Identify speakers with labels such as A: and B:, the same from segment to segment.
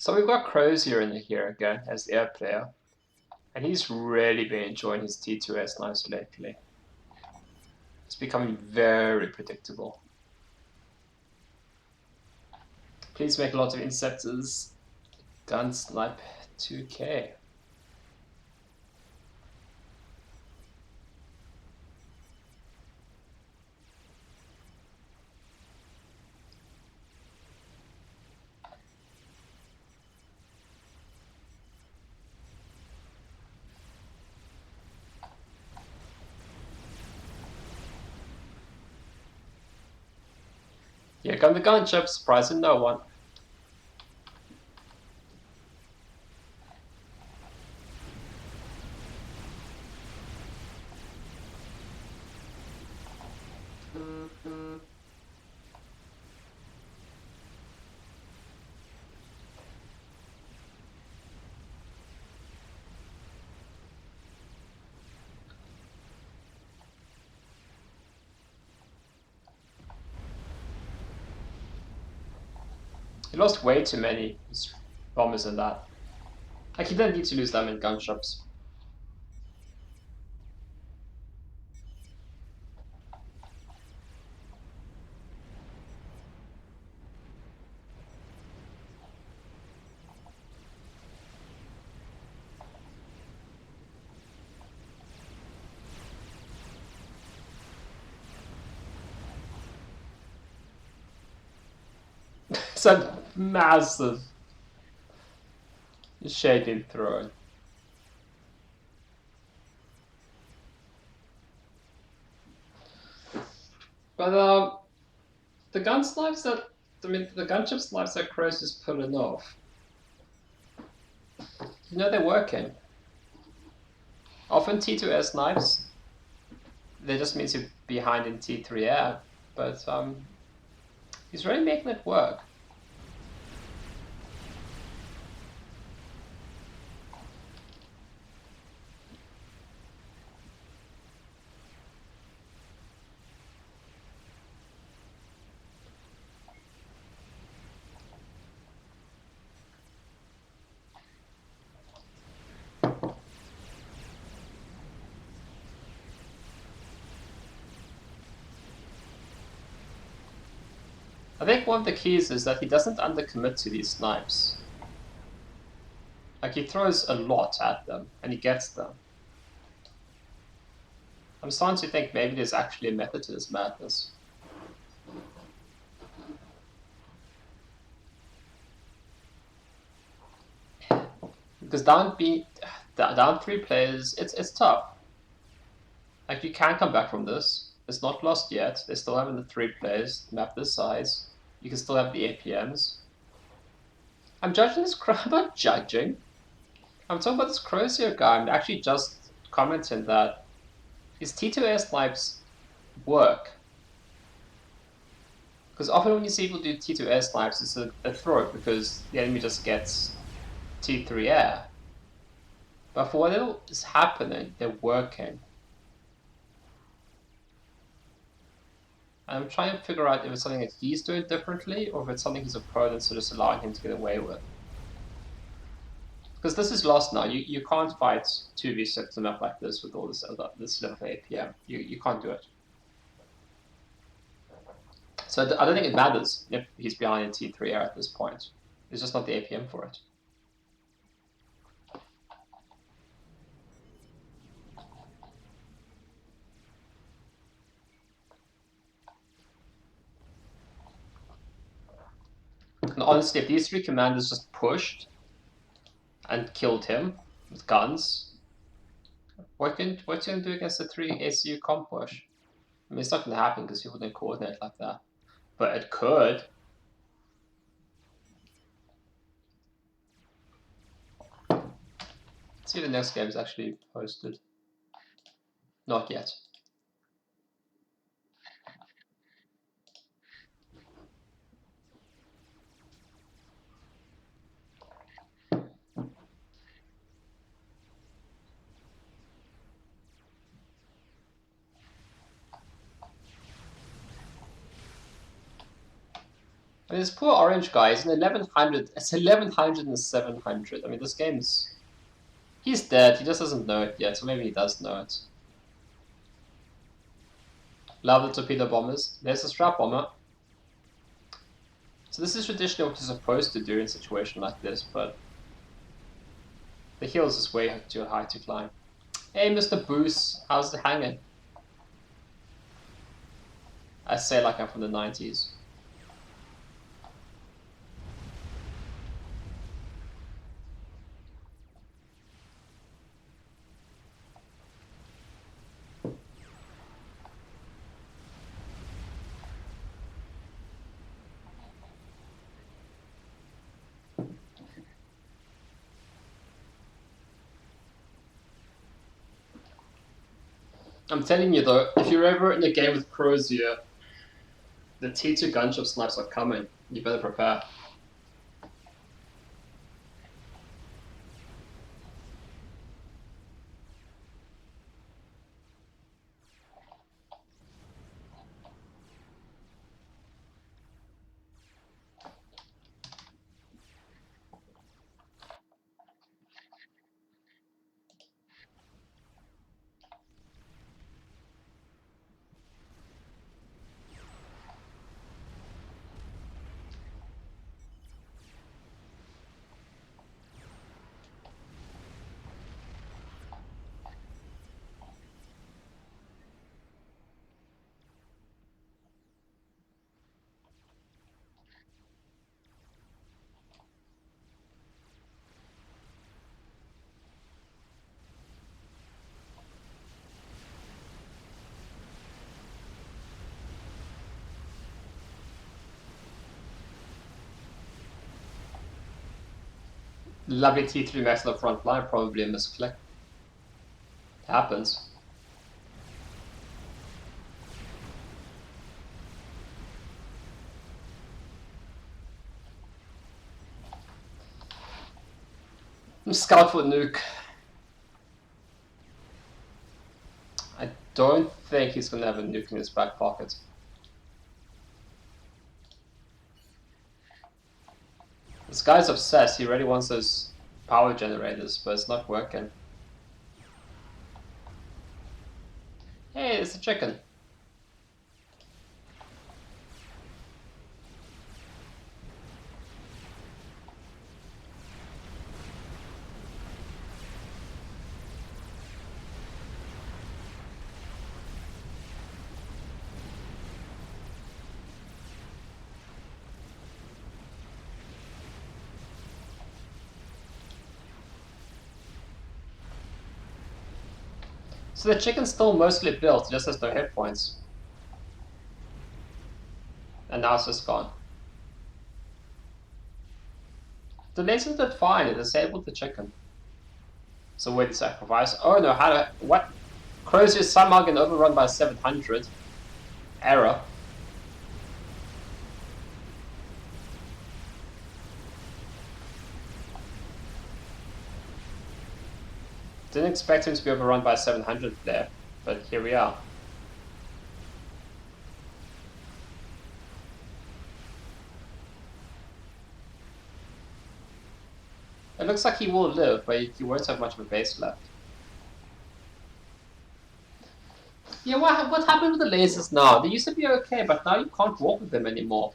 A: So we've got Crozier in here again as the air player. And he's really been enjoying his T2S knives lately. It's becoming very predictable. Please make a lot of Inceptors. Gun Snipe 2K. Here come the gunships, surprising no one. He lost way too many bombers in that. Like, he didn't need to lose that many gunships. It's a massive shaping throne. But the gun snipes that the gunship snipes that Crows is pulling off. You know they're working. Often T2S snipes, they just means you're behind in T3 air, but he's really making it work. I think one of the keys is that he doesn't undercommit to these snipes. Like, he throws a lot at them, and he gets them. I'm starting to think maybe there's actually a method to this madness. Because down 3 players, it's tough. Like, you can come back from this. It's not lost yet. They still have the 3 players, map this size. You can still have the APMs. I'm judging this crow. I'm not judging. I'm talking about this Crozier guy. I'm actually just commenting that his T2A snipes work. Because often when you see people do T2A snipes, it's a throw because the enemy just gets T3 air. But for whatever is happening, they're working. And I'm trying to figure out if it's something that he's doing differently or if it's something his opponents are just allowing him to get away with. Because this is lost now. You can't fight 2v6 on a map like this with all this level of APM. You can't do it. So I don't think it matters if he's behind in T3 at this point. It's just not the APM for it. And honestly, if these three commanders just pushed and killed him with guns, what's he gonna do against the 3 ACU comp push? I mean, it's not gonna happen because he wouldn't coordinate like that. But it could. Let's see if the next game is actually posted. Not yet. I mean, this poor orange guy is an 1100. It's 1100 and 700. I mean, this game's. He's dead. He just doesn't know it yet, so maybe he does know it. Love the torpedo bombers. There's a strap bomber. So this is traditionally what you're supposed to do in a situation like this, but the heals is way too high to climb. Hey, Mr. Boos, how's the hanging? I say like I'm from the 90s. I'm telling you though, if you're ever in a game with Crozier, the T2 gunship snipes are coming. You better prepare. Lovely T3 max on the front line, probably a misclick. Happens. Scout for nuke. I don't think he's gonna have a nuke in his back pocket. This guy's obsessed. He really wants those power generators, but it's not working. Hey, it's a chicken. So the chicken's still mostly built, just has no hit points. And now it's just gone. The laser did fine, it disabled the chicken. So wait, the sacrifice. Oh no, how to. What? Crozier is somehow getting overrun by 700. Error. Didn't expect him to be overrun by 700 there, but here we are. It looks like he will live, but he won't have much of a base left. Yeah, what happened with the lasers now? They used to be okay, but now you can't walk with them anymore.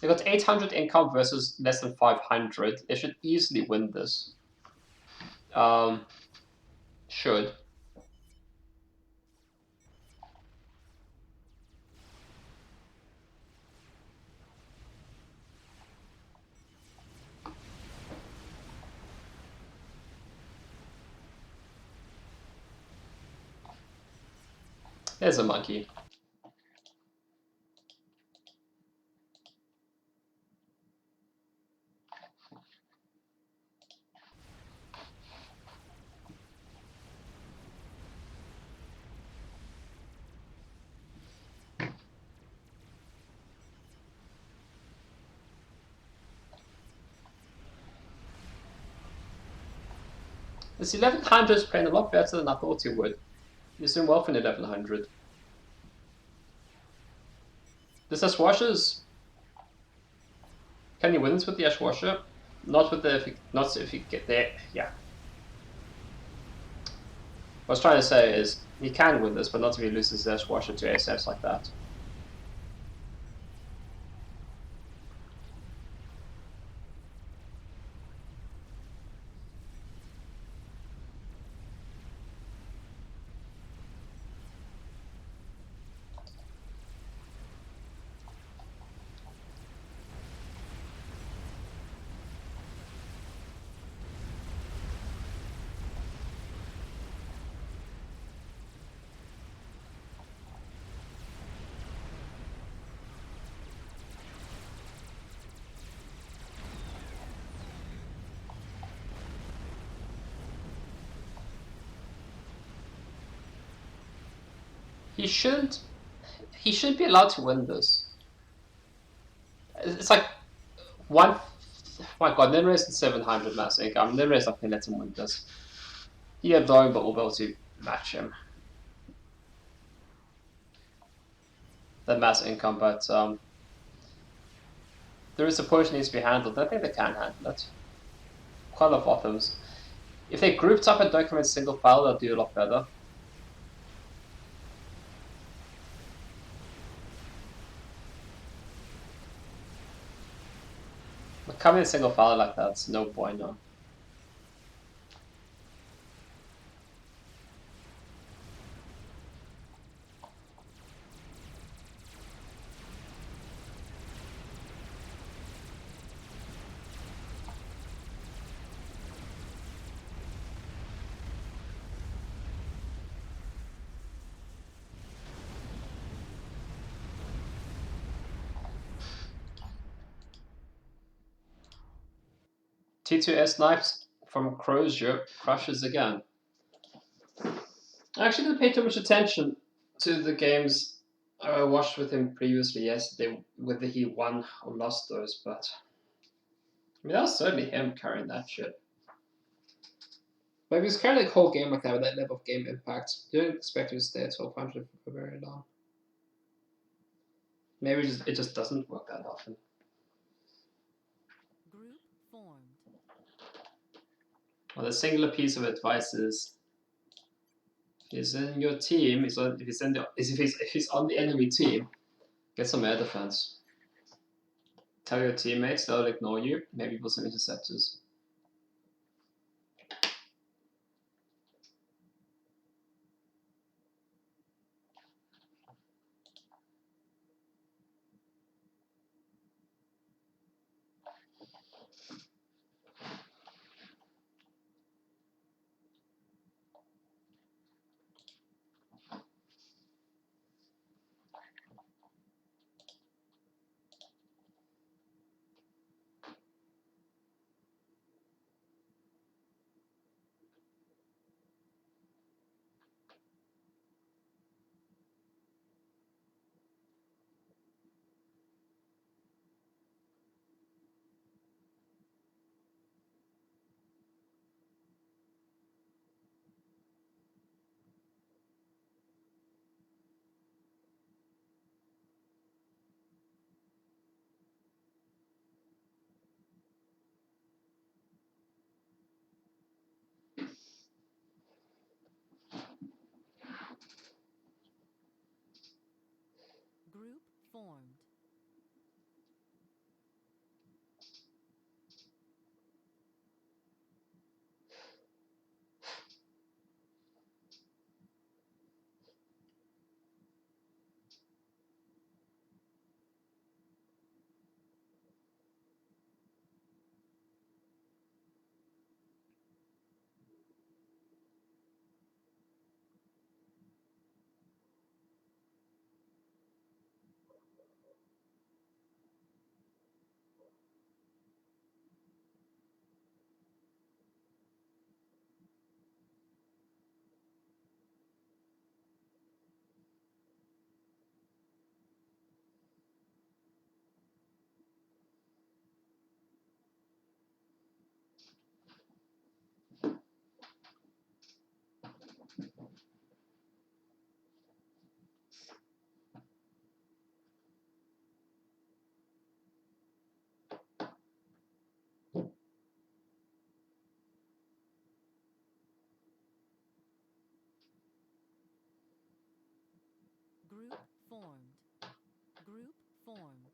A: They got 800 income versus less than 500. They should easily win this. Should. There's a monkey. This 1100 is playing a lot better than I thought he would. He's doing well for an 1100. This Ashwasher's. Can he win this with the Ashwasher? Not with the. Not if he get there. Yeah. What I was trying to say is he can win this, but not if he loses his Ashwasher to ASFs like that. He should be allowed to win this. It's like one. My God, Ninra's 700 mass income. Ninra's not going to let him win this. He had Doing, but we'll be able to match him. The mass income, but there is a push needs to be handled. I think they can handle it. Quite a lot of bottoms. If they grouped up and don't commit single file, they'll do a lot better. But coming in single file like that's no bueno. T2S knives from Crozier crushes again. I actually didn't pay too much attention to the games I watched with him previously yesterday, whether he won or lost those, but I mean, that was certainly him carrying that shit. But if he was carrying the whole game like that with that level of game impact, you don't expect him to stay at 1200 for very long. Maybe it just doesn't work that often.
B: Group formed.
A: Well, the singular piece of advice is if he's in your team, if he's on the enemy team, get some air defense. Tell your teammates they'll ignore you. Maybe put some interceptors.
B: Group formed. Group formed.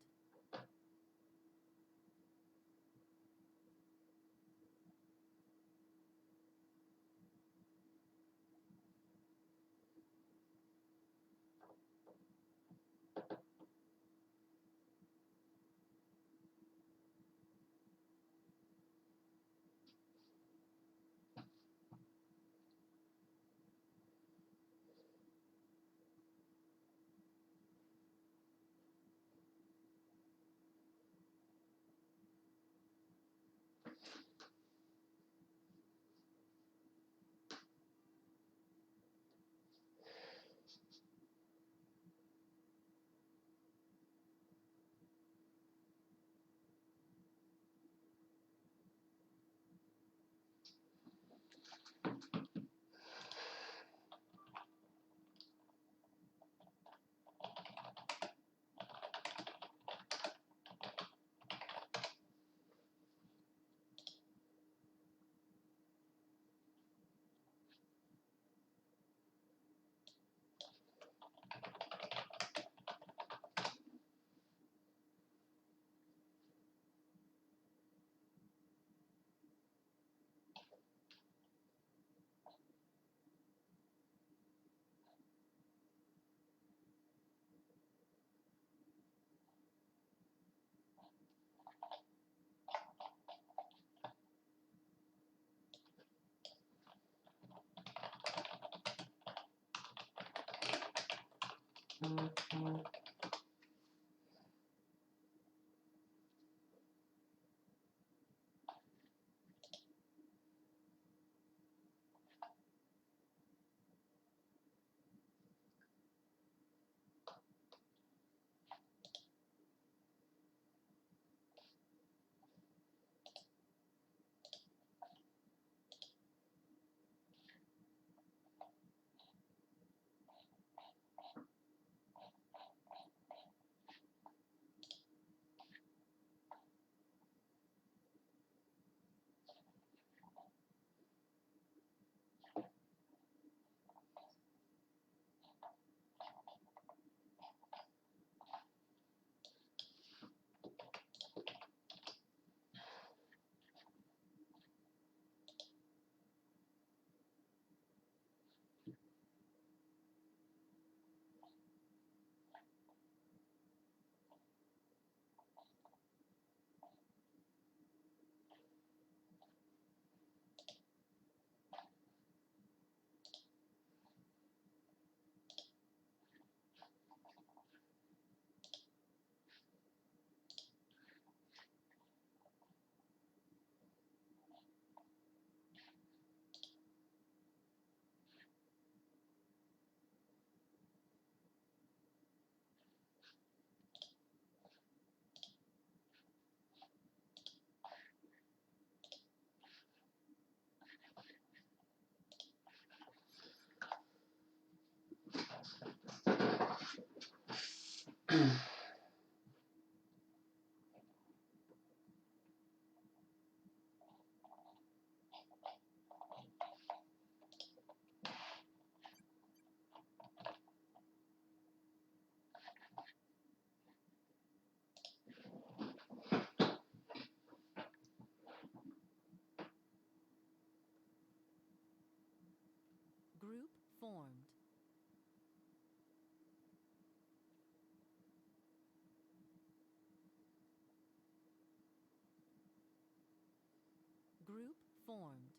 B: Group formed. Group formed.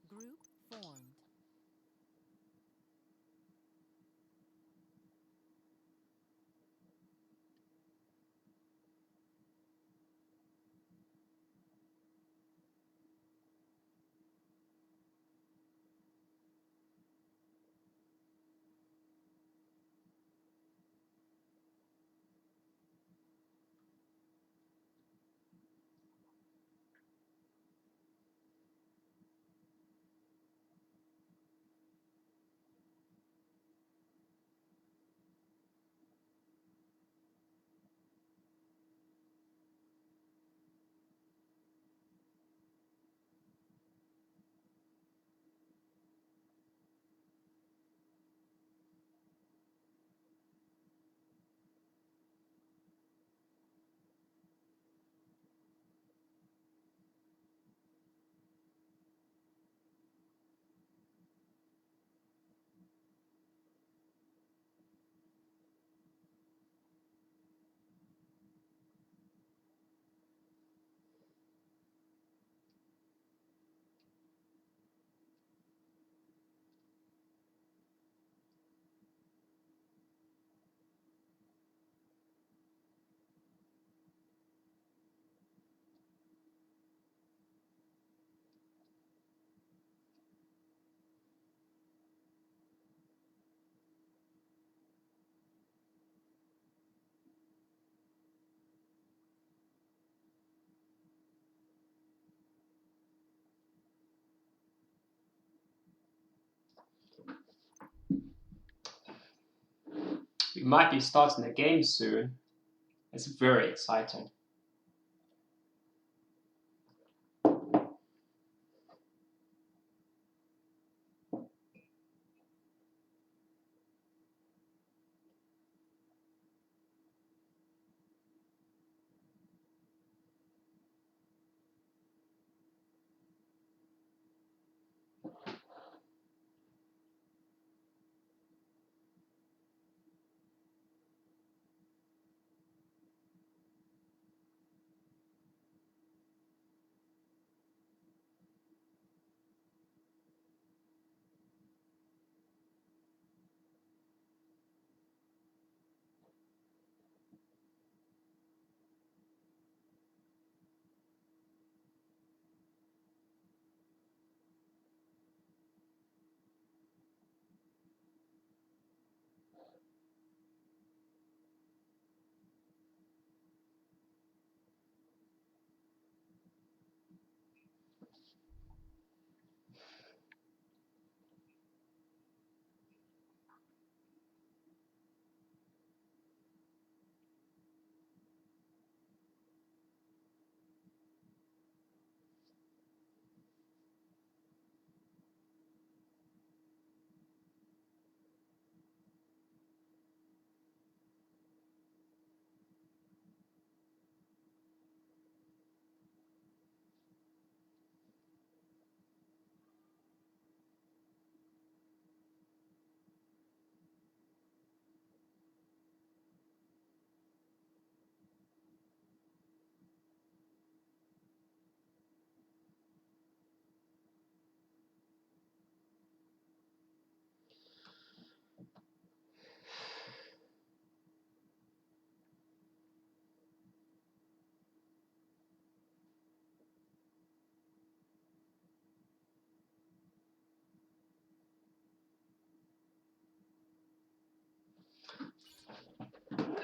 B: Group formed.
A: might be starting the game soon. It's very exciting.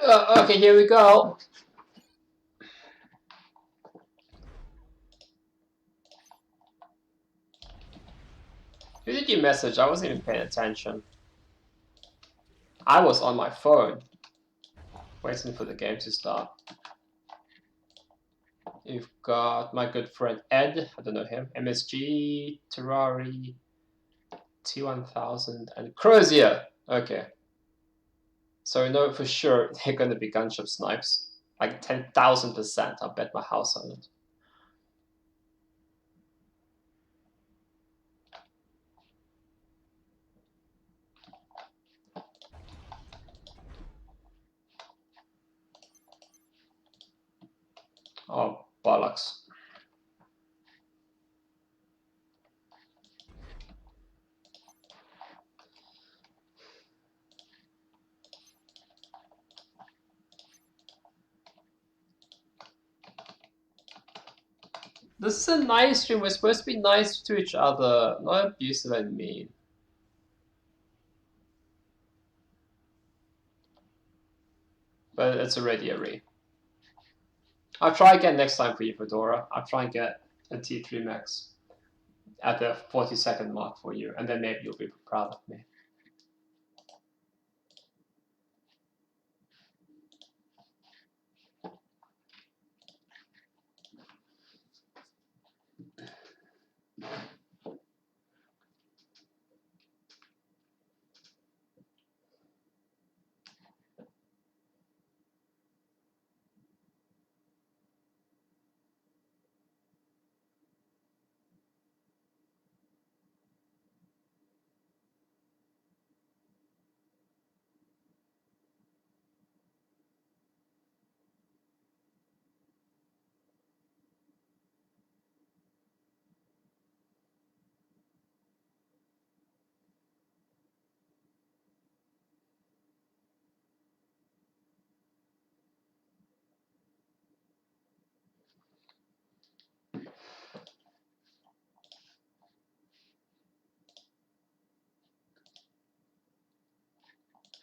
A: Okay, here we go. Who did you message? I wasn't even paying attention. I was on my phone, waiting for the game to start. You've got my good friend Ed, I don't know him, MSG, Terrari, T1000, and Crozier. Okay. So we know for sure they're going to be gunship snipes. Like 10,000%, I'll bet my house on it. Oh, bollocks. This is a nice stream. We're supposed to be nice to each other, not abusive and mean. But it's already a re. I'll try again next time for you, Fedora. I'll try and get a T3 max at the 40-second mark for you, and then maybe you'll be proud of me.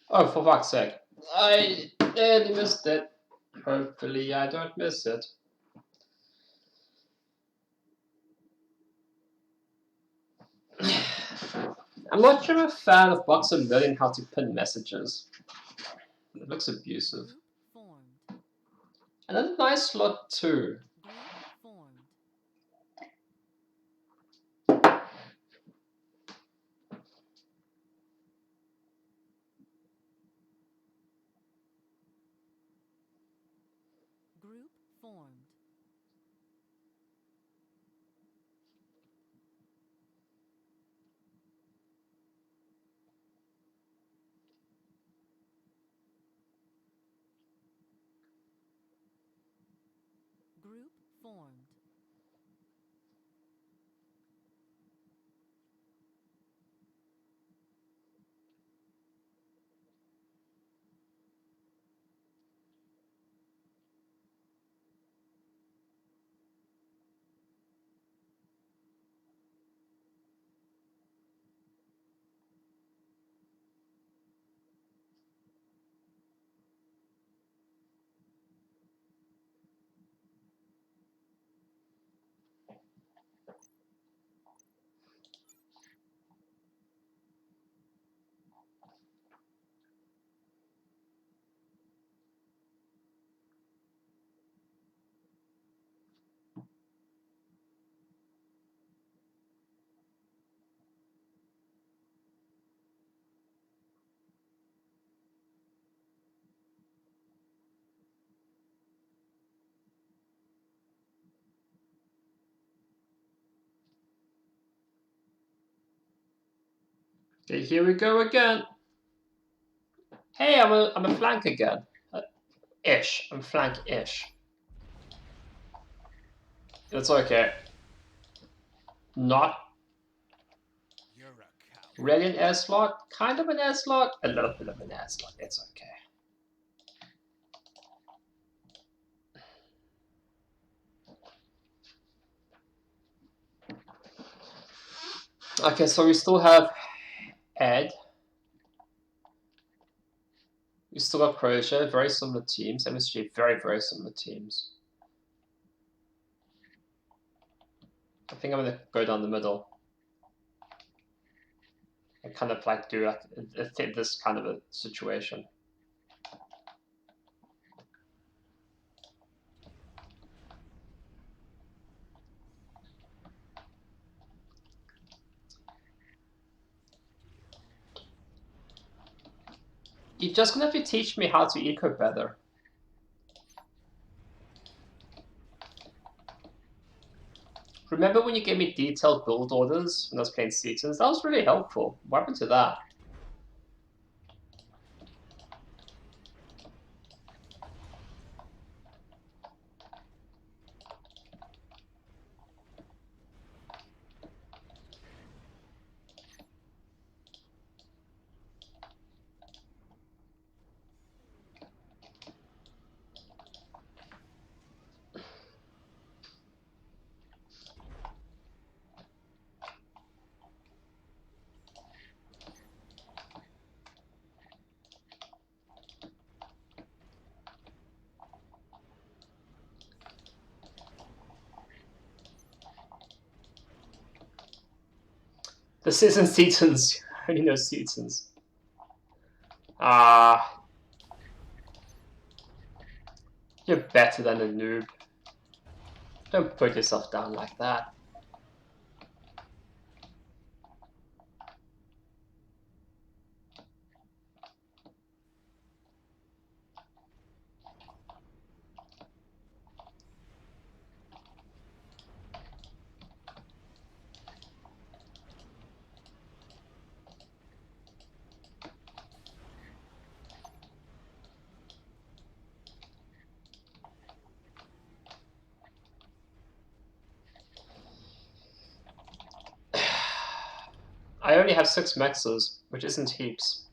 A: Oh, for fuck's sake. I nearly missed it. Hopefully I don't miss it. I'm not sure I'm a fan of Boxer learning how to pin messages. It looks abusive.
B: Group formed.
A: And then a nice slot too.
B: Group formed. Group formed. Group formed.
A: Okay, here we go again. Hey, I'm a flank again. Ish. I'm flank-ish. It's okay. Not really an air slot. Kind of an air slot. A little bit of an air slot. It's okay. Okay, so we still have Ed. We still got Croatia. Very similar teams. MSG, very, very similar teams. I think I'm gonna go down the middle. And kind of like do this kind of a situation. You're just gonna have to teach me how to eco better. Remember when you gave me detailed build orders when I was playing Seasons? That was really helpful. What happened to that? This isn't Seasons. I only know Seasons. You're better than a noob. Don't put yourself down like that. I only have 6 mexes, which isn't heaps.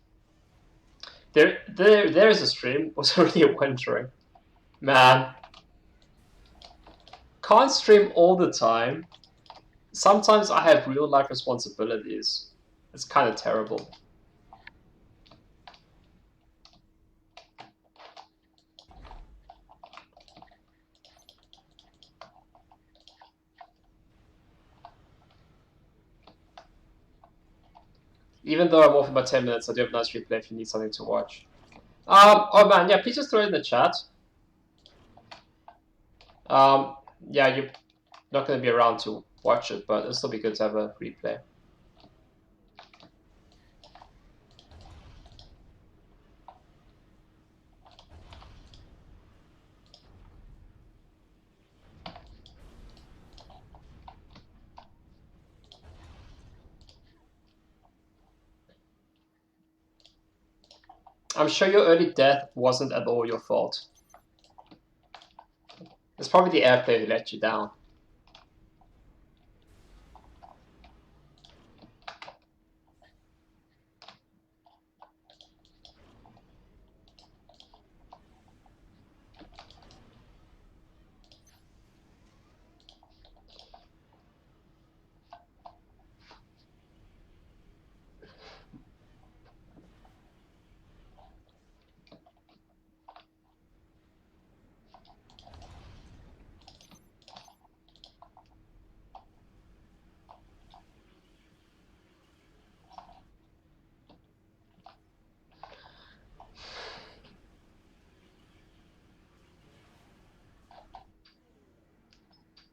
A: There's a stream. Was already wondering. Man. Can't stream all the time. Sometimes I have real life responsibilities. It's kind of terrible. Even though I'm off in about 10 minutes, I do have a nice replay if you need something to watch. Oh man, yeah, please just throw it in the chat. Yeah, you're not going to be around to watch it, but it'll still be good to have a replay. I'm sure your early death wasn't at all your fault. It's probably the airplay who let you down.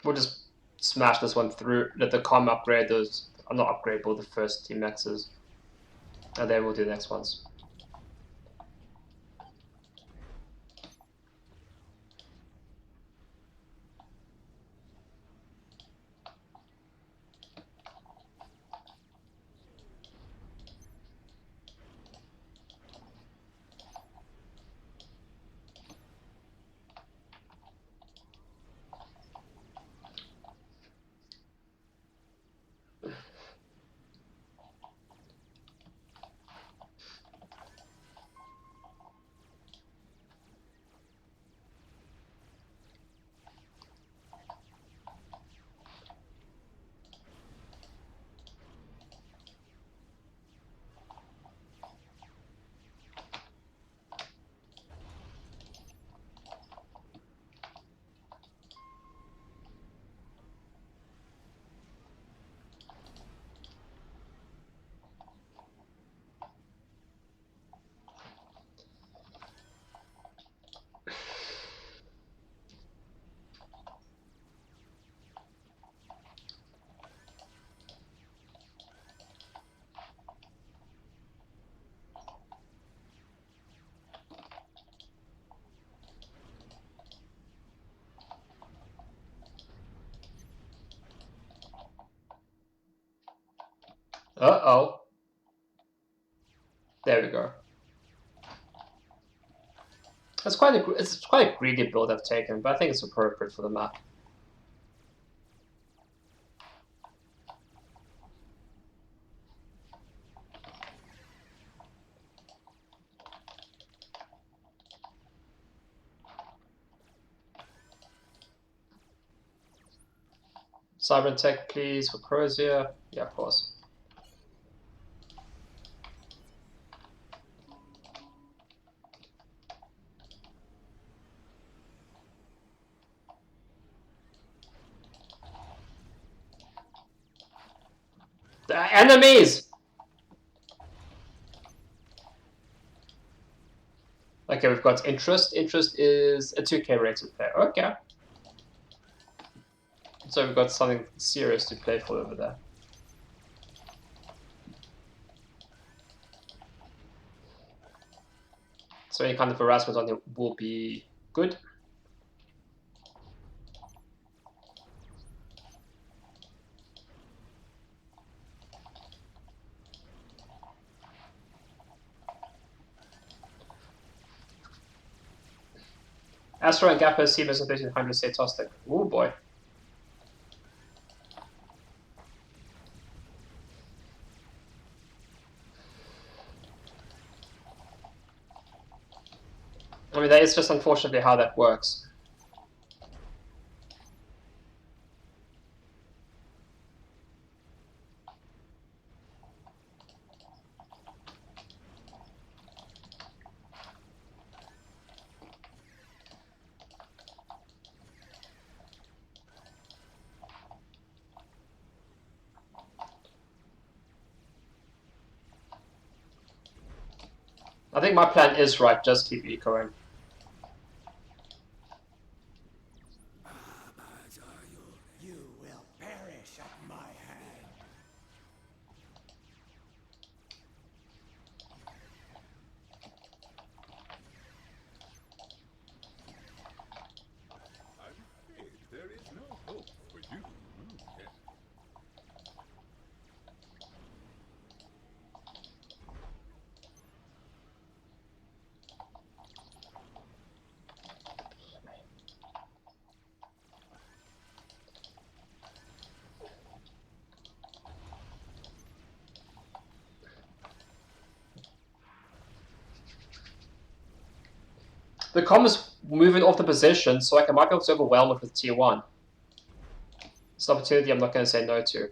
A: We'll just smash this one through. Let the com upgrade those. I'm not upgradable, the first team maxes. And then we'll do the next ones. Uh-oh. There we go. It's quite a greedy build I've taken, but I think it's appropriate for the map. Cyber Tech, please, for Crozier. Yeah, of course. The enemies! Okay, we've got Interest. Interest is a 2k rated player. Okay. So we've got something serious to play for over there. So any kind of harassment on him will be good. Astro and Gapper see as a 1300 say Tostic. Oh boy. I mean, that is just unfortunately how that works. I think my plan is right, just keep ecoing.
C: You will perish at my hand.
D: I'm afraid there is no hope for you. Yes.
A: The com is moving off the position, so I might be able to overwhelm it with T1. It's an opportunity I'm not going to say no to.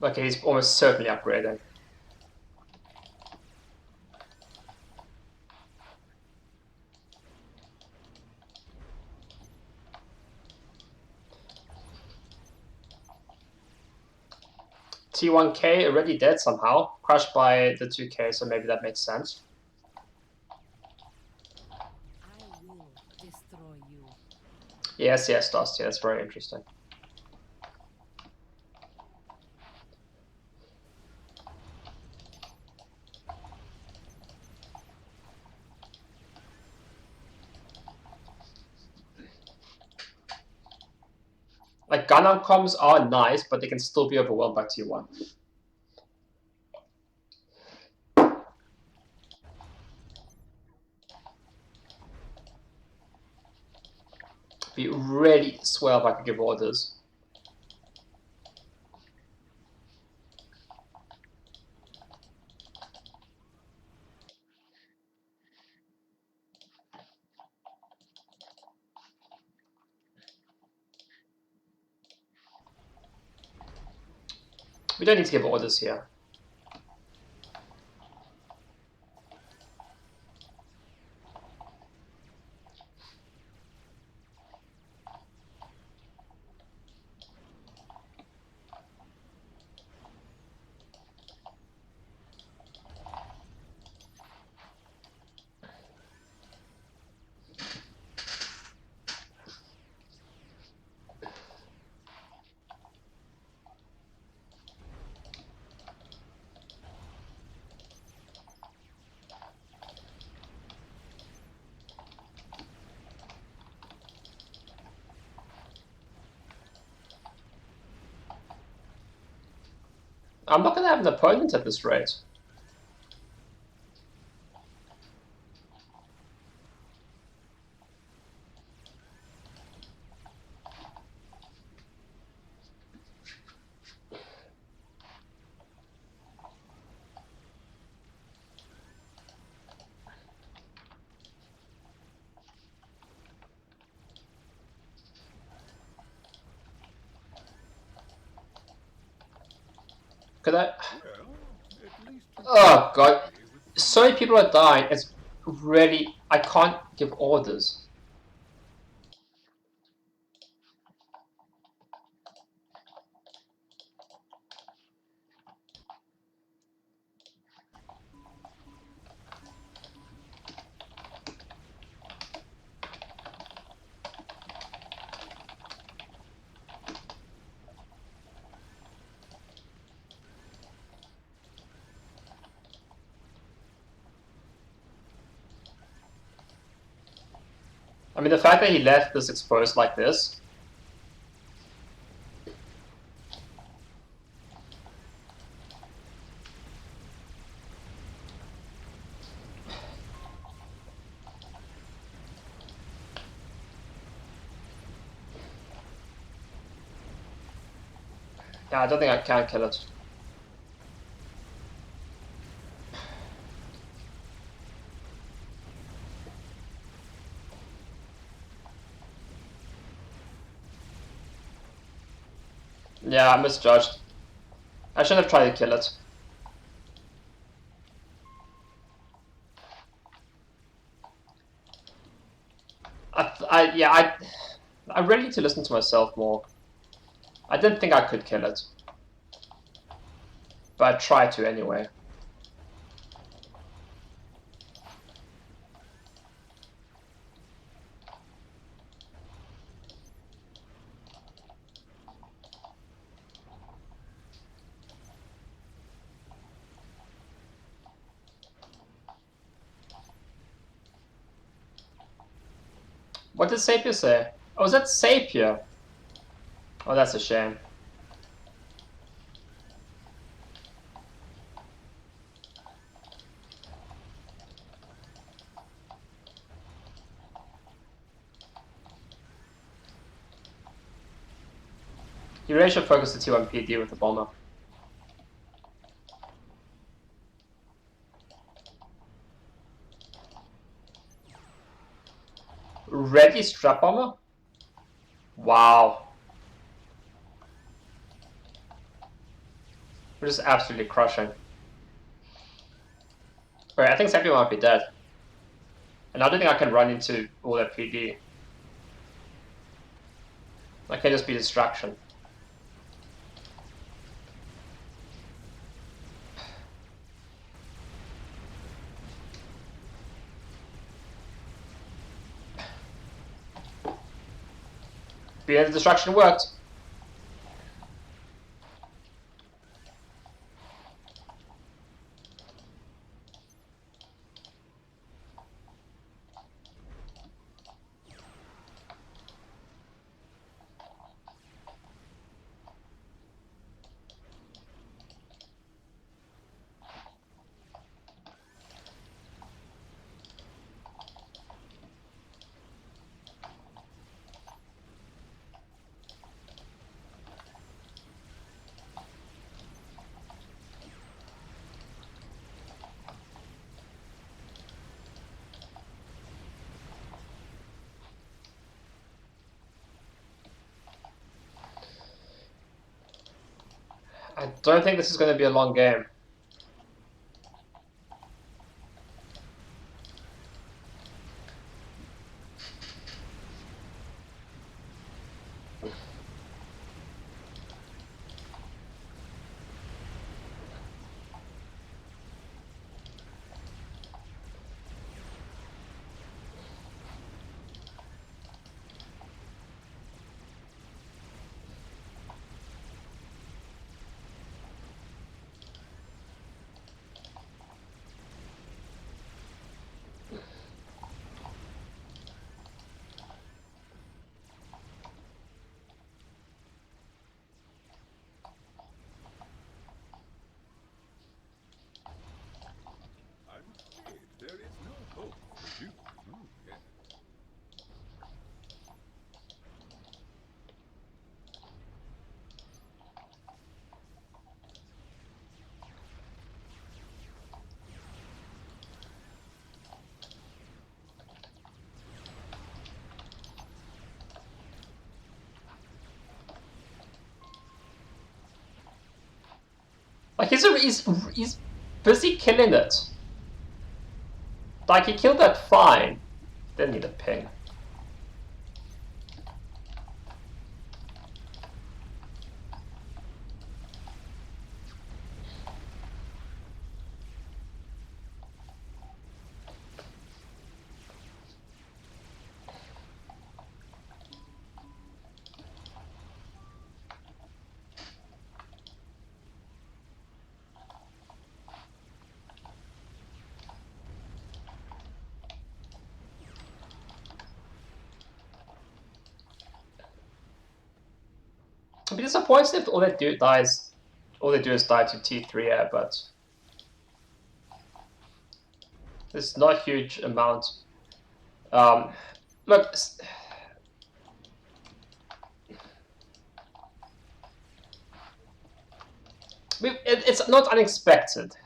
A: Okay, he's almost certainly upgrading. T1K already dead somehow, crushed by the 2K, so maybe that makes sense.
B: I will destroy you.
A: Yes, Dusty, that's very interesting. Like, gun comms are nice, but they can still be overwhelmed by T1. Be really swell if I could give orders. We don't need to give orders here. I'm not going to have an opponent at this rate. Could I?
D: Well, at least you
A: Oh god,
D: play with
A: so many people are dying. It's really, I can't give orders. I mean, the fact that he left this exposed like this. Yeah, I don't think I can kill it. Yeah, I misjudged. I should have tried to kill it. I really need to listen to myself more. I didn't think I could kill it, but I tried to anyway. What did Sapir say? Oh, is that Sapir? Oh, that's a shame. You really should focus the T1 PD with the bomber. Ready strap bomber? Wow. We're just absolutely crushing. Wait, I think Sapir might be dead. And I don't think I can run into all that PD. That can just be distraction. The distraction worked. I don't think this is going to be a long game.
D: I'm afraid there is no hope for you. Oh, yes.
A: Like he's busy killing it. Like he killed that fine. Didn't need a ping. I'd be disappointed if all they do is die to T3 air, but it's not a huge amount. Look, It's not unexpected.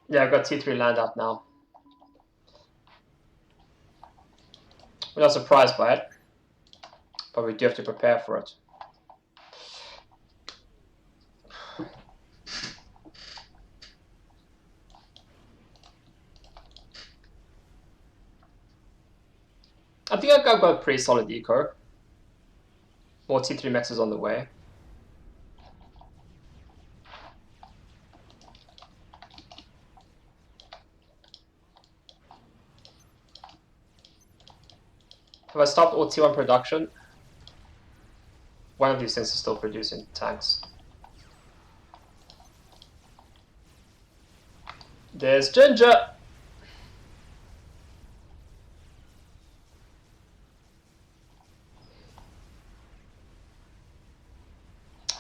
A: Yeah, I've got T3 land out now. We're not surprised by it, but we do have to prepare for it. I think I've got a pretty solid eco. More T3 mexes on the way. Have I stopped all T1 production? One of these things is still producing tanks. There's Ginger!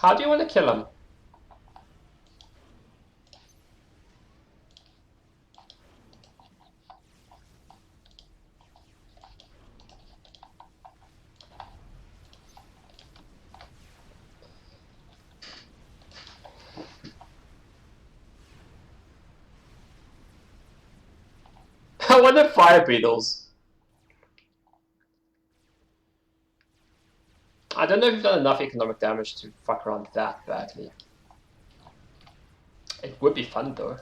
A: How do you want to kill him? I want the fire beetles. I don't know if you've done enough economic damage to fuck around that badly. It would be fun though.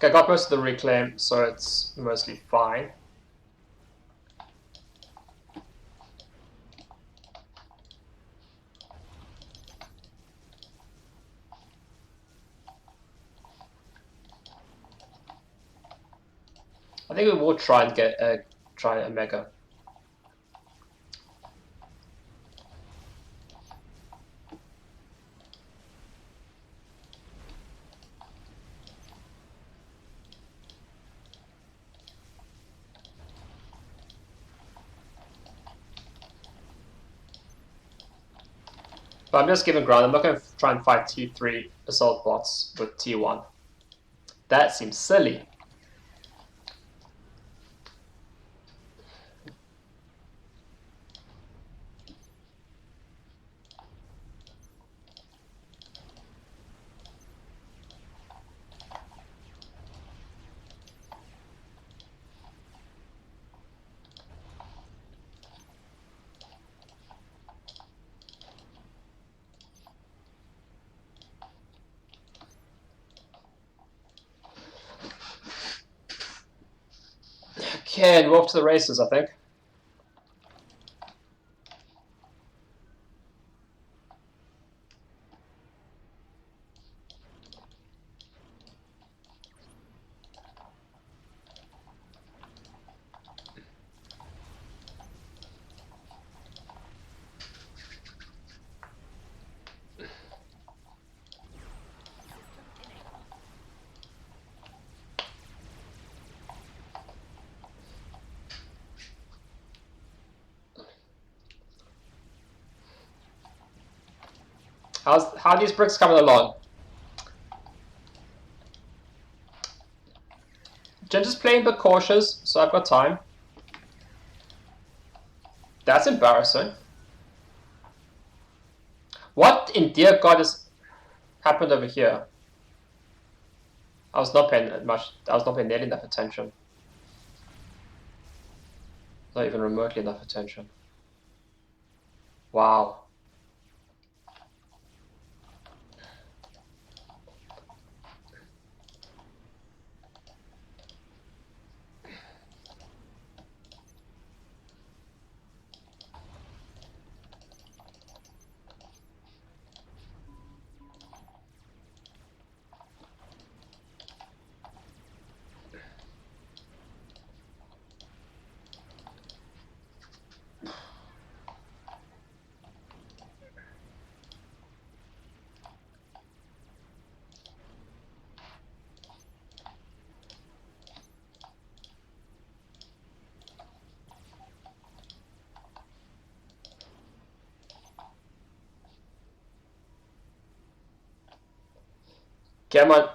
A: I got most of the reclaim, so it's mostly fine. I think we will try and get try a mega. But I'm just giving ground. I'm not going to try and fight T3 assault bots with T1. That seems silly. Okay, we're off to the races, I think. How are these bricks coming along? Ginger's playing but cautious, so I've got time. That's embarrassing. What in dear God has happened over here? I was not paying nearly enough attention. Not even remotely enough attention. Wow. Come on.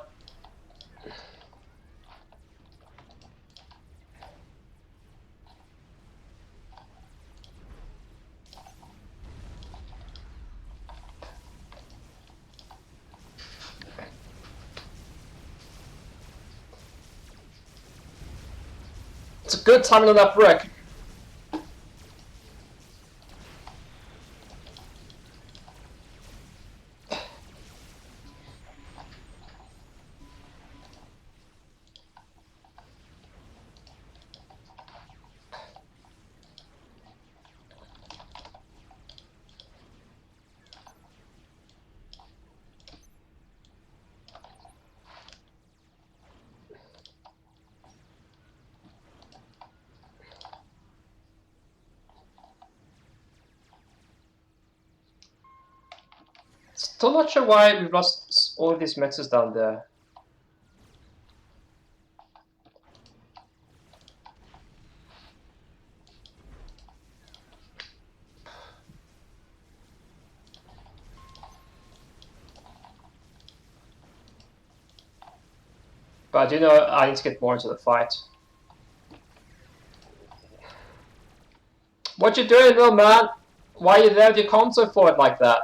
A: It's a good timing on that brick. Still not sure why we've lost all of these mexes down there. But I do know I need to get more into the fight. What you doing, little man? Why are you there with your console forward like that?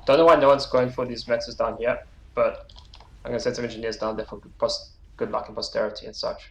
A: Don't know why no one's going for these mexes down here, but I'm gonna send some engineers down there for good luck and posterity and such.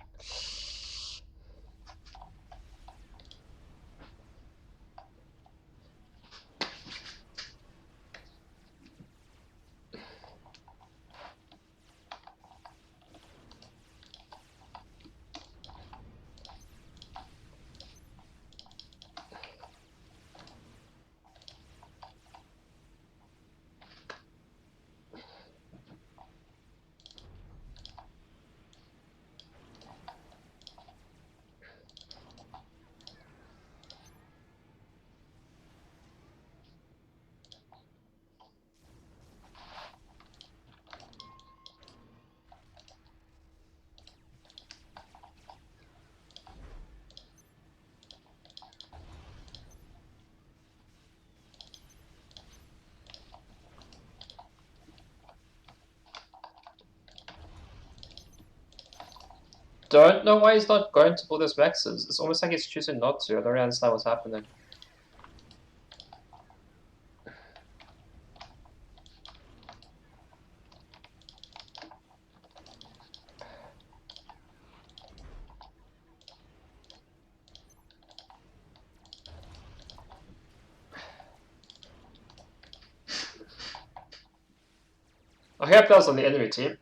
A: Don't know why he's not going to pull those mexes. It's almost like he's choosing not to. I don't really understand what's happening. I hope that was on the enemy team.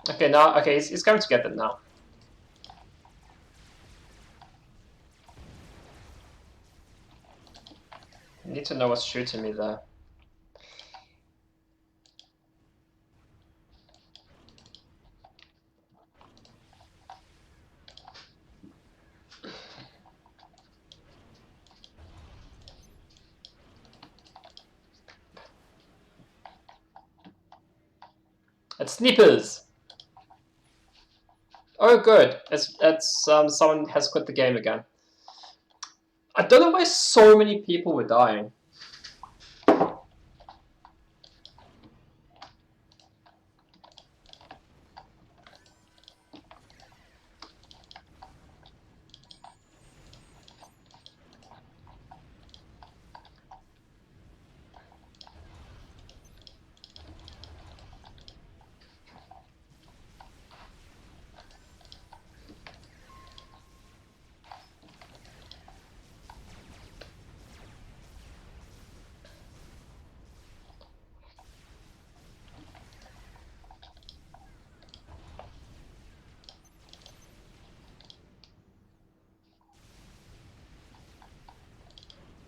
A: Okay, now, okay, he's coming to get them now. I need to know what's shooting me there. It's snipers! Oh, good. It's someone has quit the game again. I don't know why so many people were dying.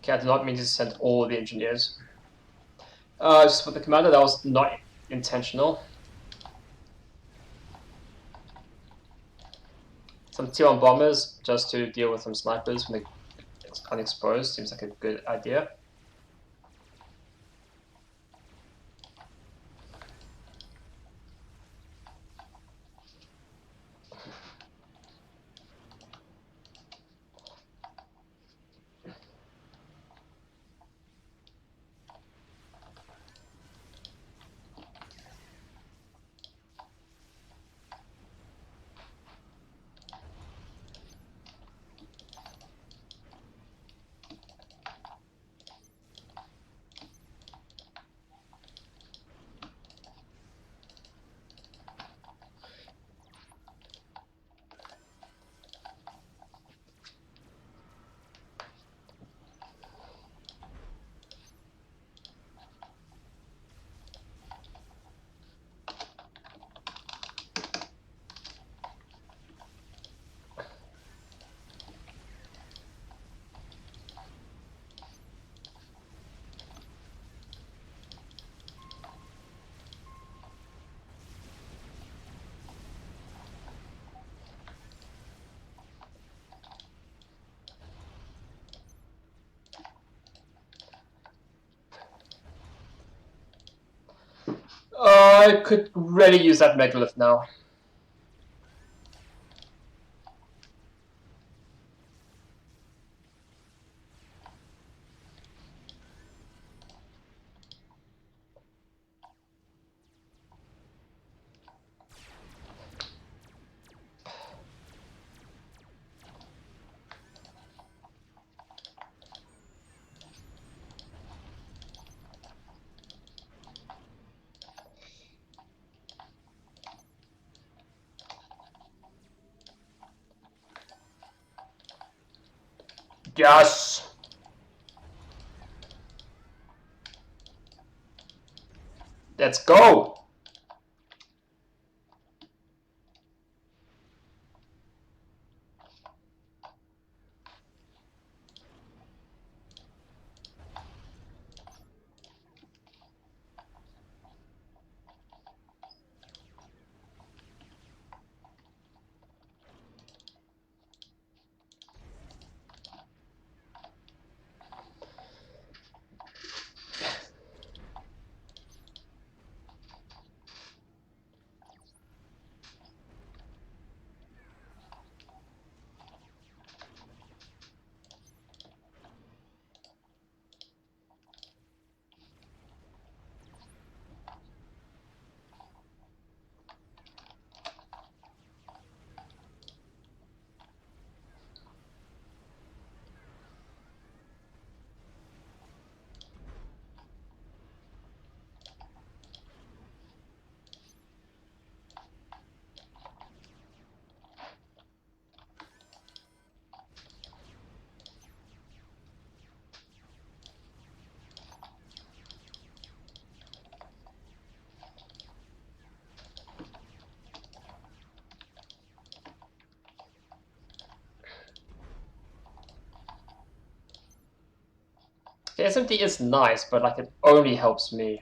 A: Okay, I did not mean to send all the engineers. Just with the commander, that was not intentional. Some T1 bombers just to deal with some snipers when they unexposed seems like a good idea. I could really use that megalith now. Yes! Let's go! The SMD is nice, but like it only helps me.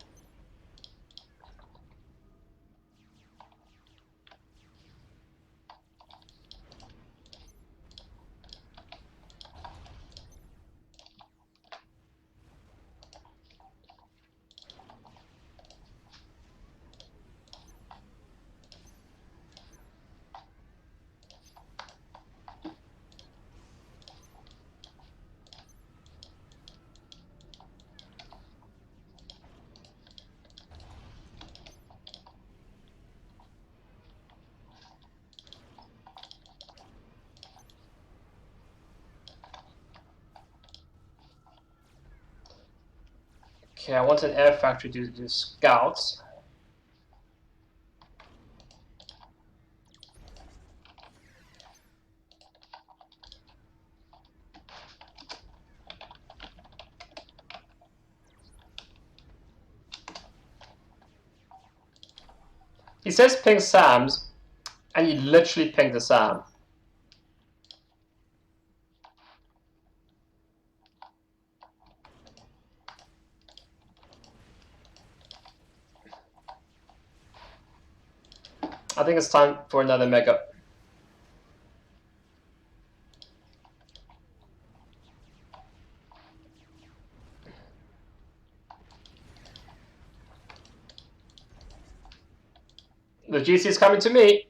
A: Okay, I want an air factory to do scouts. He says ping Sam's, and he literally pinged the Sam. I think it's time for another mega. The GC is coming to me.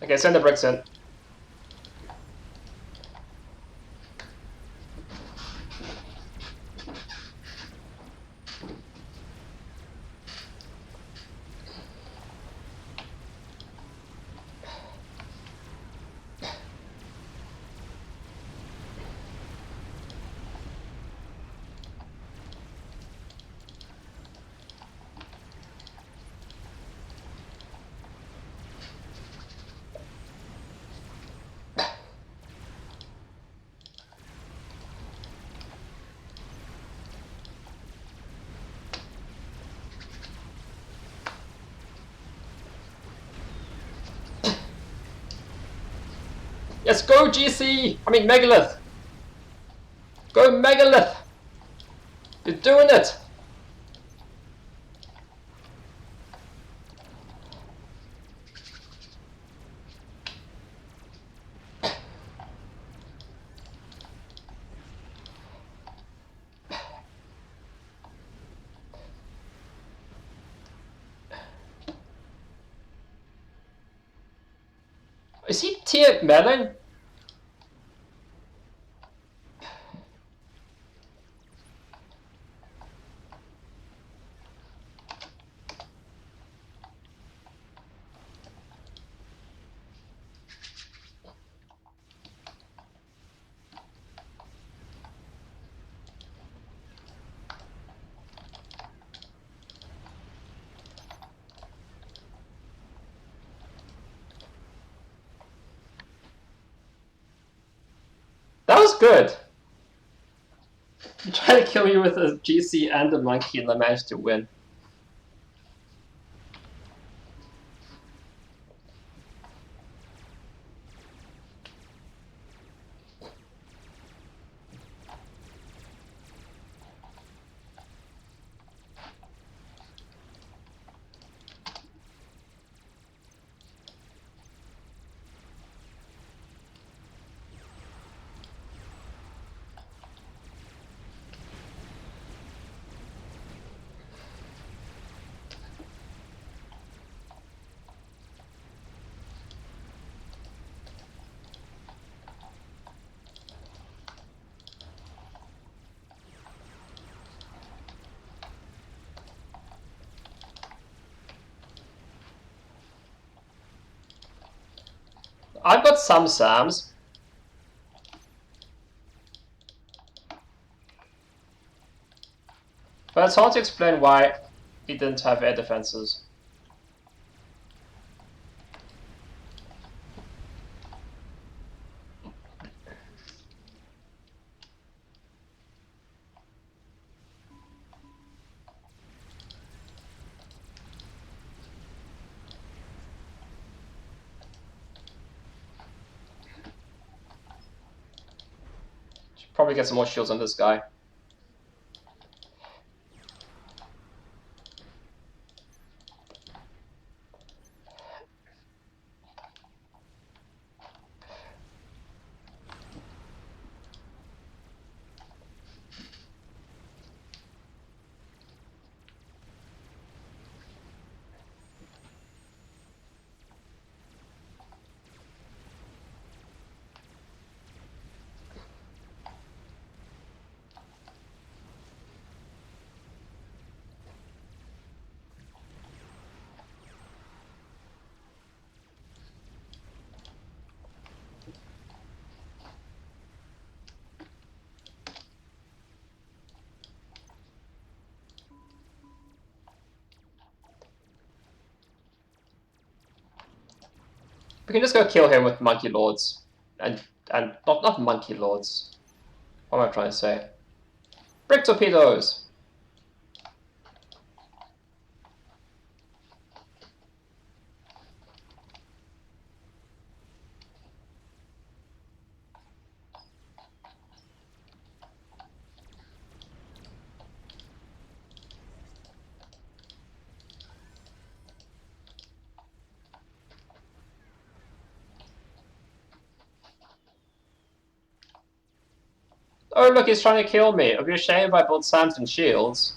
A: Okay, send the bricks in. Yes, go GC! I mean Megalith! Go Megalith! You're doing it! Is he tier melon? That was good. You tried to kill me with a GC and a monkey and I managed to win. I've got some Sams. But it's hard to explain why he didn't have air defenses. Should probably get some more shields on this guy. We can just go kill him with Monkey Lords. And not Monkey Lords. What am I trying to say? Brick Torpedoes! Oh look, he's trying to kill me. It'd be a shame if I built Samson shields.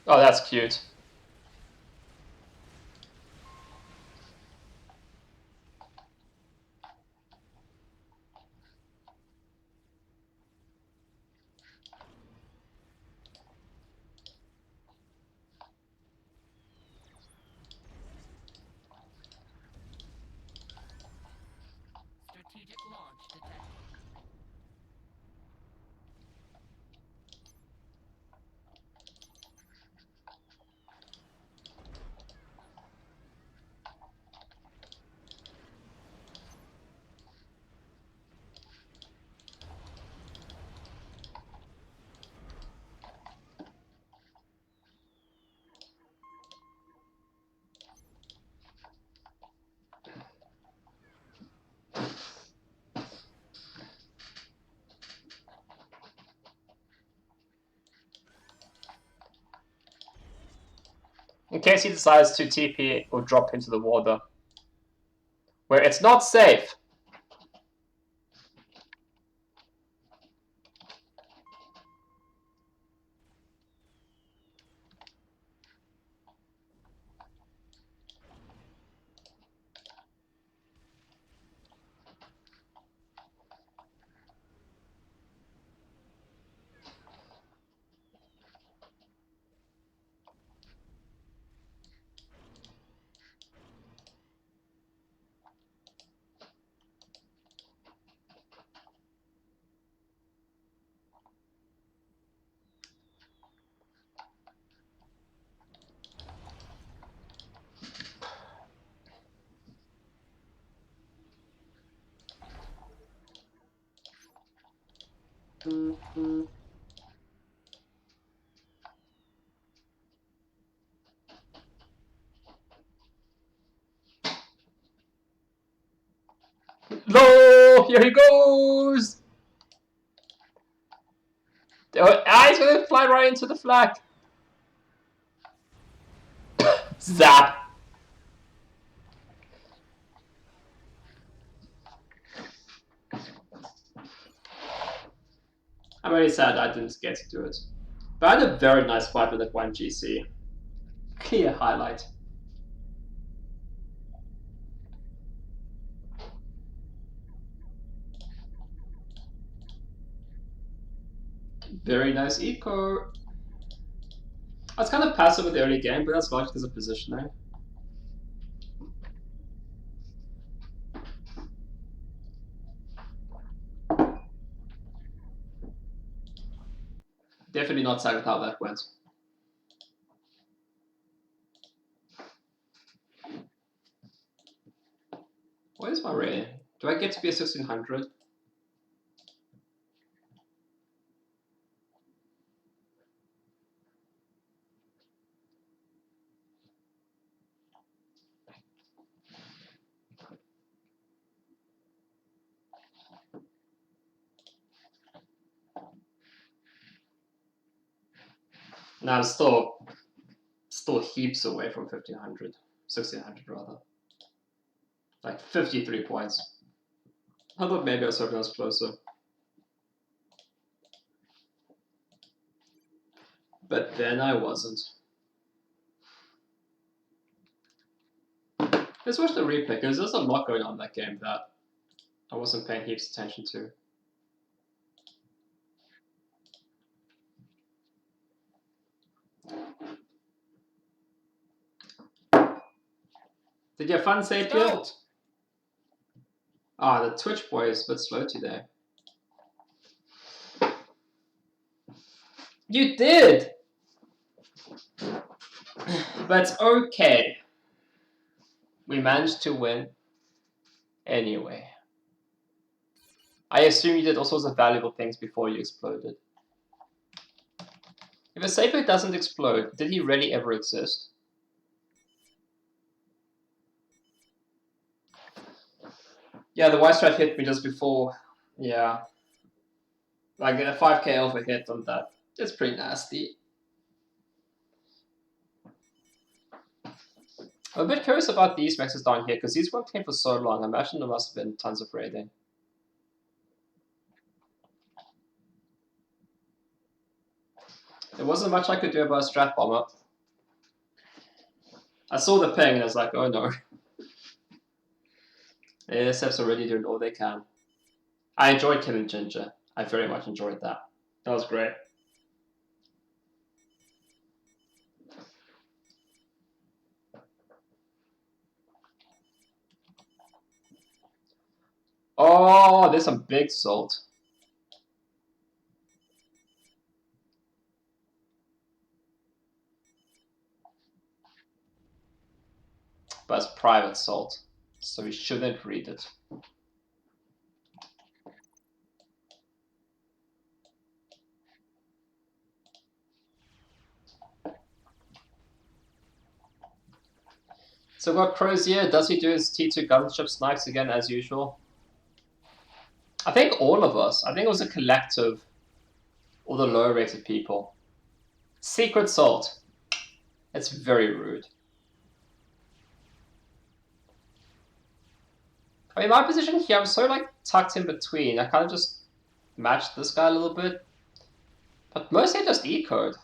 A: Oh, that's cute.
B: Strategic launch detected.
A: In case he decides to TP or drop into the water. Where it's not safe. No! Here he goes! He's gonna fly right into the flag. Zap! I'm really sad I didn't get to do it. But I had a very nice fight with that one GC. Clear highlight. Very nice eco. I was kind of passive with the early game, but that's largely because of positioning. Definitely not sad with how that went. What is my rating? Do I get to be a 1600? Now it's still heaps away from 1500. 1600 rather. Like 53 points. I thought maybe I was hoping I was closer. But then I wasn't. Let's watch the replay, because there's a lot going on in that game that I wasn't paying heaps of attention to. Did you have fun, Sapio? Ah, the Twitch boy is a bit slow today. You did! But it's okay. We managed to win anyway. I assume you did all sorts of valuable things before you exploded. If a Sapio doesn't explode, did he really ever exist? Yeah, the white stripe hit me just before. Yeah. Like a 5k alpha hit on that. It's pretty nasty. I'm a bit curious about these maxes down here, because these weren't playing for so long. I imagine there must have been tons of raiding. There wasn't much I could do about a strat bomber. I saw the ping and I was like, oh no. ASF's already doing all they can. I enjoyed killing Ginger. I very much enjoyed that. That was great. Oh, there's some big salt. But it's private salt, so we shouldn't read it. So got Crozier, does he do his T2 gunship snipes again as usual? I think all of us. I think it was a collective, all the lower rated people. Secret salt. It's very rude. I mean, my position here, I'm so like tucked in between. I kind of just matched this guy a little bit. But mostly just ecoed.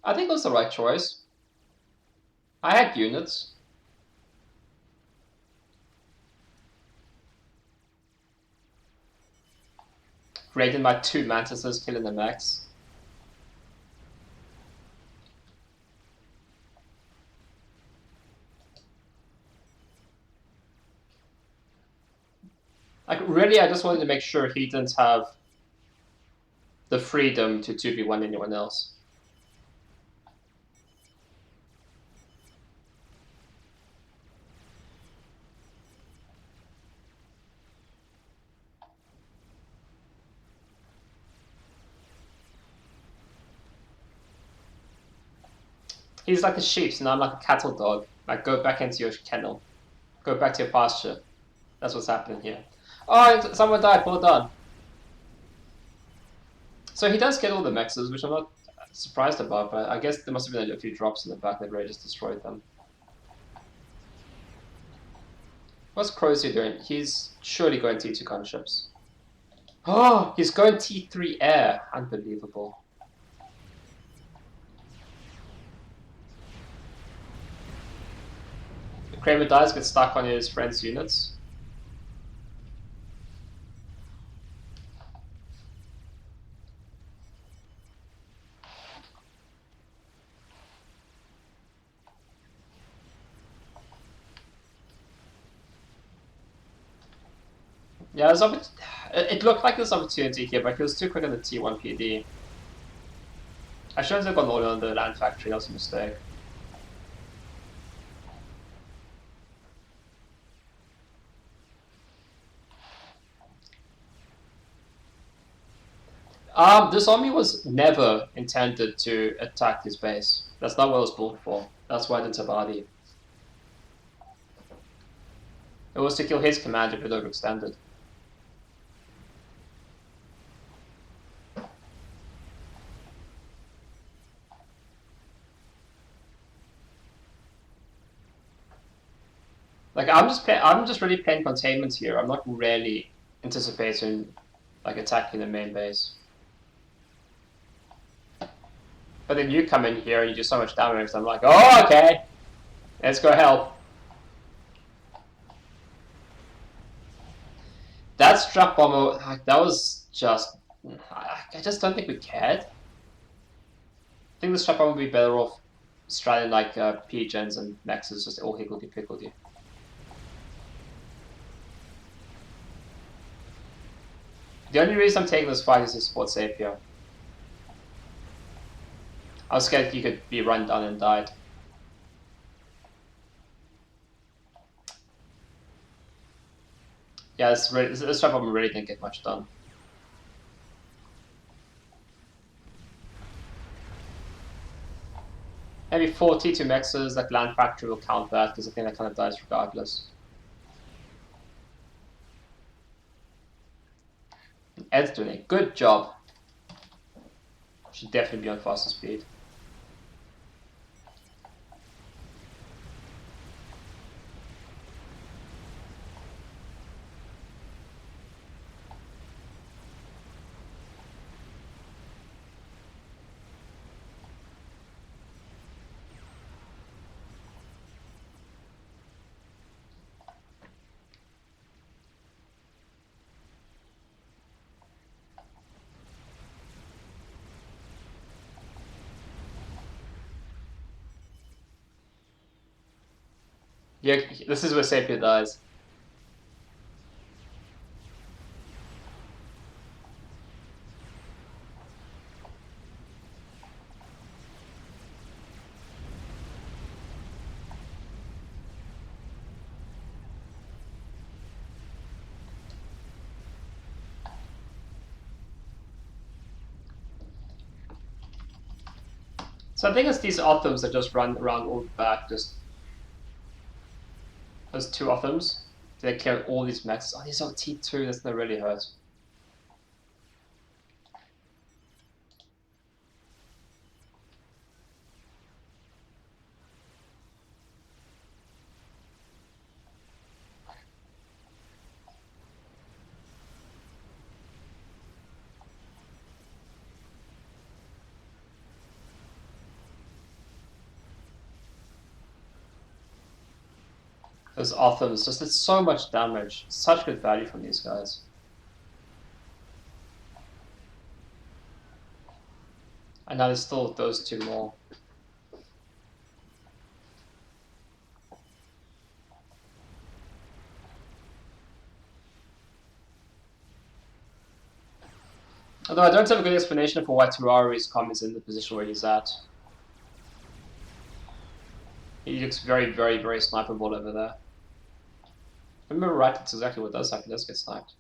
A: I think it was the right choice. I had units. Raided my 2 mantises, killing the max. Like, really, I just wanted to make sure he didn't have the freedom to 2v1 anyone else. He's like a sheep, so now I'm like a cattle dog. Like, go back into your kennel. Go back to your pasture. That's what's happening here. Oh, someone died. Well done. So he does get all the mexes, which I'm not surprised about, but I guess there must have been a few drops in the back that Ray just destroyed them. What's Crozier doing? He's surely going T2 gunships. Oh, he's going T3 air. Unbelievable. Kramer dies, gets stuck on his friend's units. Yeah, it looked like there's opportunity here, but he was too quick on the T1 PD. I shouldn't have gone all in on the land factory, that was a mistake. This army was never intended to attack his base. That's not what it was built for. That's why it didn't Tabadi. It was to kill his commander if it overextended. Like I'm just really playing containment here. I'm not really anticipating like attacking the main base. But then you come in here and you do so much damage, I'm like, oh, okay. Let's go help. That strap bomber, like, that was just... I just don't think we cared. I think the strap bomber would be better off striding like P-gens and Maxes, just all higgledy-piggledy. The only reason I'm taking this fight is to support Sapir. I was scared you could be run down and died. Yeah, this strap bomber really didn't get much done. Maybe 4 T2 Maxes, like Land Factory will count that, because I think that kind of dies regardless. Ed's doing a good job. Should definitely be on faster speed. Yeah, this is where Sapir dies. So I think it's these Othams that just run around all the back, just those 2 Othams. They clear all these Maxes. Oh, these are T2, that's gonna really hurt. Those Othams just did so much damage. Such good value from these guys. And now there's still those 2 more. Although I don't have a good explanation for why Terrari's com is in the position where he's at. He looks very, very, very sniperable over there. If I remember right, that's exactly what does happen. He does get sniped.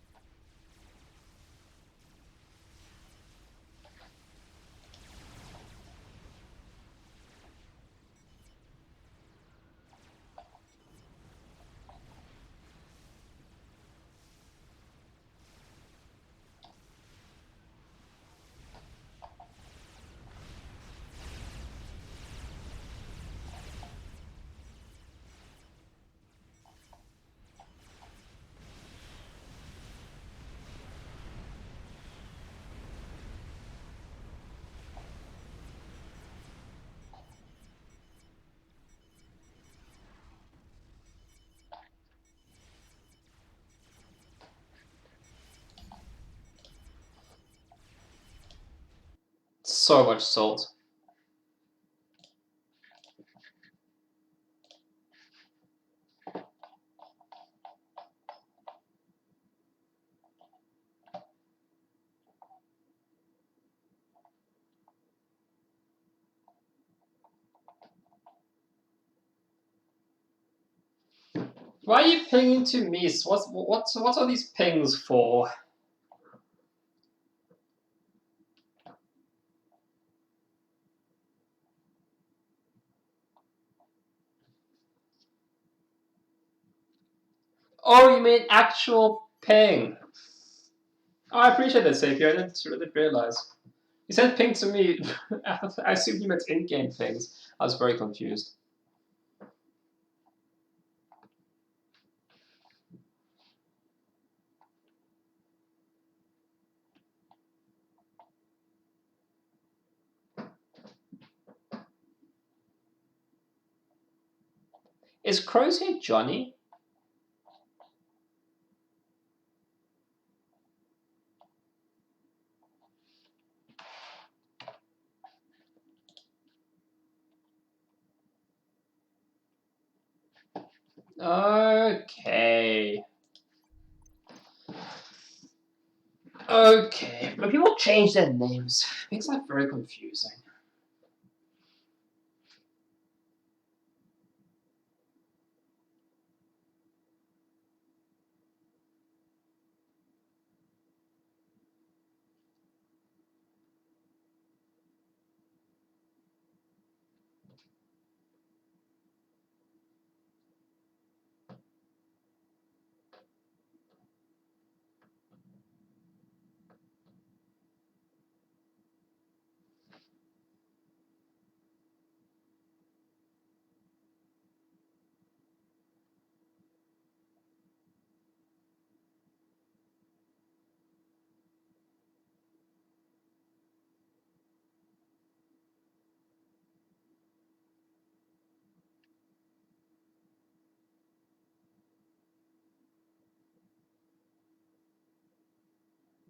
A: So much salt. Why are you pinging to me? What are these pings for? Oh, you mean actual ping? Oh, I appreciate that, Sapir. I didn't realize. You said ping to me. I assumed you meant in-game pings. I was very confused. Is Crozier Johnny? Okay. Okay. When people change their names, it makes that very confusing.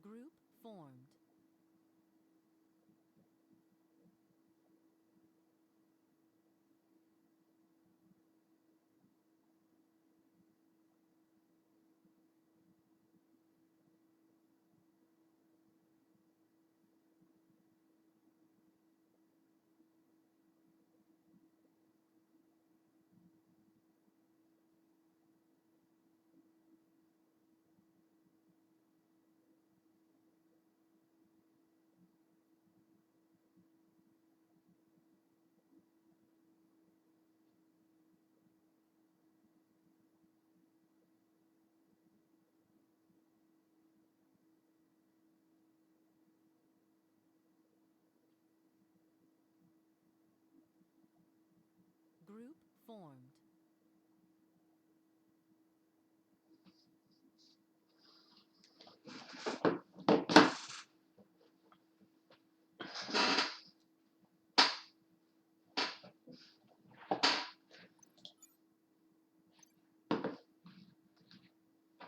B: Group formed. Group formed.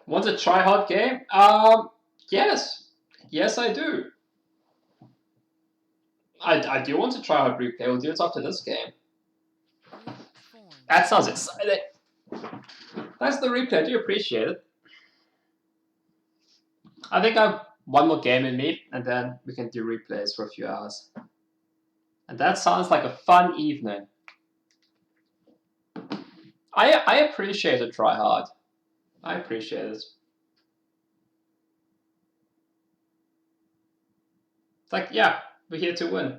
A: Want a try-hard game? Yes. Yes, I do. I do want to try hard replay. We'll do it after this game.
B: Group formed.
A: That sounds exciting. That's the replay. I do appreciate it. I think I have one more game in me, and then we can do replays for a few hours. And that sounds like a fun evening. I appreciate a try hard. I appreciate it. It's like, yeah, we're here to win.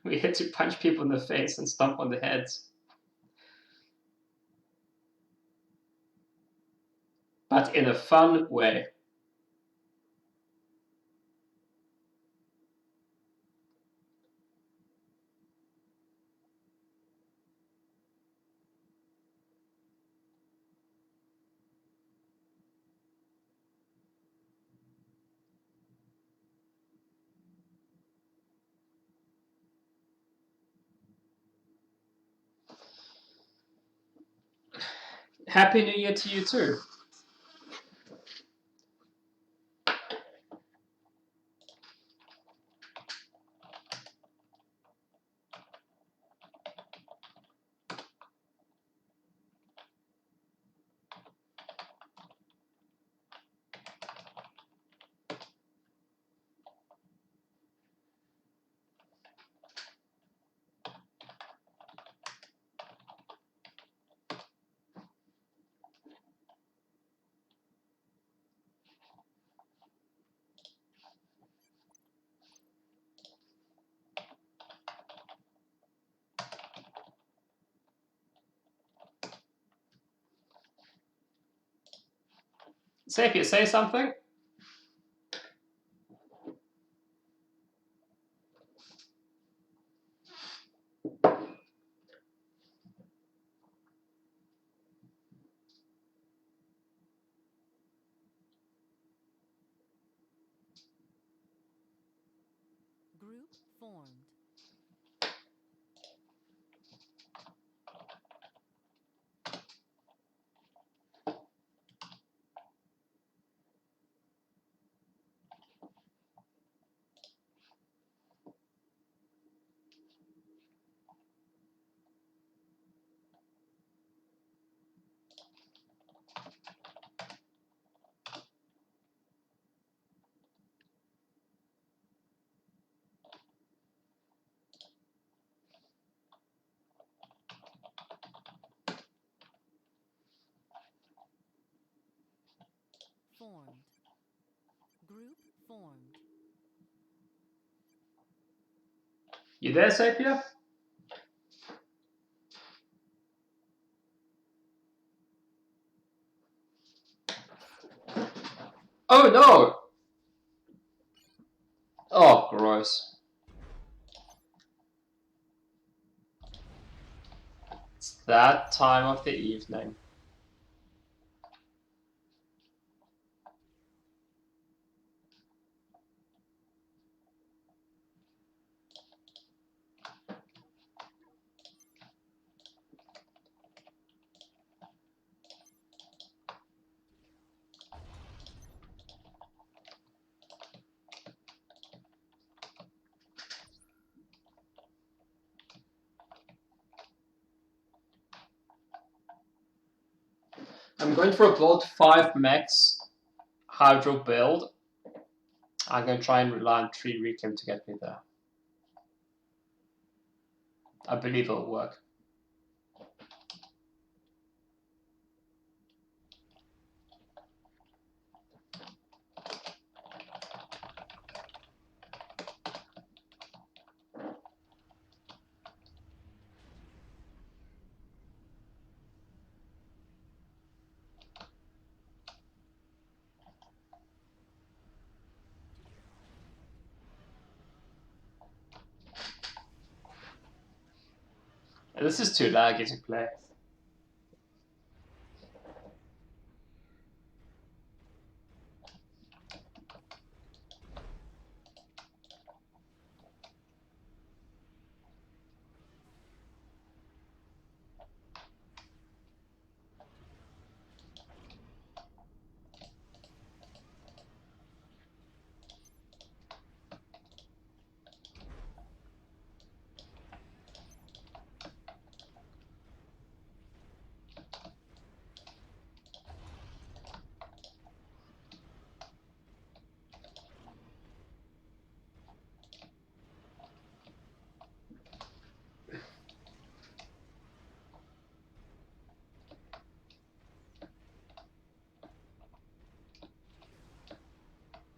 A: We're here to punch people in the face and stomp on the heads. But in a fun way. Happy New Year to you too. Sapia, say something.
B: Group formed. formed. Group formed.
A: You there, Sapia? Oh no! Oh, gross. It's that time of the evening. I'm going for a build 5 max Hydro build. I'm going to try and rely on 3 Reclaim to get me there. I believe it'll work. This is too laggy to play.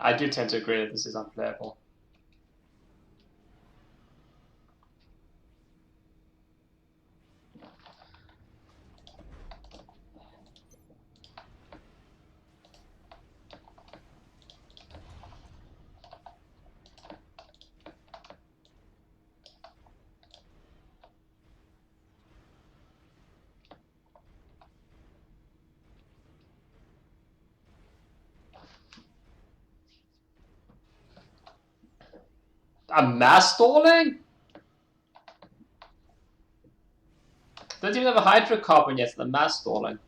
A: I do tend to agree that this is unplayable. I'm mass stalling? Don't even have a hydrocarbon yet, and I'm mass stalling.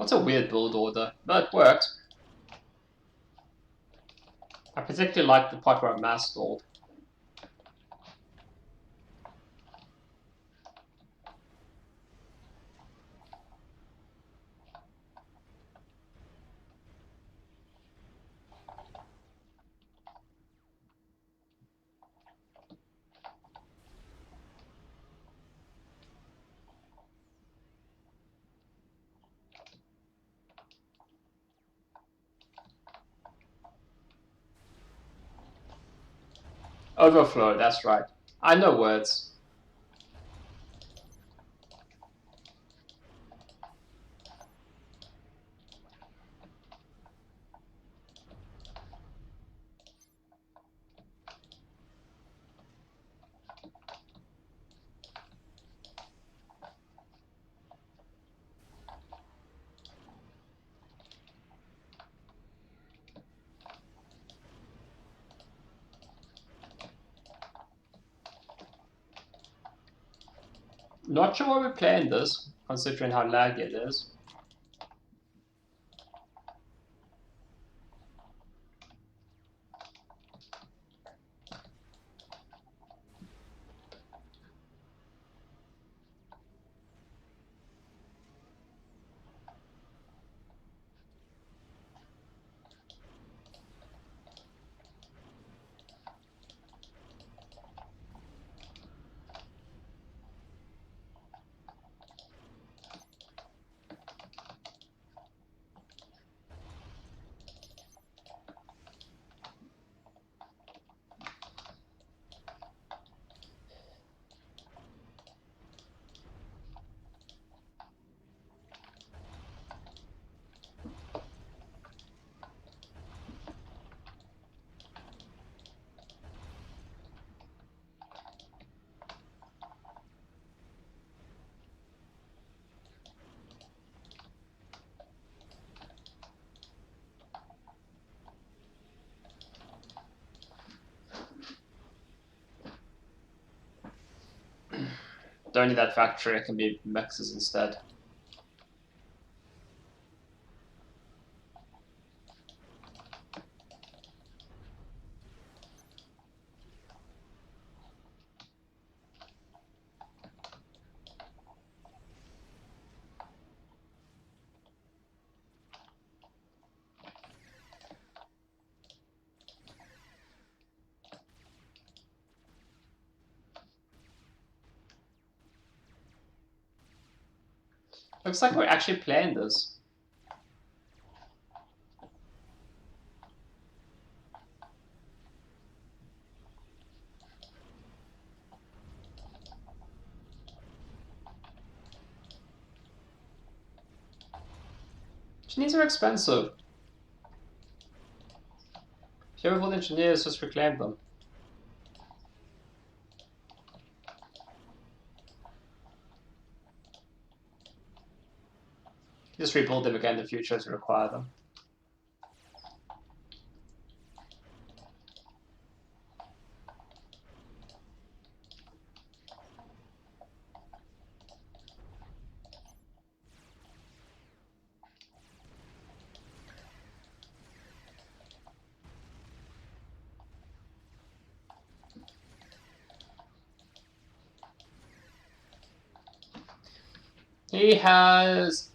A: What's a weird build order? But it worked. I particularly like the part where I mass stalled. Overflow, that's right. I know words. Not sure why we're playing this, considering how laggy it is. Don't need that factory, it can be mexes instead. Looks like we're actually playing this. Engineers are expensive. If you ever want engineers, just reclaim them. Just rebuild them again in the future to require them. He has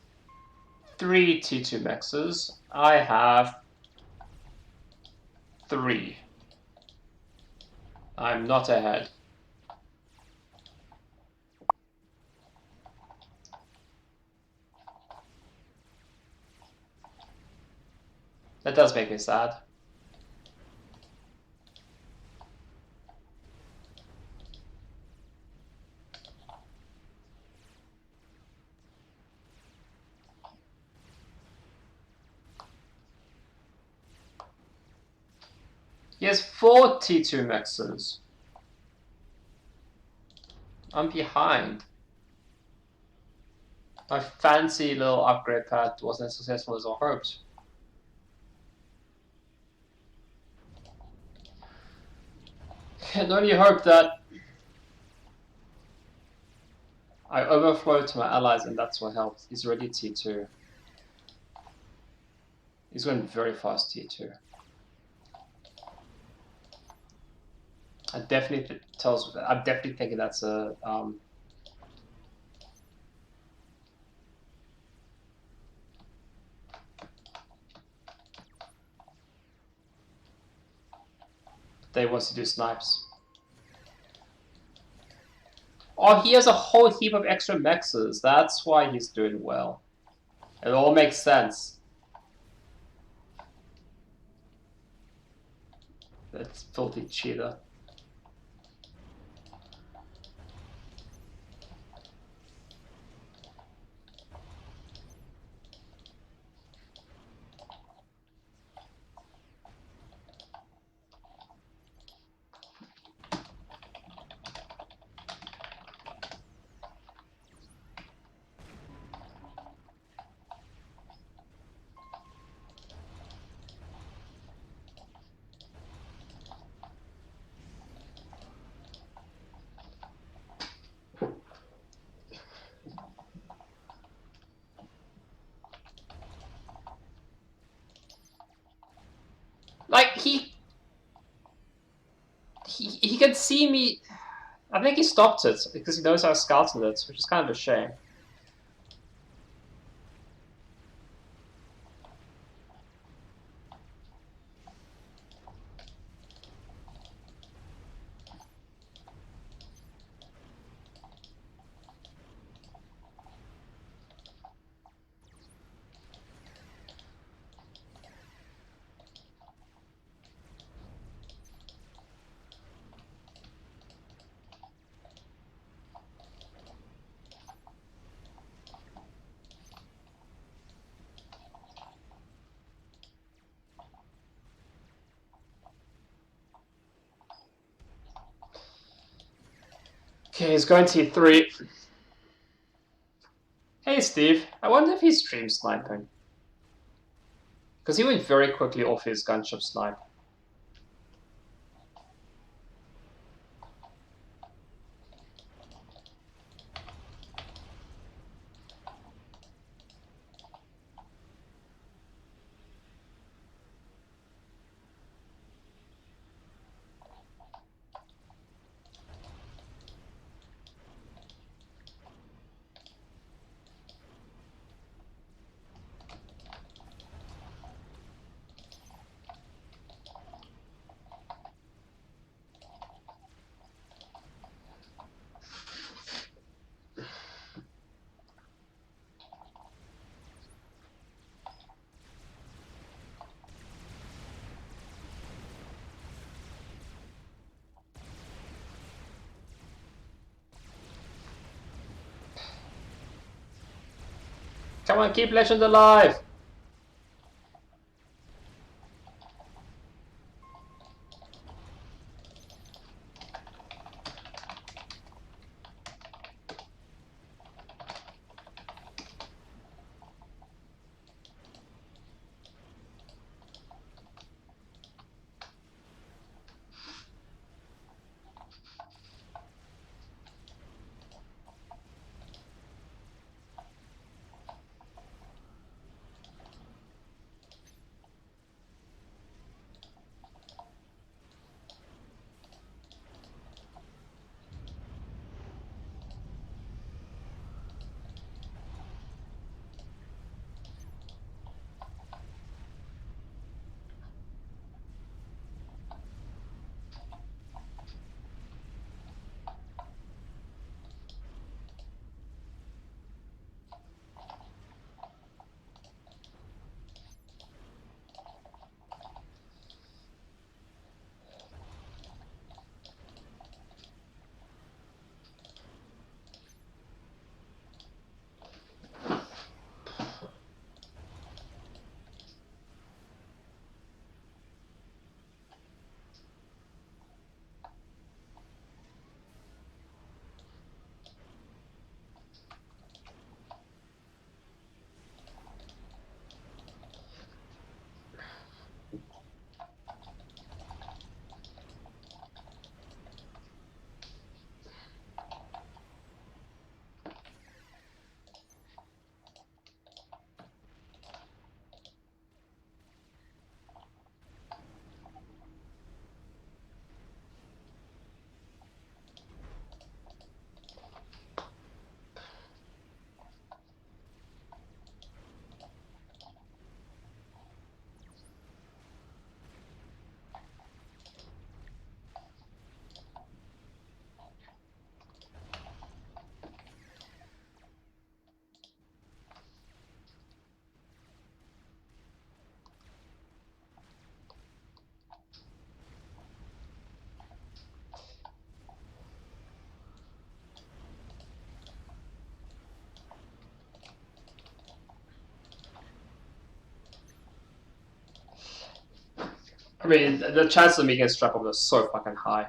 A: 3 T2 mexes. I have 3. I'm not ahead. That does make me sad. He has 4 T2 mexes. I'm behind. My fancy little upgrade pad wasn't as successful as I hoped. Can only hope that I overflow to my allies and that's what helps. He's already T2. He's going very fast T2. I'm definitely thinking that's a they wants to do snipes. Oh, he has a whole heap of extra mexes. That's why he's doing well. It all makes sense. That's filthy cheater. Like, he can see me. I think he stopped it because he knows I was scouting it, which is kind of a shame. Okay, he's going T3. Hey Steve, I wonder if he's stream sniping. Because he went very quickly off his gunship snipe. Come on, keep Legend alive! I mean, the chance of me getting struck off is so fucking high.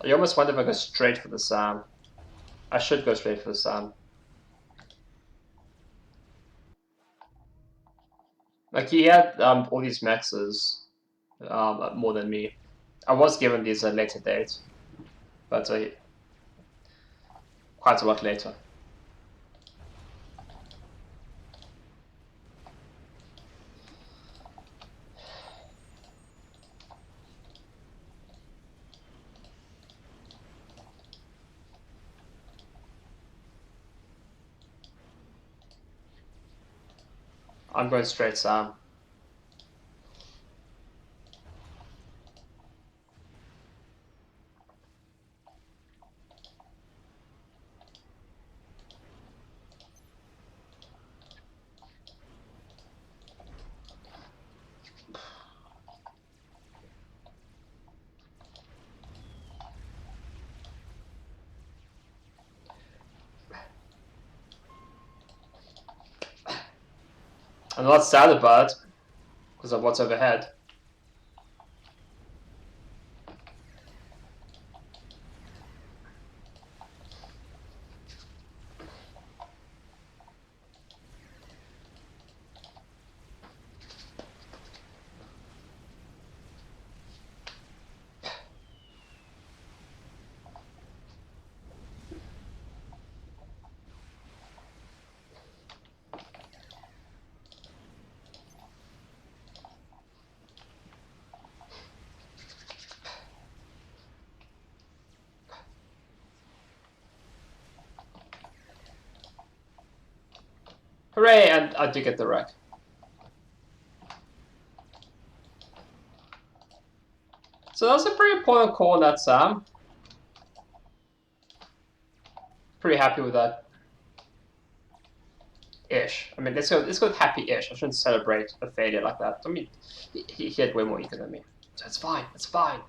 A: I almost wonder if I go straight for the Sam. I should go straight for the Sam. Like, he had all these maxes more than me. I was given these at a later date, but quite a lot later. I'm going straight Sam. I'm not sad about it because of what's overhead. Hooray! And I do get the wreck. So that was a pretty important call on that Sam. Pretty happy with that. Ish. I mean, let's go with happy-ish. I shouldn't celebrate a failure like that. I mean, he had way more eco than me. So it's fine. It's fine.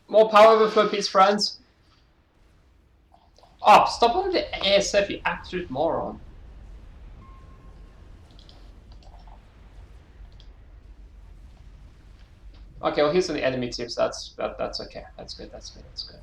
A: More power overflow, please, friends. Oh, stop on the ASF, you absolute moron. Okay, well, he's on the enemy team, so that's okay. That's good. That's good. That's good.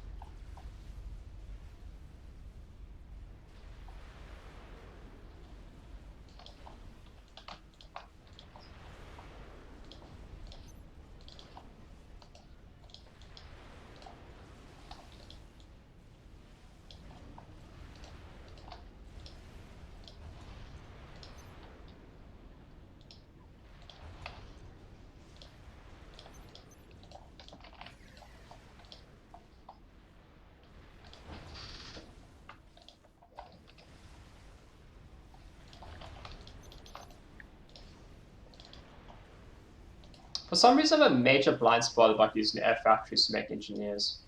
A: For some reason, I have a major blind spot about using air factories to make engineers.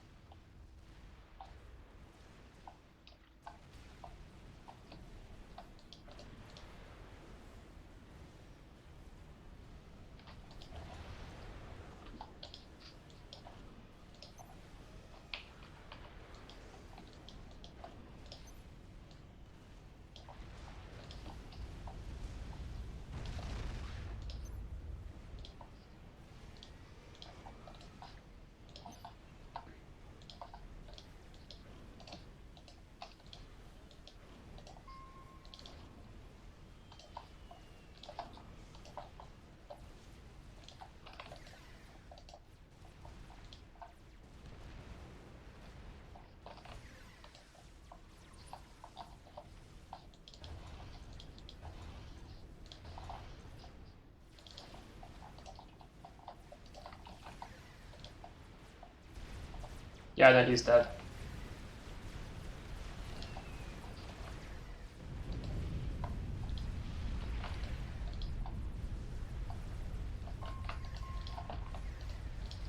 A: Yeah, no, he's dead.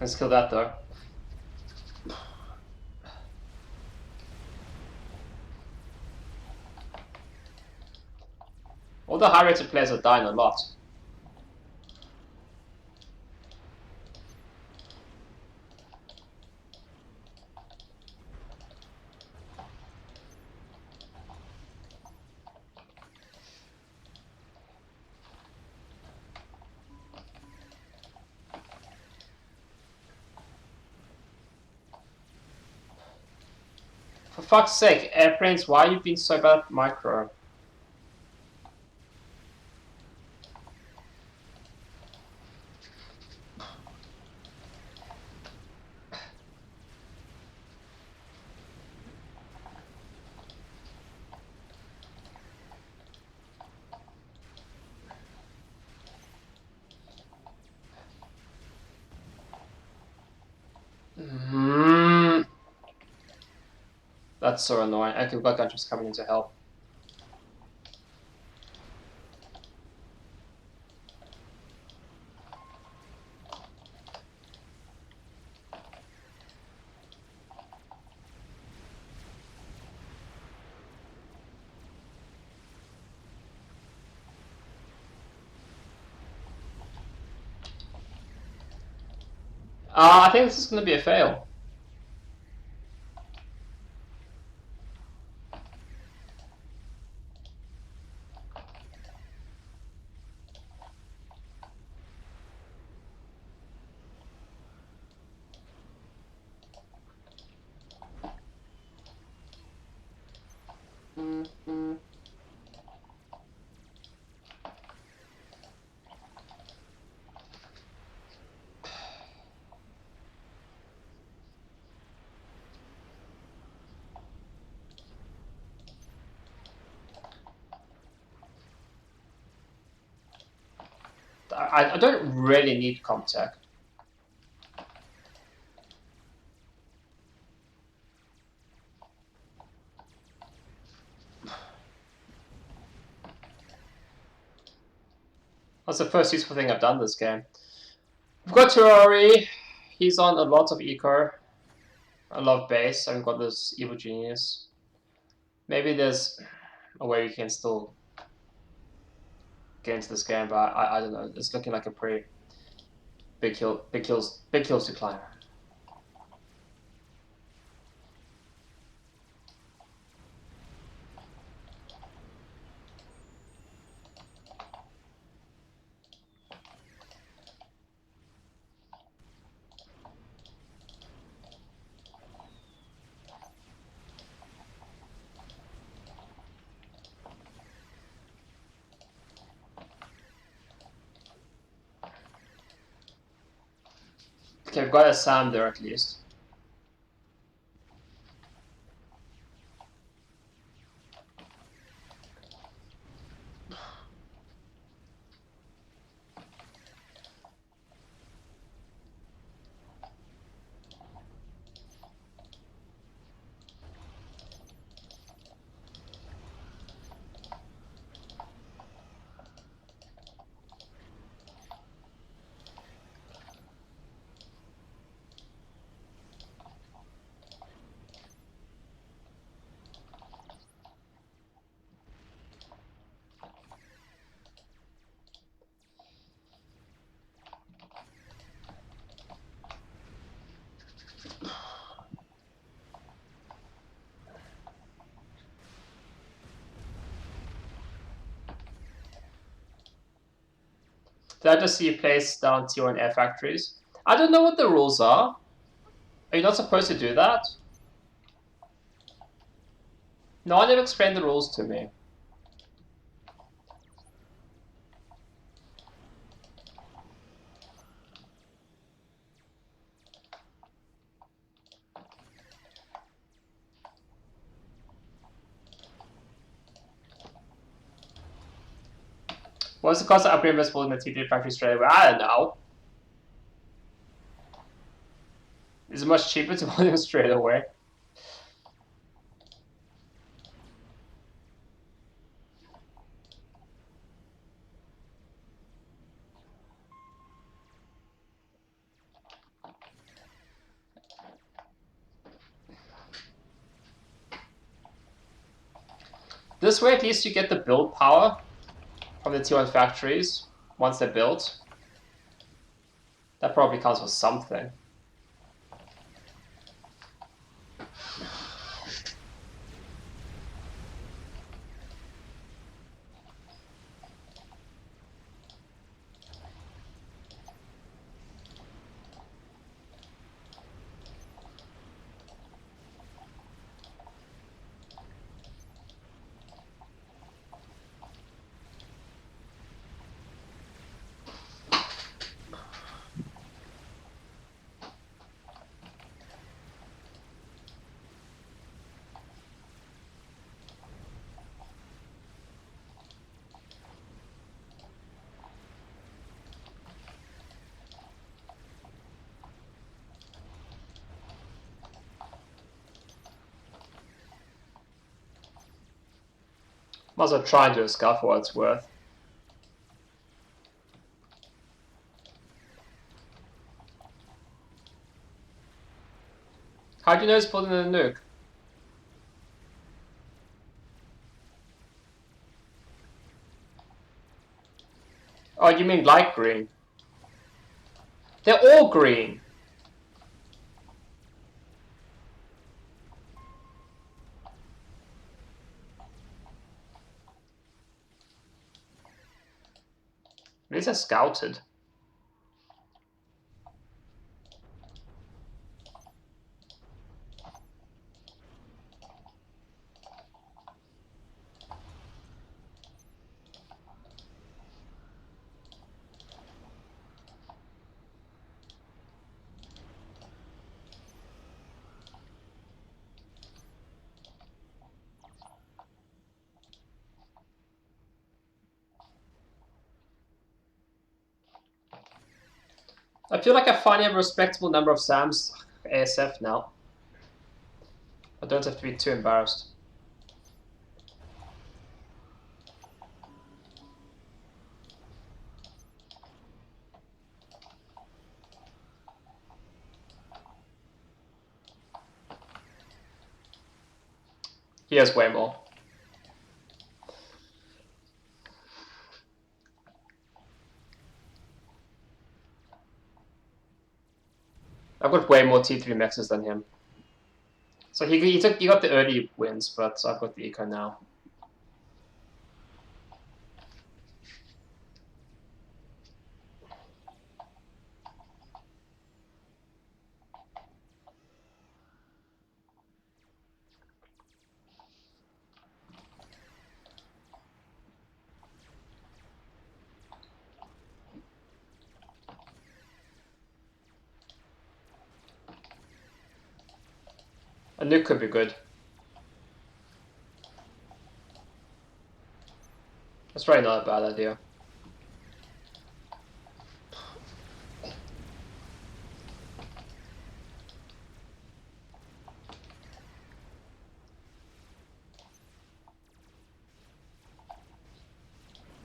A: Let's kill that though. All the high rated players are dying a lot. For fuck's sake, airplanes, why are you being so bad at micro? That's so annoying. Okay, we've got gunships coming in to help. I think this is going to be a fail. I don't really need Comtech. That's the first useful thing I've done this game. We've got Terrari. He's on a lot of eco. I love base. I've got this evil genius. Maybe there's a way we can still get into this game, but I don't know. It's looking like a pretty big hills to climb. Okay, I've got a Sam there at least. Did I just see you place down tier 1 air factories? I don't know what the rules are. Are you not supposed to do that? No one ever explained the rules to me. What's the cost of upgrading invisible in the TP factory straight away? I don't know. Is it much cheaper to build him straight away? This way, at least you get the build power from the T1 factories once they're built. That probably counts for something. Might as well try and do a scuff for what it's worth. How do you know it's pulling in a nuke? Oh, you mean light green? They're all green! These are scouted. I feel like I finally have a respectable number of SAMs ASF now. I don't have to be too embarrassed. He has way more. I've got way more T3 maxes than him. So he got the early wins, but I've got the eco now. A nuke could be good. That's probably not a bad idea.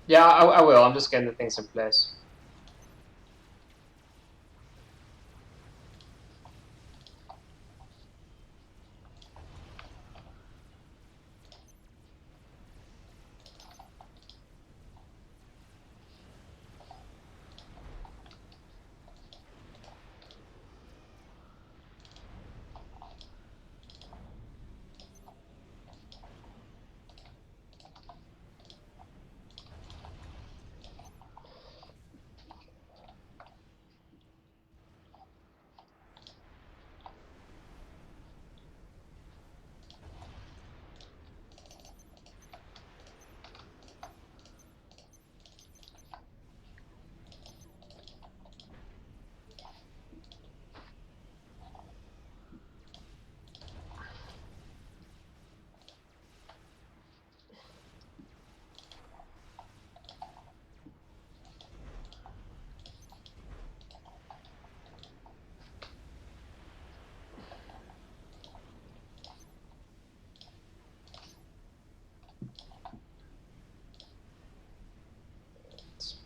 A: Yeah, I will. I'm just getting the things in place.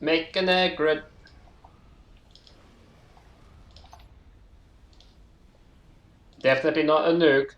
A: Make an air grid. Definitely not a nuke.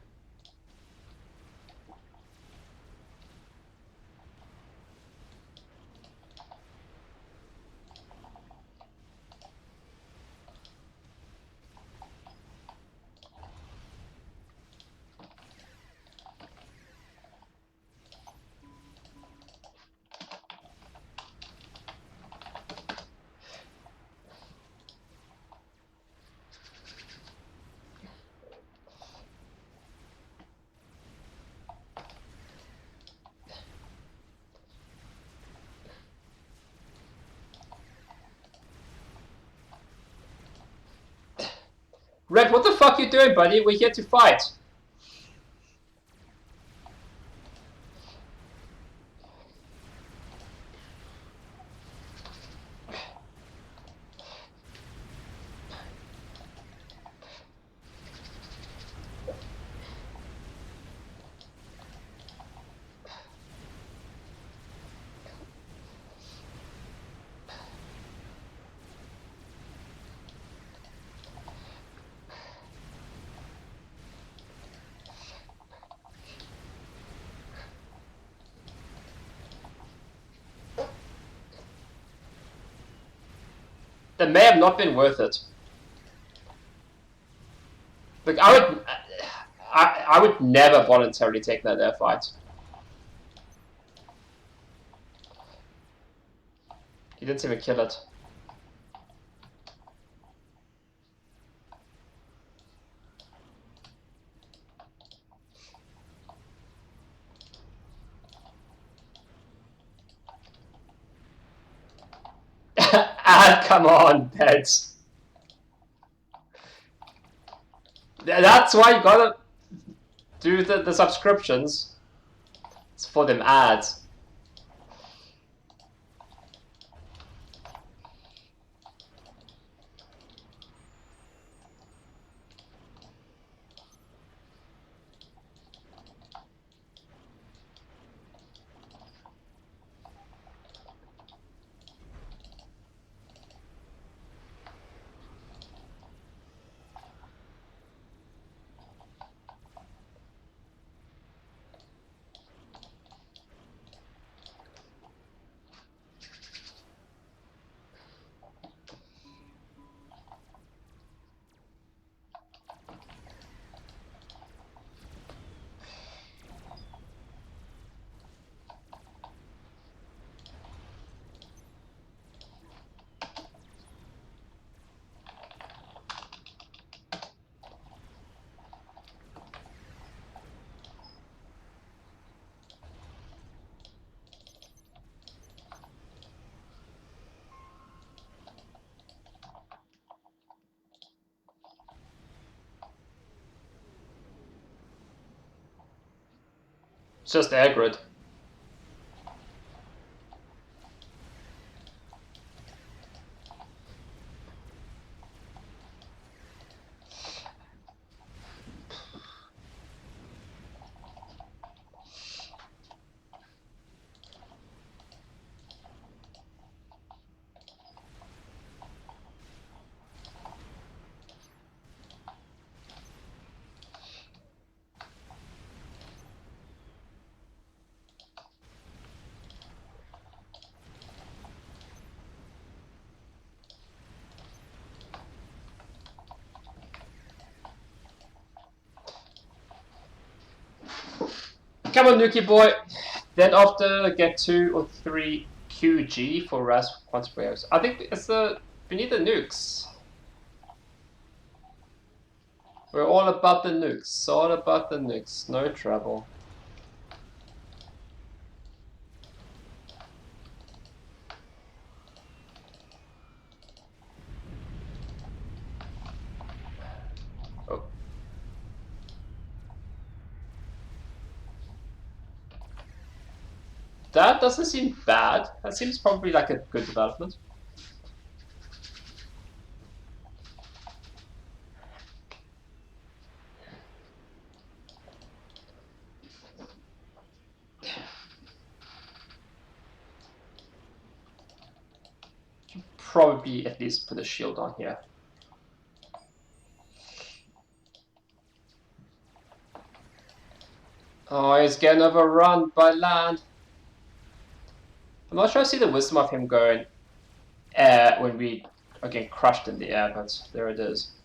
A: Red, what the fuck you doing, buddy? We're here to fight. That may have not been worth it. Like I would never voluntarily take that air fight. He didn't even kill it. Ah, come on, Peds. That's why you gotta do the subscriptions. It's for them ads. It's just air grid. Come on, Nuki boy. Then after get 2 or 3 QG for RAS quantum players. I think it's we need the nukes. We're all about the nukes. All about the nukes. No trouble. Oh. That doesn't seem bad. That seems probably like a good development. probably at least put a shield on here. Oh, he's getting overrun by land. I'm not sure I see the wisdom of him going air when we are getting crushed in the air, but there it is.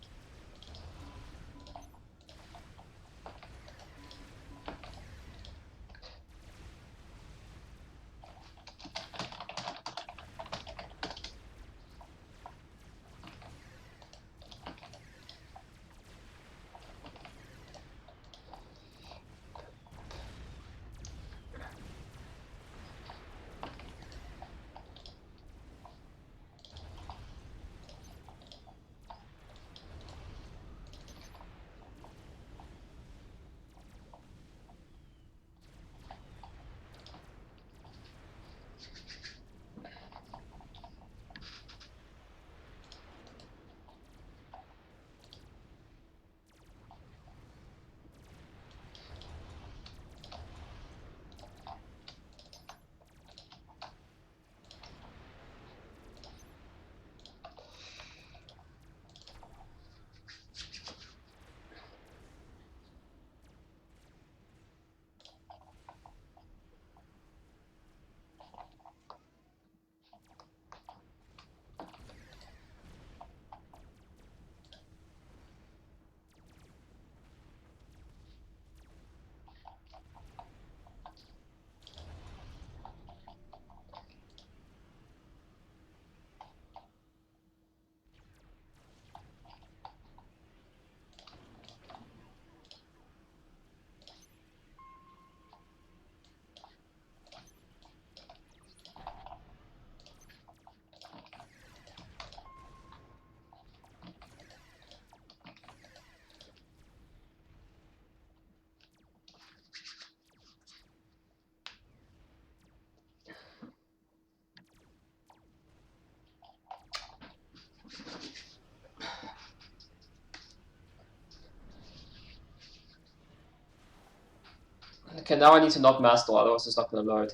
A: Okay, now I need to not master, otherwise it's not going to load.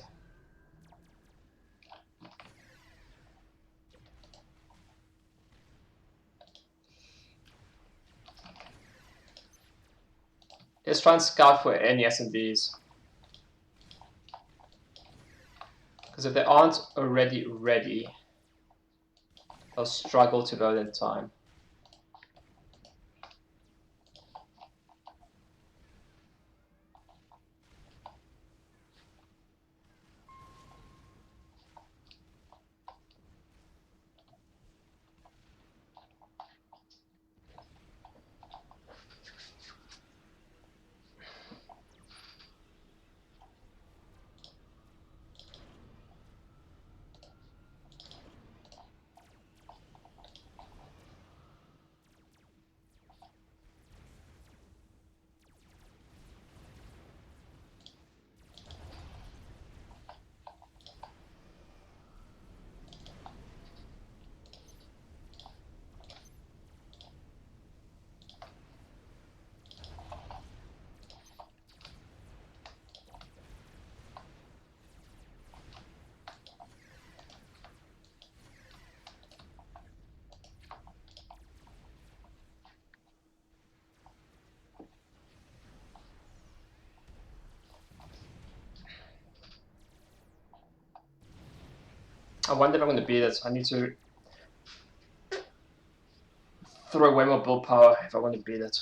A: Let's try and scout for any SMBs. Because if they aren't already ready, they'll struggle to load in time. I wonder if I'm going to beat it. I need to throw way more build power if I want to beat it.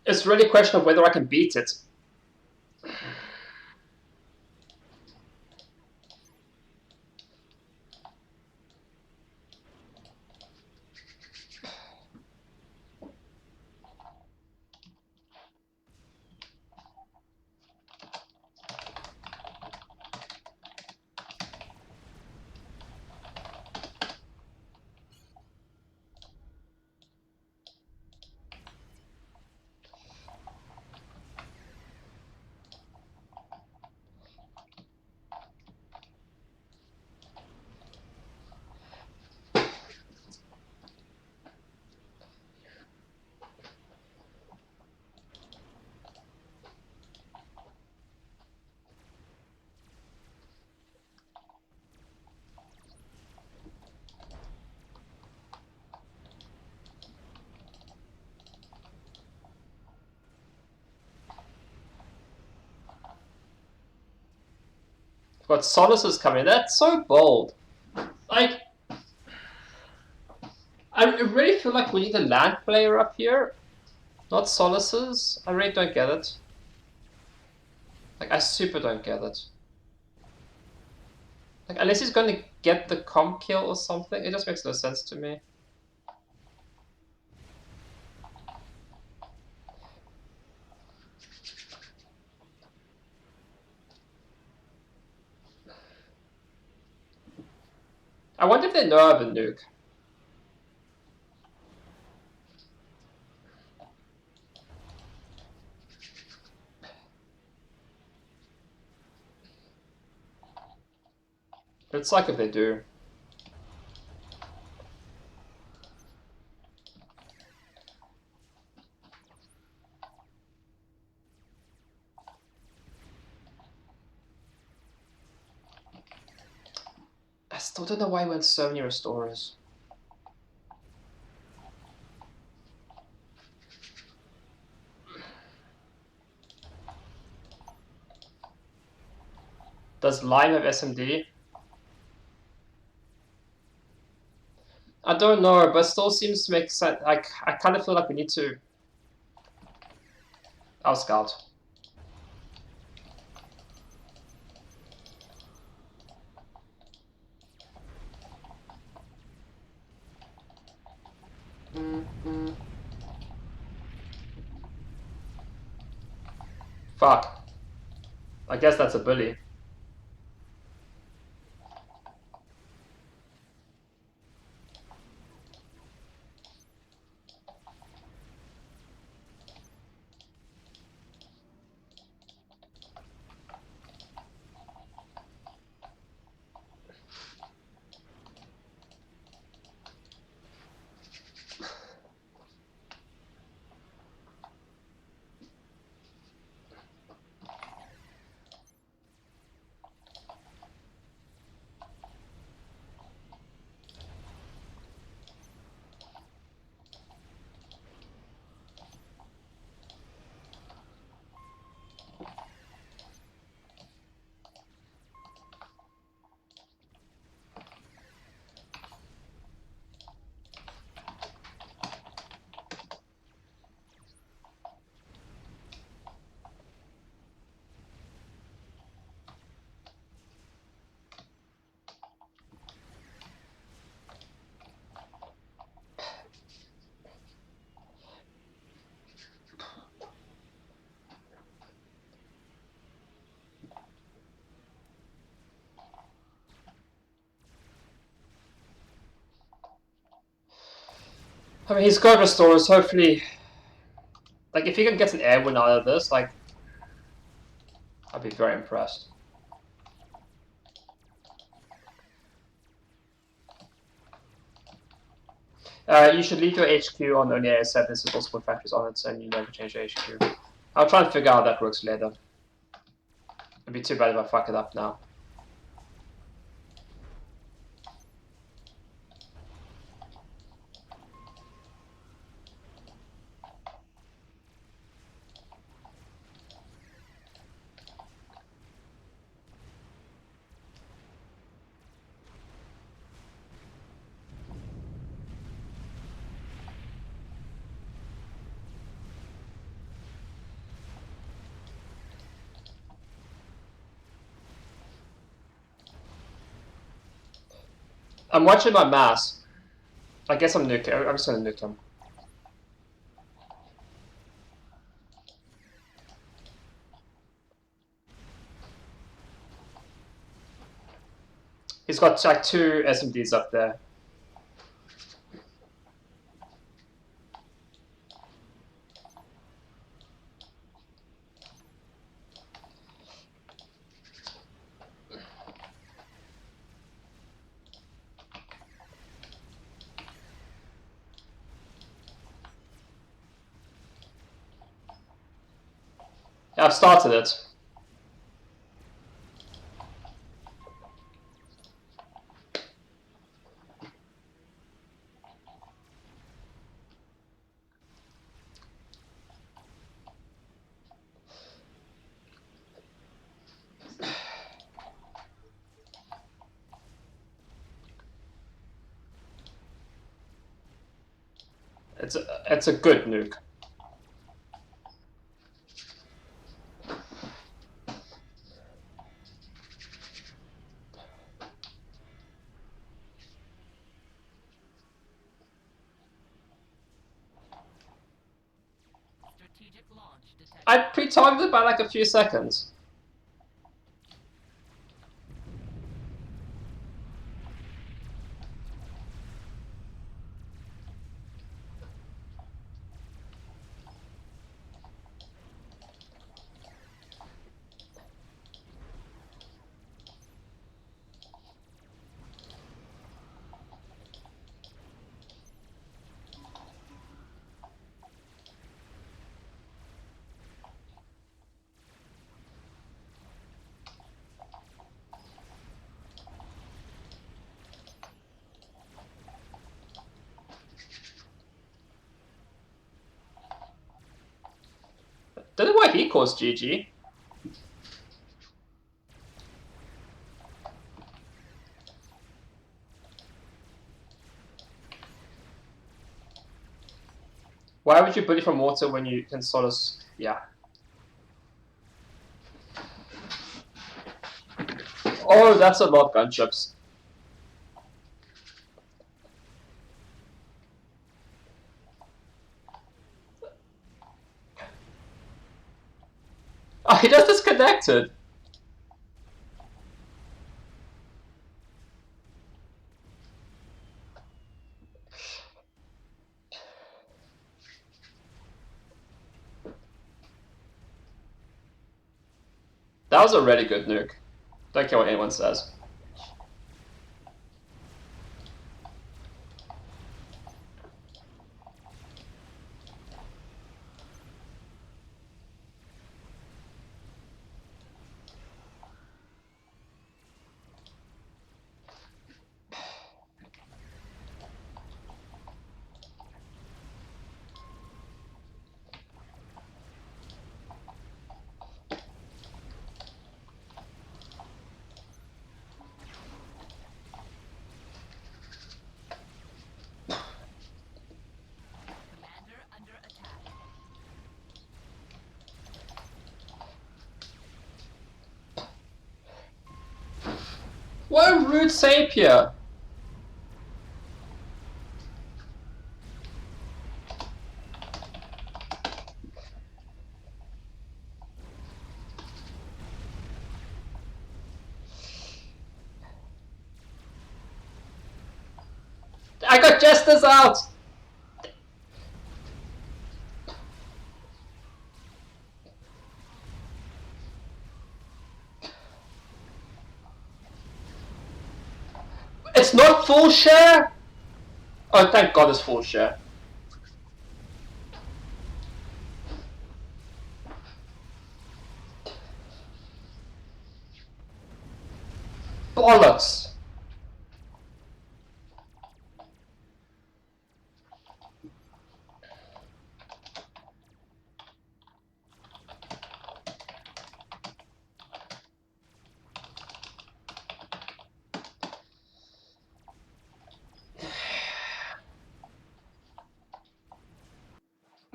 A: It's really a question of whether I can beat it. Got Solaces coming. That's so bold. Like, I really feel like we need a land player up here, not Solaces. I really don't get it. Like, I super don't get it. Like, unless he's going to get the comp kill or something, it just makes no sense to me. I wonder if they know of a nuke. It's like if they do. I still don't know why he went so many restorers. Does Lime have SMD? I don't know, but still seems to make sense. Like, I kind of feel like we need to. I'll scout. Fuck. I guess that's a bully. I mean, he's got restores. Hopefully, like if he can get an air win out of this, like, I'd be very impressed. You should leave your HQ on only AS7. This is also factories on it, and you never change your HQ. I'll try and figure out how that works later. It'd be too bad if I fuck it up now. I'm watching my mass. I guess I'm nuking. I'm just gonna nuke him. He's got like 2 SMDs up there. Yeah, I've started it. It's a good nuke.
B: Strategic launch detected.
A: I pre-targeted by like a few seconds. Don't know why he calls GG. Why would you bully from water when you can sort of... Yeah. Oh, that's a lot of gunships. Oh, he just disconnected. That was a really good nuke. Don't care what anyone says.
B: Commander under attack.
A: What a rude Sapir! I got jesters out! It's not full share? Oh, thank God it's full share. Bollocks!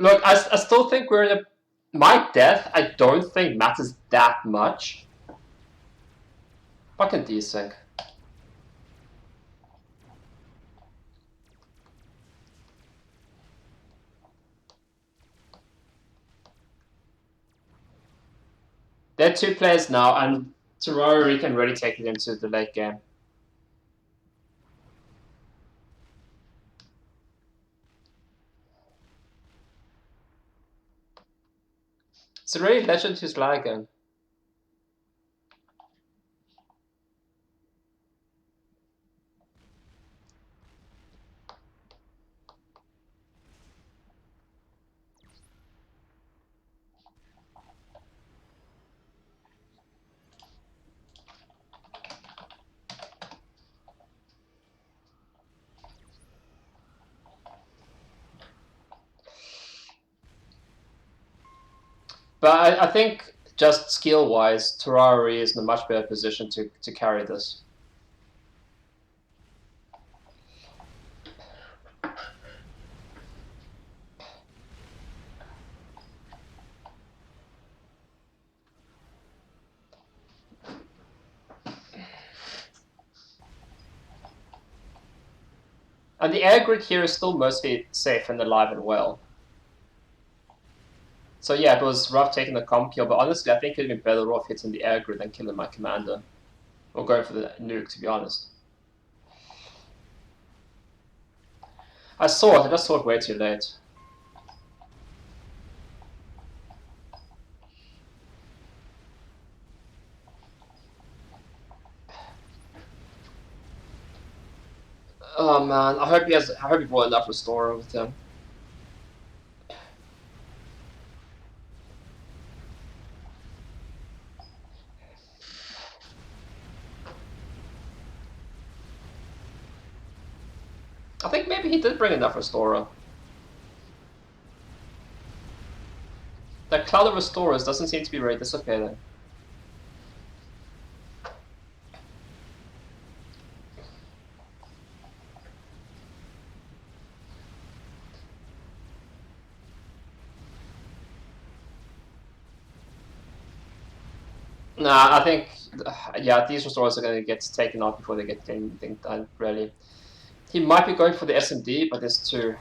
A: Look, I still think we're in a... My death, I don't think matters that much. Fucking desync. They're 2 players now, and Terrari can really take it into the late game. It's a really legend who's lagging. But I think just skill-wise, Terrari is in a much better position to carry this. And the air grid here is still mostly safe and alive and well. So yeah, it was rough taking the comp kill, but honestly, I think it'd been better off hitting the air grid than killing my commander. Or going for the nuke, to be honest. I just saw it way too late. Oh man, I hope he brought enough restorer with him. I think maybe he did bring enough restorer. That cloud of restorers doesn't seem to be very dissipating. Nah, I think, yeah, these restorers are going to get taken out before they get anything done, really. He might be going for the SMD, but there's two.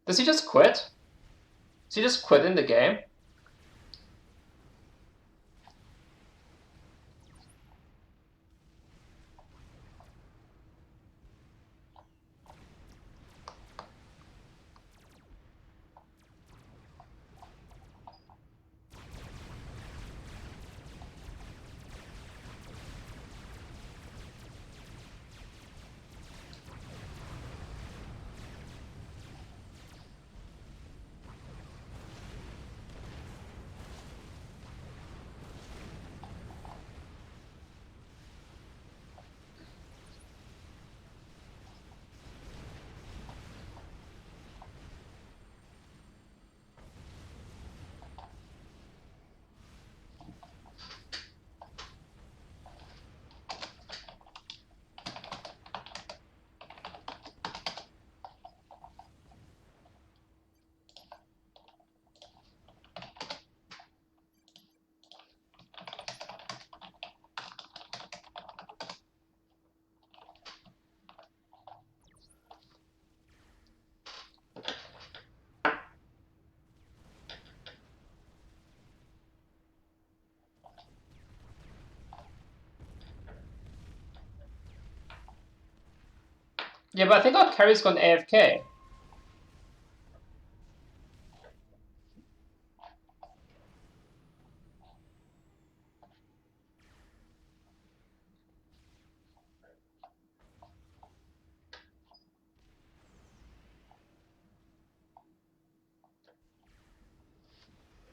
A: Does he just quit? Does he just quit in the game? Yeah, but I think our carry's gone AFK.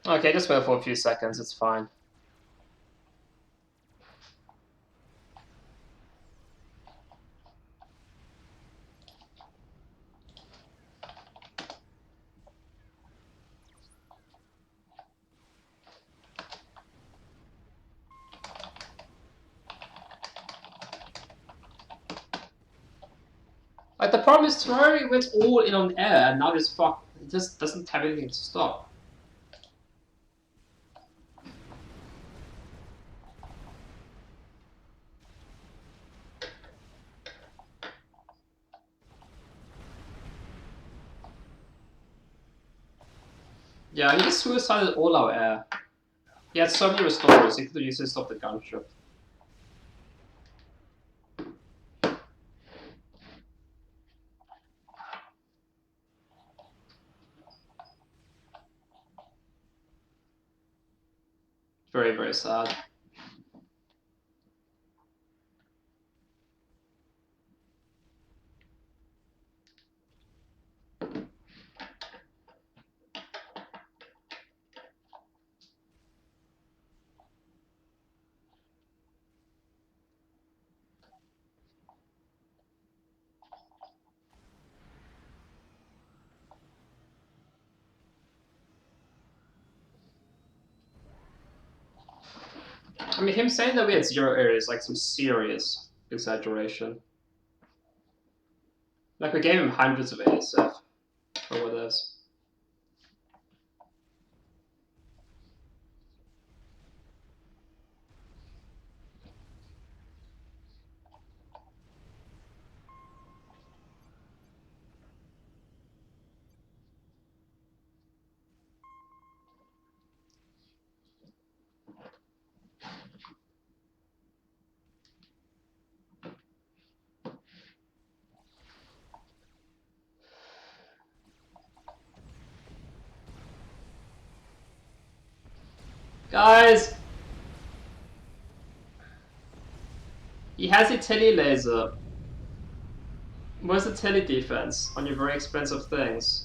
A: Okay, just wait for a few seconds, it's fine. Like, the problem is Terraria went all in on air, and now this fuck, it just doesn't have anything to stop. Yeah, he just suicided all our air. He had so many restorers, he could have used to stop the gunship. Very, very sad. I mean, him saying that we had 0 areas is like some serious exaggeration. Like, we gave him hundreds of ASF, or what it is. Guys! He has a tele laser. Where's the tele defense on your very expensive things?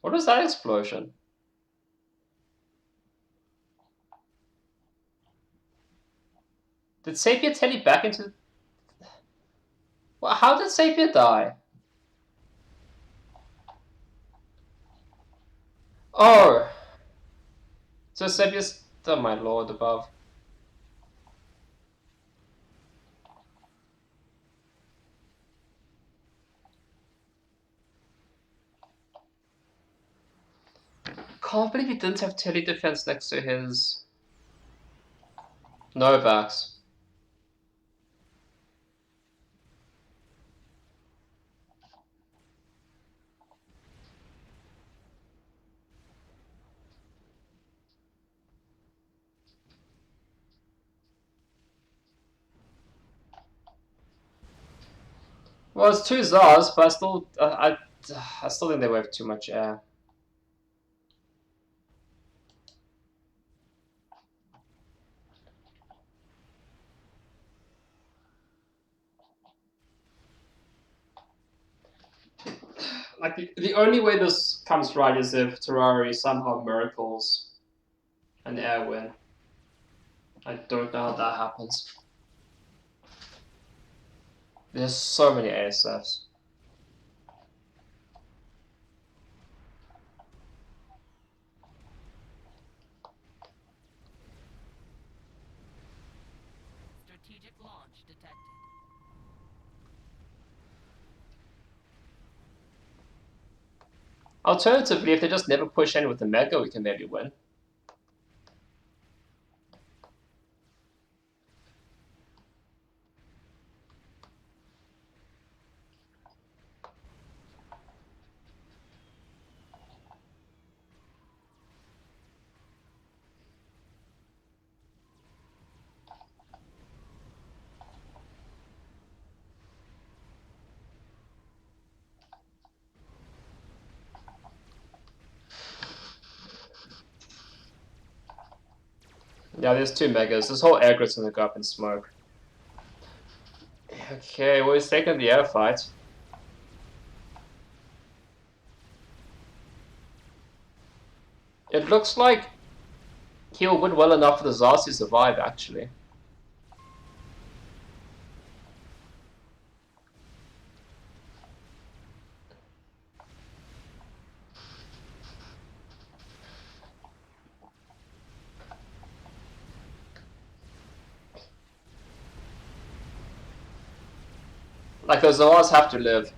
A: What was that explosion? Did Sapir tele back into... Well, how did Sapir die? Oh! So Sapir's... Oh my lord above. Can't believe he didn't have tele defense next to his... Novaks. Well, it's 2 Zars, but I still think they wave too much air. Like, the only way this comes right is if Terrari somehow miracles an air win. I don't know how that happens. There's so many ASFs.
B: Strategic launch detected.
A: Alternatively, if they just never push in with the Mega, we can maybe win. Yeah, there's 2 Megas. This whole air grid's gonna go up in smoke. Okay, well, he's taking the air fight. It looks like he'll win well enough for the Zars to survive, actually. Like those Zoras have to live.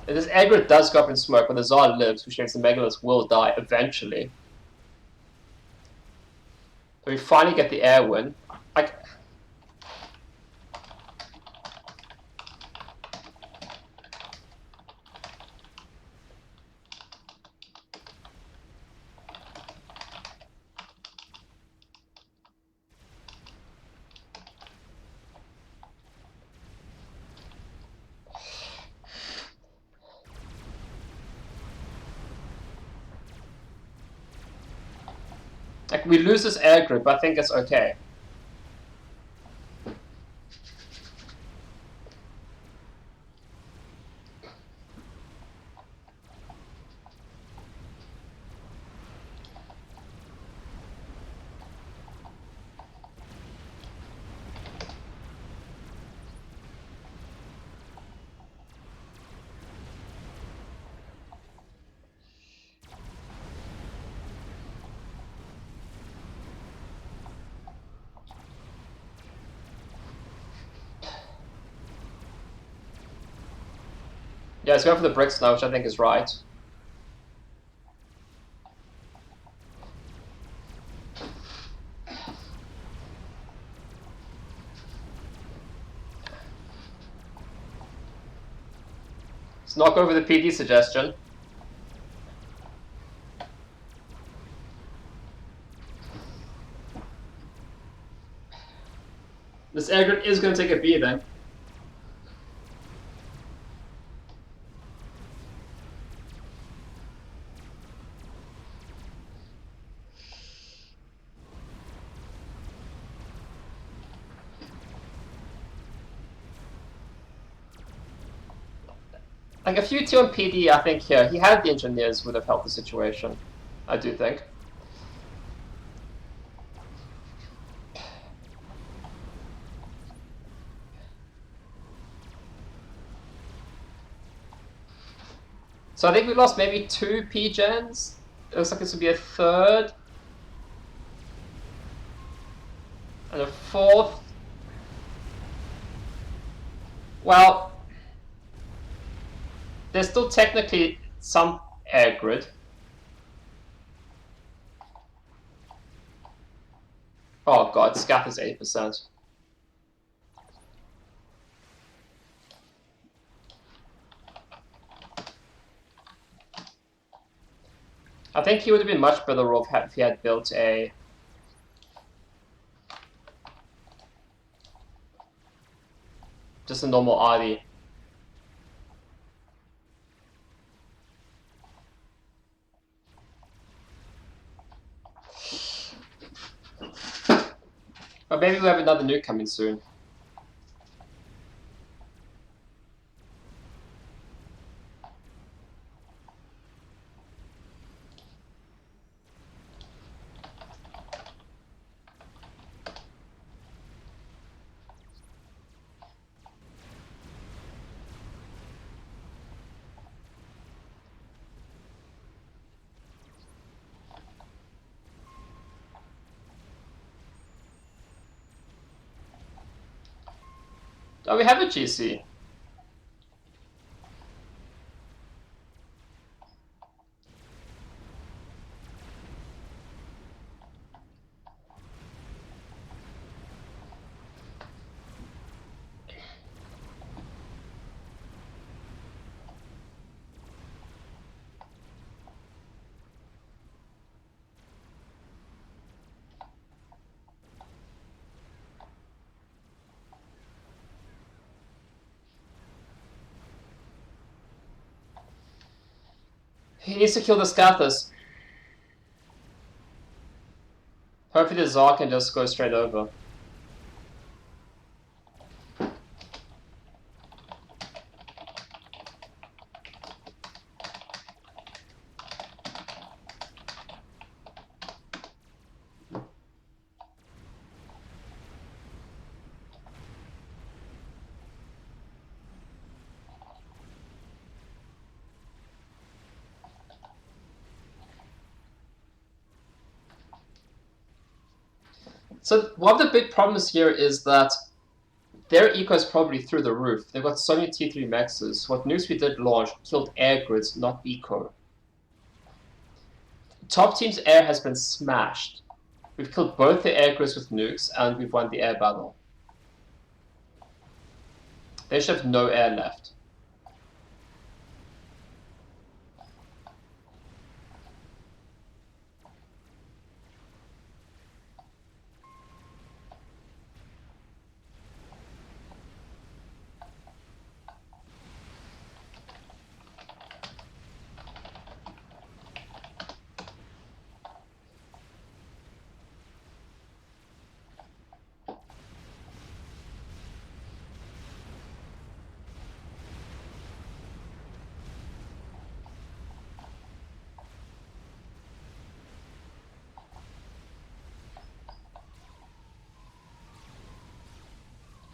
A: This aggro does go up in smoke, but the Zara lives, which means the Megalith will die eventually. So we finally get the air win. Like, we lose this air grip, I think it's okay. Yeah, let's go for the bricks now, which I think is right. Let's knock over the PD suggestion. This aggro is going to take a beating. Like a few T1 PD, I think here, he had the engineers would have helped the situation. I do think. So I think we lost maybe 2 P-gens. It looks like this would be a third. And a fourth. Well, there's still technically some air grid. Oh god, Scath is 8%. I think he would have been much better off if he had built a... just a normal Adi. But maybe we have another nuke coming soon. Oh, we have a GC. He needs to kill the Scathers. Hopefully the Tsar can just go straight over. So one of the big problems here is that their eco is probably through the roof. They've got so many T3 maxes. What nukes we did launch killed air grids, not eco. Top team's air has been smashed. We've killed both the air grids with nukes, and we've won the air battle. They should have no air left.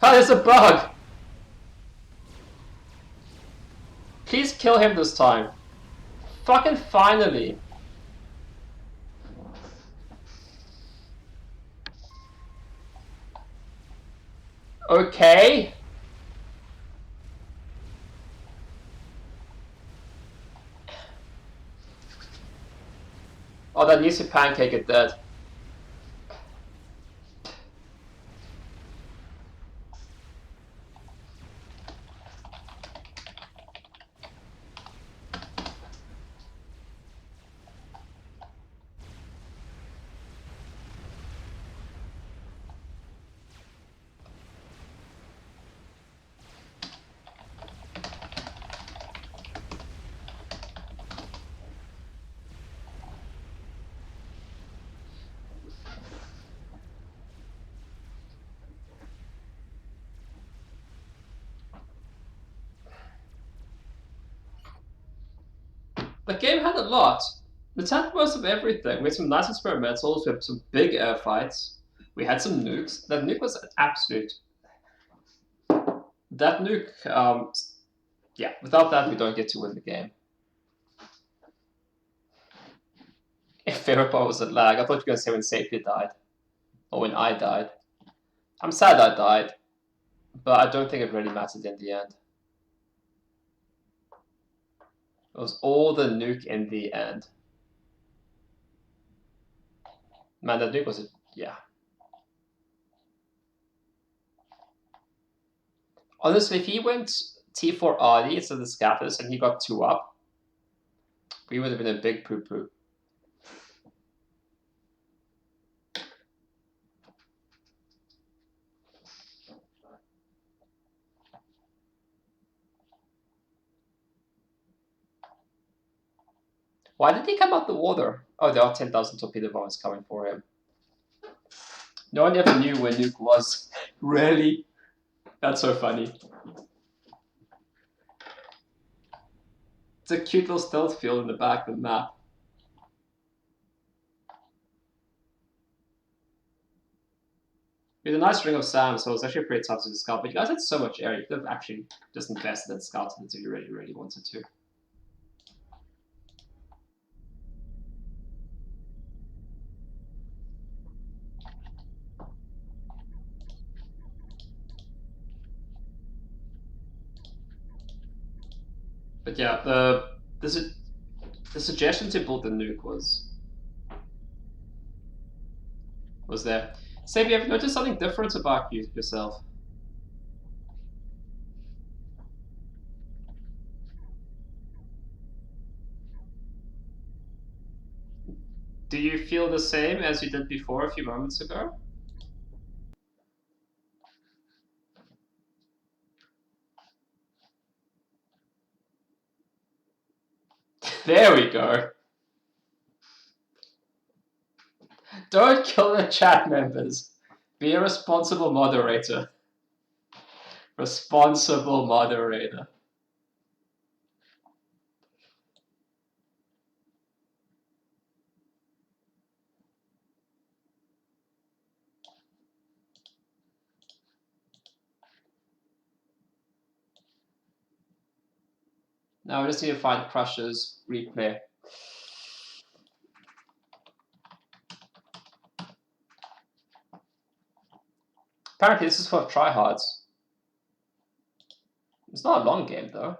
A: Oh, there's a bug! Please kill him this time. Fucking finally! Okay. Oh, that needs to pancake it dead. The game had a lot. It had most of everything. We had some nice experimentals, we had some big air fights, we had some nukes. That nuke was an absolute. That nuke, yeah, without that we don't get to win the game. If Ferropa was at lag, I thought you were going to say when Sapia died. Or when I died. I'm sad I died, but I don't think it really mattered in the end. It was all the nuke in the end. Man, that nuke was a, yeah. Honestly, if he went T4 RD instead of the Scathers and he got 2 up, we would have been a big poo-poo. Why did he come out the water? Oh, there are 10,000 torpedo bombers coming for him. No one ever knew where Nuke was. Really? That's so funny. It's a cute little stealth field in the back of the map. We had a nice ring of SAM, so it was actually pretty tough to scout. But you guys had so much area, you could have actually just invested and scouted it if you really wanted to. But yeah, the suggestion to build the nuke was there. Sabi, have you noticed something different about yourself? Do you feel the same as you did before a few moments ago? There we go. Don't kill the chat members. Be a responsible moderator. Responsible moderator. Now we just need to find Crusher's replay. Apparently this is for tryhards. It's not a long game though.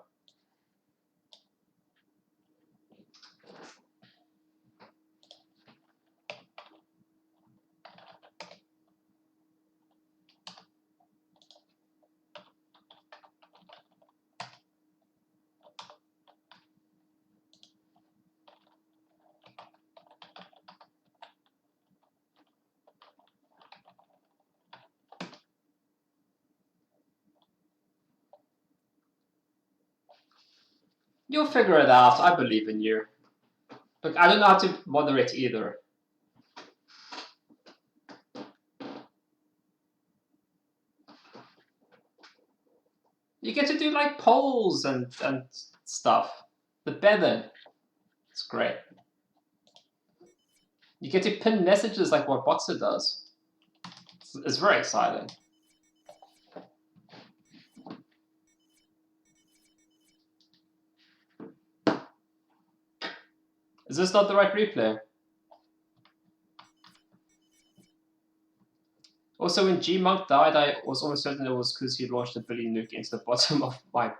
A: You'll figure it out. I believe in you. Look, I don't know how to moderate either. You get to do like polls and stuff. The better. It's great. You get to pin messages like what Boxer does. It's very exciting. Is this not the right replay? Also, when G-Monk died, I was almost certain it was because he launched a Billy Nuke into the bottom of my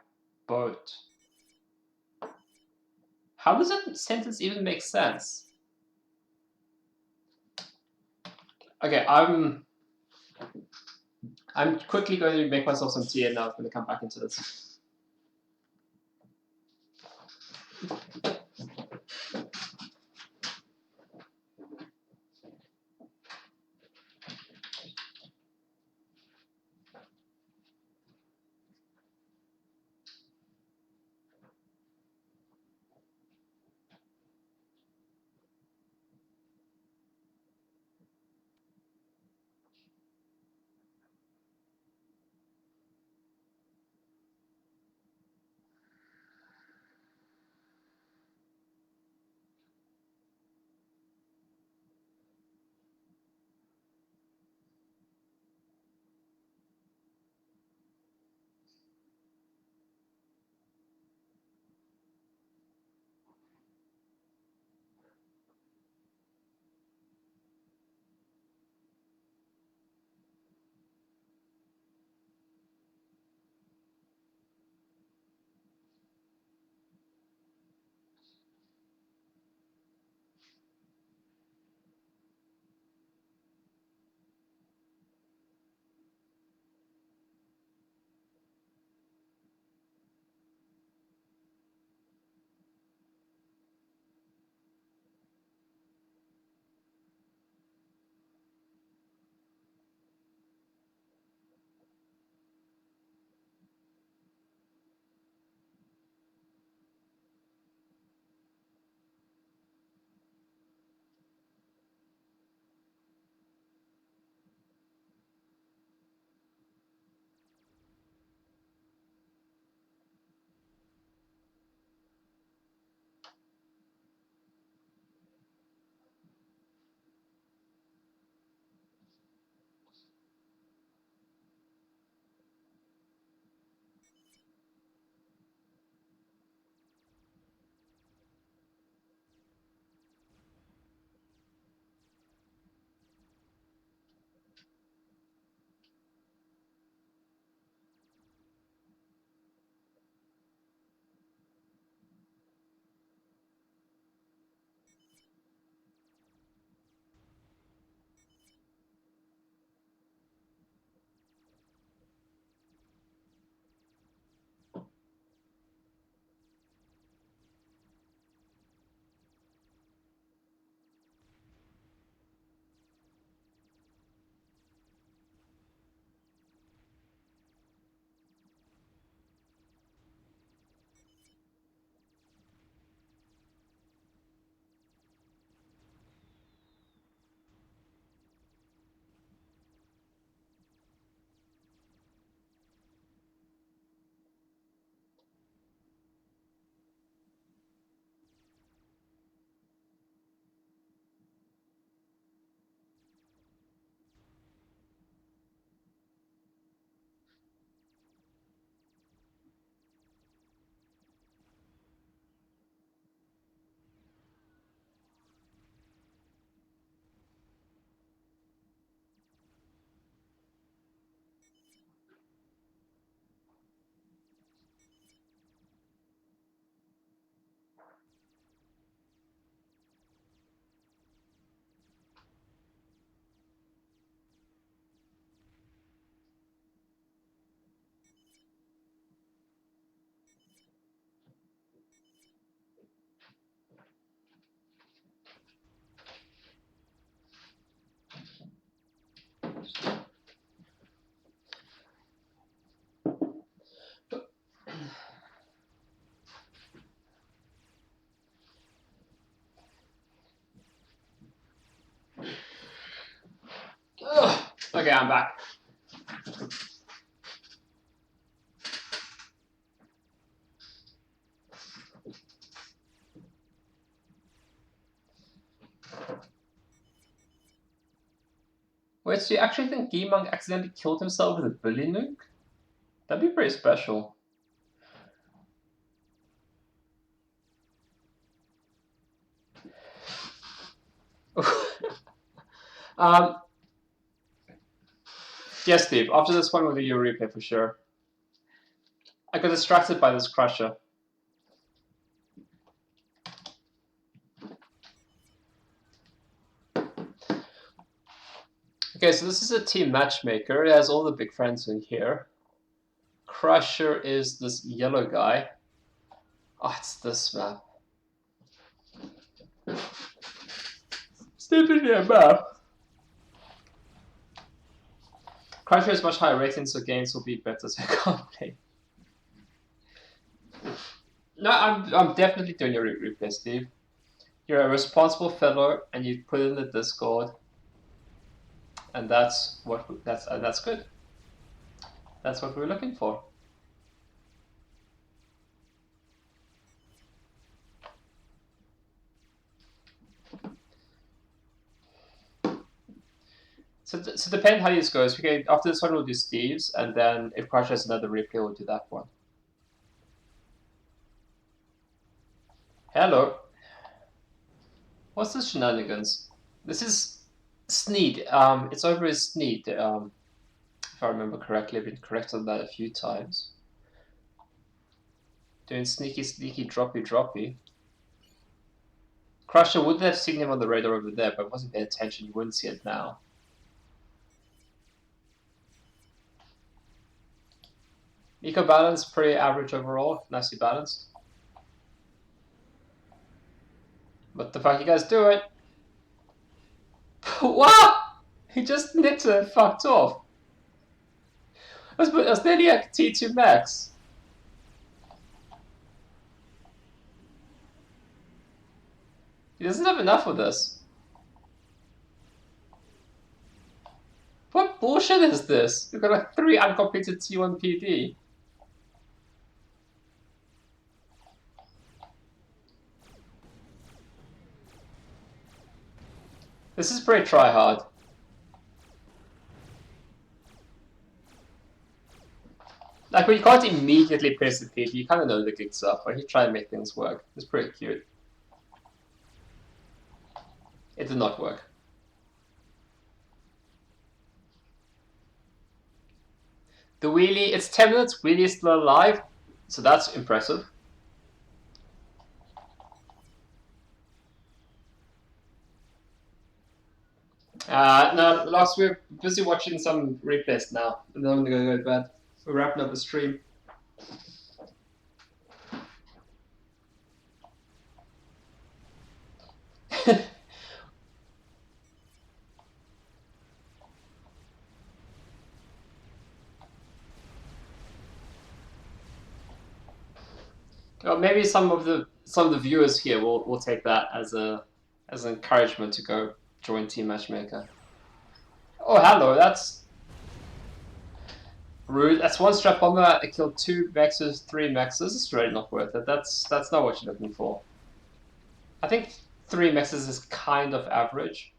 A: boat. How does that sentence even make sense? Okay, I'm quickly going to make myself some tea and now I'm going to come back into this. Okay, I'm back. Wait, so you actually think Gimang accidentally killed himself with a bully nuke? That'd be pretty special. um, yes, Steve. After this one, we'll do your replay for sure. I got distracted by this crusher. Okay, so this is a team matchmaker. It has all the big friends in here. Crusher is this yellow guy. Oh, it's this map. Stupid map. Crusher has much higher ratings, so games will be better, so I can't play. No, I'm definitely doing your replay, Steve. You're a responsible fellow, and you put it in the Discord, and that's good. That's what we're looking for. So depending how this goes, after this one we'll do Steve's, and then if Crash has another replay, we'll do that one. Hello. What's this shenanigans? This is Sneed. It's over as Sneed. If I remember correctly, I've been corrected on that a few times. Doing sneaky, droppy. Crusher would have seen him on the radar over there, but wasn't paying attention. You wouldn't see it now. Eco balance, pretty average overall. Nicely balanced. What the fuck you guys doing? What? He just nicked it and fucked off. That's nearly a T2 max. He doesn't have enough of this. What bullshit is this? You've got like 3 uncompleted T1 PD. This is pretty try-hard. Like, when you can't immediately press the PD, you kind of know the gig's up, but he tried to make things work. It's pretty cute. It did not work. The wheelie, it's 10 minutes, wheelie is still alive, so that's impressive. No, Lars, we're busy watching some replays now, and then I'm gonna go to bed. We're wrapping up the stream. Well, maybe some of the viewers here will take that as an encouragement to go join Team Matchmaker. Oh, hello, that's rude. That's 1 strap bomber. I killed 2 maxes, 3 maxes. It's really not worth it. That's not what you're looking for. I think 3 maxes is kind of average.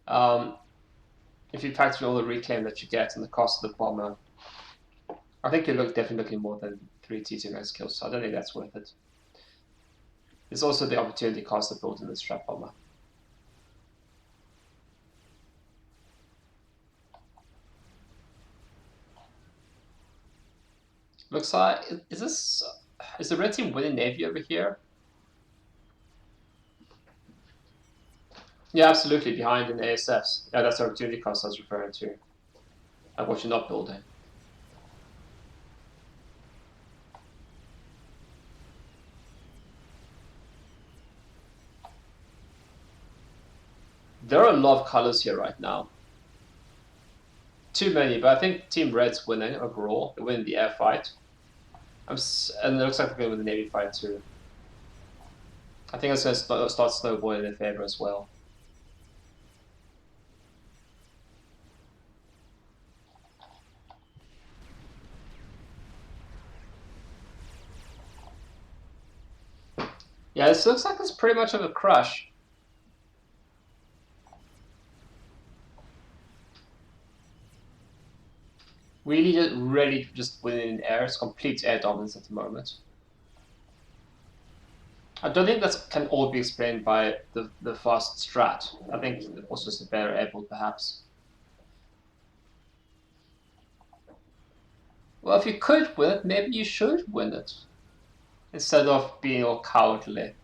A: If you factor all the reclaim that you get and the cost of the bomber, I think you're definitely looking more than 3 T2 max kills, so I don't think that's worth it. There's also the opportunity cost of building the strap bomber. Looks like, is the red team winning Navy over here? Yeah, absolutely, behind in ASFs. Yeah, that's the opportunity cost I was referring to. And what you're not building. There are a lot of colors here right now. Too many, but I think Team Red's winning overall. They're winning the air fight. And it looks like they're going to win the Navy fight too. I think it's going to start snowballing in their favor as well. Yeah, this looks like it's pretty much of a crush. Really, just ready to just win in air. It's complete air dominance at the moment. I don't think that can all be explained by the fast strat. I think it was just a better able, perhaps. Well, if you could win it, maybe you should win it. Instead of being all cowardly.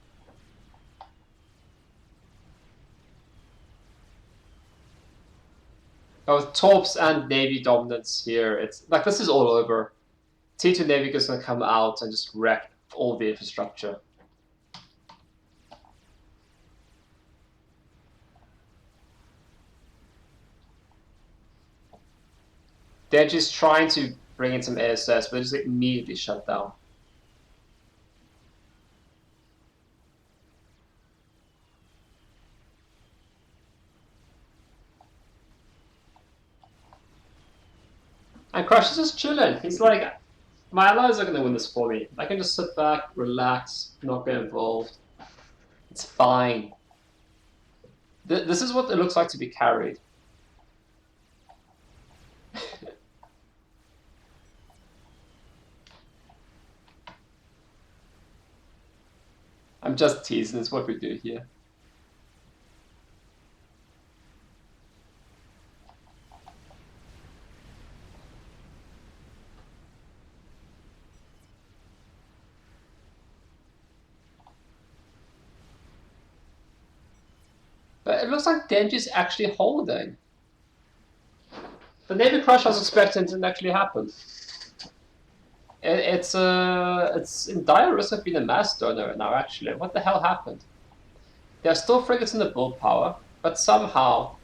A: Both Torps and Navy dominance here. It's like this is all over. T2 Navy is going to come out and just wreck all the infrastructure. They're just trying to bring in some ASS, but it's immediately shut down. And Crush is just chilling. He's like, my allies are going to win this for me. I can just sit back, relax, not get involved. It's fine. This is what it looks like to be carried. I'm just teasing. It's what we do here. But it looks like Denji's actually holding. The Navy Crush I was expecting didn't actually happen. It's in dire risk of being a mass donor now, actually. What the hell happened? There are still frigates in the build power, but somehow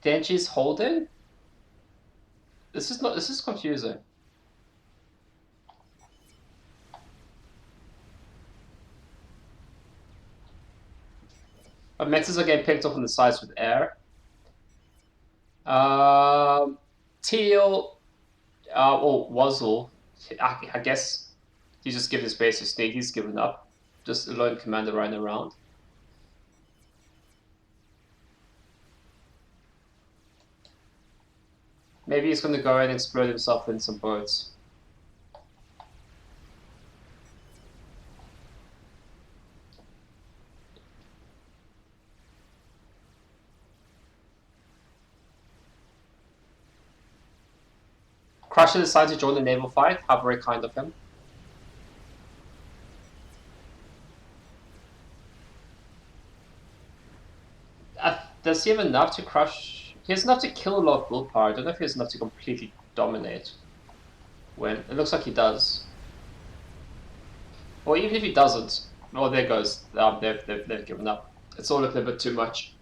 A: Denji's holding? This is confusing. But Mexes are getting picked up on the sides with air. Teal, or Wuzzle, I guess he just gives his base to Sneak. He's given up. Just a lone commander running around. Maybe he's going to go and explode himself in some boats. Crusher decides to join the naval fight. How very kind of him. Does he have enough to crush? He has enough to kill a lot of build power. I don't know if he has enough to completely dominate. When it looks like he does. Or even if he doesn't. Oh, there goes. They've given up. It's all looking a bit too much.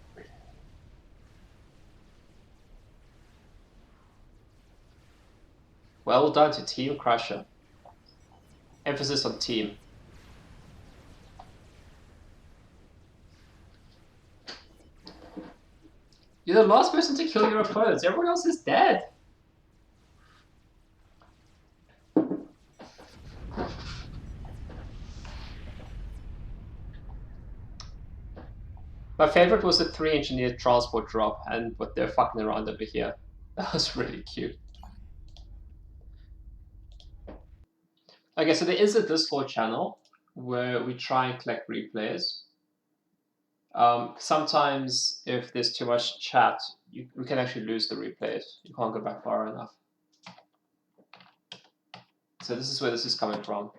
A: Well done to Team Crusher. Emphasis on team. You're the last person to kill your opponents. Everyone else is dead. My favorite was the 3 engineered transport drop and what they're fucking around over here. That was really cute. Okay, so there is a Discord channel where we try and collect replays. Sometimes if there's too much chat, we can actually lose the replays. You can't go back far enough. So this is where this is coming from.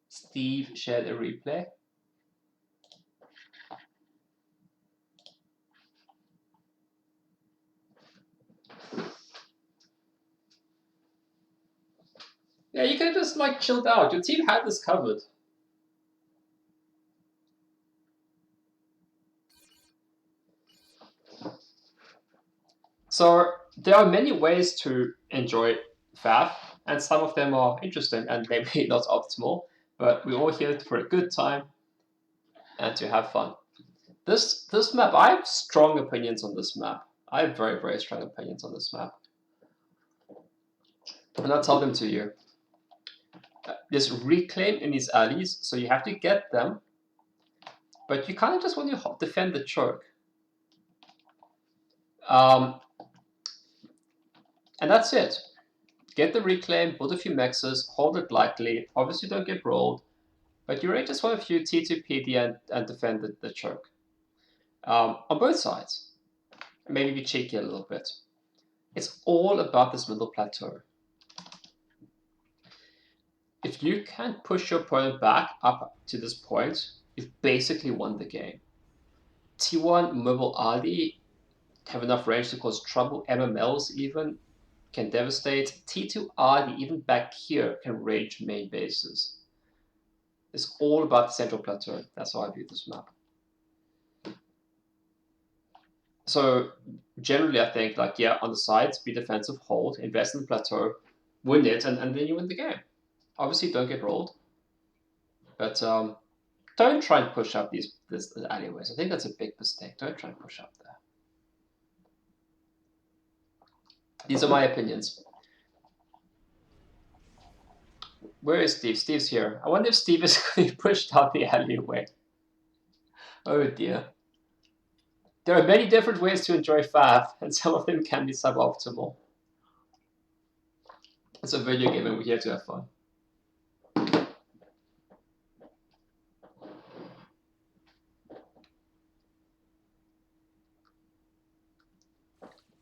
A: Steve shared a replay. Yeah, you could have just like chilled out. Your team had this covered. So there are many ways to enjoy FAF, and some of them are interesting and maybe not optimal, but we're all here for a good time and to have fun. This map, I have strong opinions on this map. I have very, very strong opinions on this map. And I'll tell them to you. There's reclaim in these alleys, so you have to get them, but you kind of just want to defend the choke. And that's it. Get the reclaim, build a few mexes, hold it lightly, obviously don't get rolled, but you really just want a few T2 PD and defend the choke. On both sides. Maybe be cheeky a little bit. It's all about this middle plateau. If you can push your opponent back up to this point, you've basically won the game. T1 mobile Ali have enough range to cause trouble. MMLs even can devastate. T2 Ali, even back here, can rage main bases. It's all about the central plateau. That's how I view this map. So generally, I think like, yeah, on the sides, be defensive, hold, invest in the plateau, win it, and then you win the game. Obviously, don't get rolled, but don't try and push up these alleyways. I think that's a big mistake. Don't try and push up there. These are my opinions. Where is Steve? Steve's here. I wonder if Steve is going to be pushed out the alleyway. Oh dear. There are many different ways to enjoy FAF, and some of them can be suboptimal. It's a video game and we're here to have fun.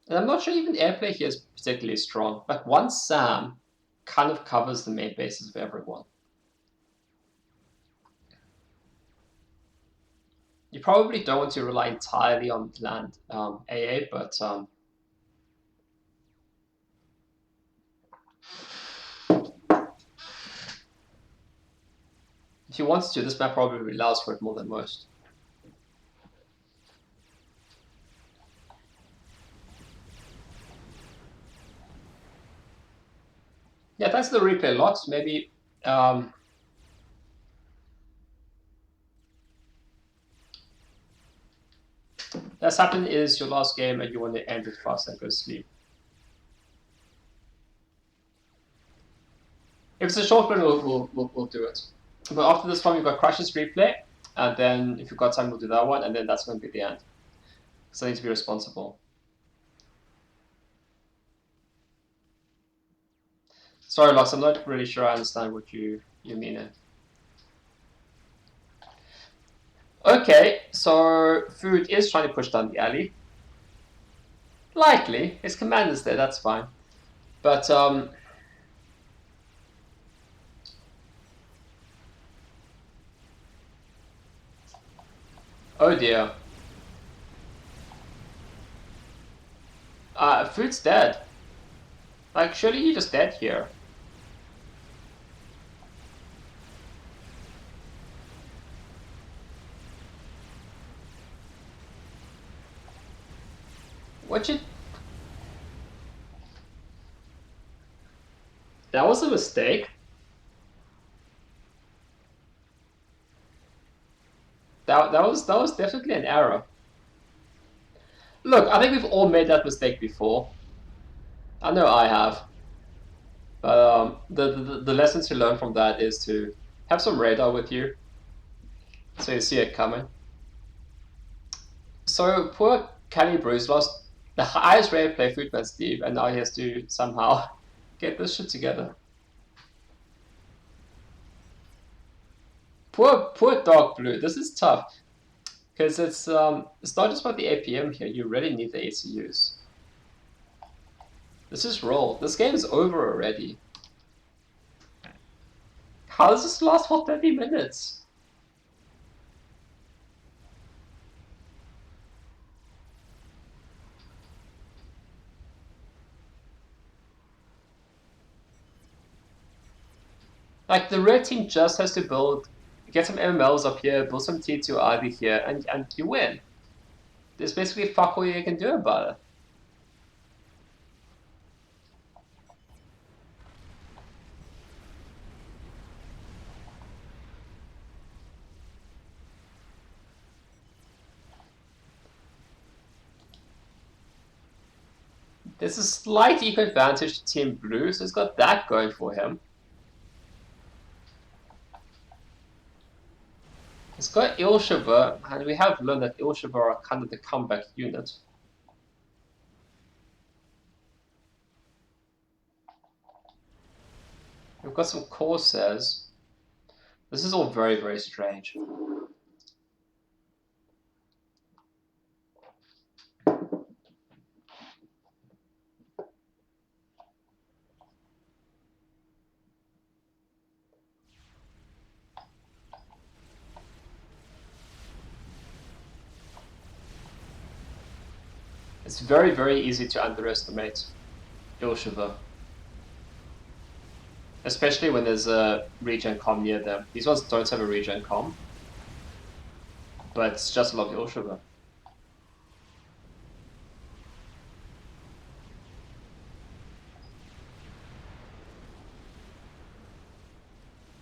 A: And I'm not sure even airplay here is particularly strong. Like one SAM kind of covers the main bases of everyone. You probably don't want to rely entirely on land AA, but if he wants to, this map probably allows for it more than most. Yeah, thanks to the replay lots. Maybe that's happened is your last game and you want to end it fast and go to sleep. If it's a short one, we'll do it. But after this one, we've got Crush's replay, and then if you've got time, we'll do that one, and then that's going to be the end. So I need to be responsible. Sorry, Lux, I'm not really sure I understand what you mean. Okay, so Food is trying to push down the alley. Likely, his commander's there, that's fine. But oh dear. Food's dead. Like, surely he just dead here. What you... That was a mistake. That was definitely an error. Look, I think we've all made that mistake before. I know I have. But the lessons to learn from that is to have some radar with you, so you see it coming. So poor Cali Bruce lost the highest rate play Foodman Steve, and now he has to somehow get this shit together. Poor Dark Blue. This is tough because it's not just about the APM here. You really need the ACUs. This is roll. This game is over already. How does this last for 30 minutes? Like, the red team just has to get some MMLs up here, build some T2 ID here, and you win. There's basically fuck all you can do about it. There's a slight eco advantage to Team Blue, so he's got that going for him. go Ilshava, and we have learned that Ilshava are kind of the comeback unit. We've got some Corsairs. This is all very, very strange. It's very, very easy to underestimate Ilshava. Especially when there's a regen com near them. These ones don't have a regen com. But it's just a lot of Ilshava.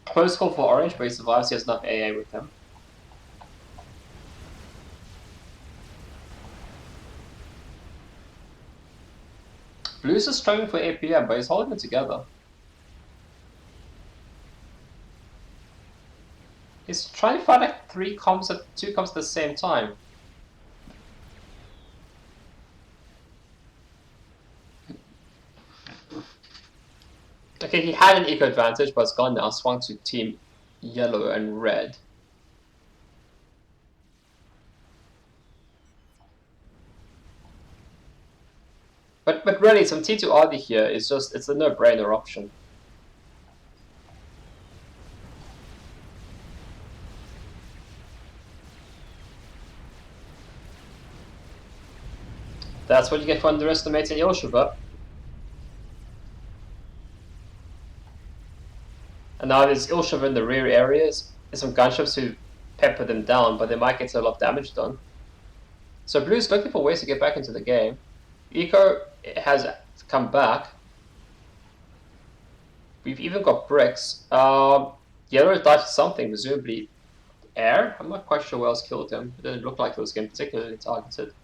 A: Close call for Orange, but he survives. He has enough AA with him. Blues is struggling for APM, but he's holding it together. He's trying to fight like two comps at the same time. Okay, he had an eco advantage, but it's gone now. Swung to team yellow and red. But really, some T2RD here is just, it's a no-brainer option. That's what you get for underestimating Ilshava. And now there's Ilshava in the rear areas, and some gunships who pepper them down, but they might get a lot of damage done. So Blue's looking for ways to get back into the game. Eco has come back. We've even got bricks. Yellow died for something, presumably air. I'm not quite sure what else killed him. It didn't look like it was getting particularly targeted.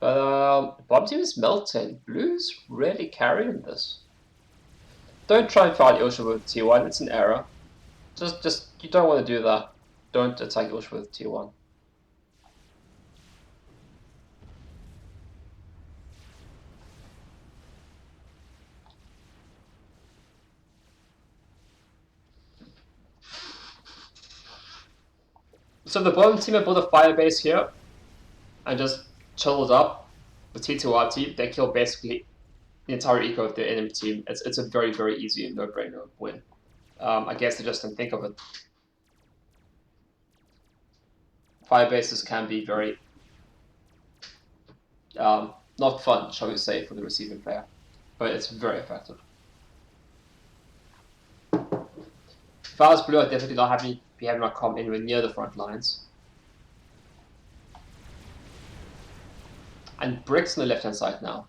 A: But Bomb Team is melting. Blue's really carrying this. Don't try and fight Ilshava with T1, it's an error. Just you don't want to do that. Don't attack Ilshava with T1. So the bottom team have built a fire base here and just chilled up with T2RT. They kill basically the entire eco of the enemy team. It's a very, very easy and no-brainer win. I guess they just didn't think of it. Fire bases can be very not fun, shall we say, for the receiving player, but it's very effective. If I was Blue, I'd definitely not be having my comp anywhere near the front lines. And bricks on the left-hand side now.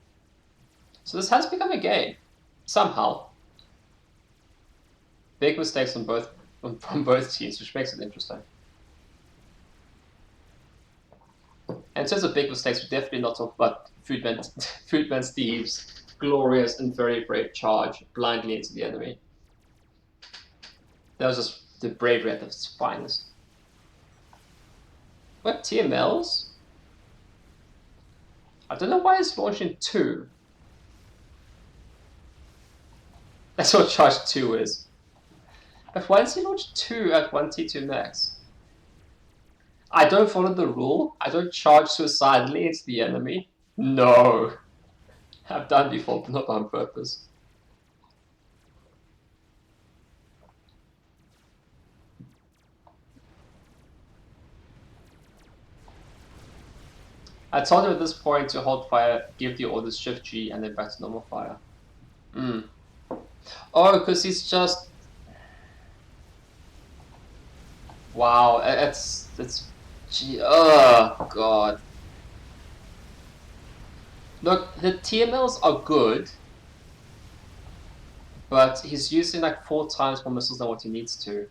A: So this has become a game, somehow. Big mistakes on from both teams, which makes it interesting. And in terms of big mistakes, we definitely not talk about Foodman Steve's glorious and very brave charge blindly into the enemy. That was just the bravery at its finest. What, TMLs? I don't know why it's launching 2. That's what charge 2 is. But why does he launch 2 at 1T2 max? I don't follow the rule. I don't charge suicidally into the enemy. No. I've done before, but not on purpose. I told him at this point to hold fire, give the orders Shift G, and then back to normal fire. Oh, because he's just... Wow, it's... Gee, oh, God. Look, the TMLs are good, but he's using like 4 times more missiles than what he needs to.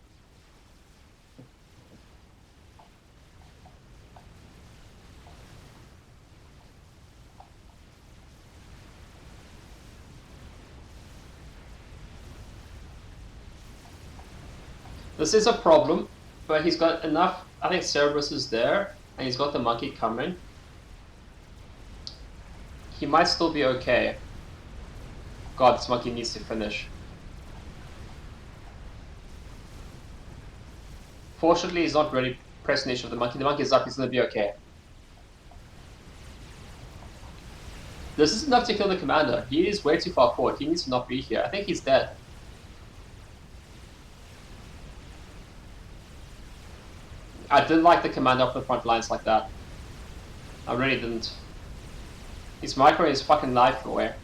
A: This is a problem, but he's got enough. I think Cerberus is there, and he's got the monkey coming. He might still be okay. God, this monkey needs to finish. Fortunately, he's not really pressing the issue of the monkey. The monkey is up, he's gonna be okay. This is enough to kill the commander. He is way too far forward. He needs to not be here. I think he's dead. I didn't like the commander up the front lines like that. I really didn't. He's microing his fucking life away.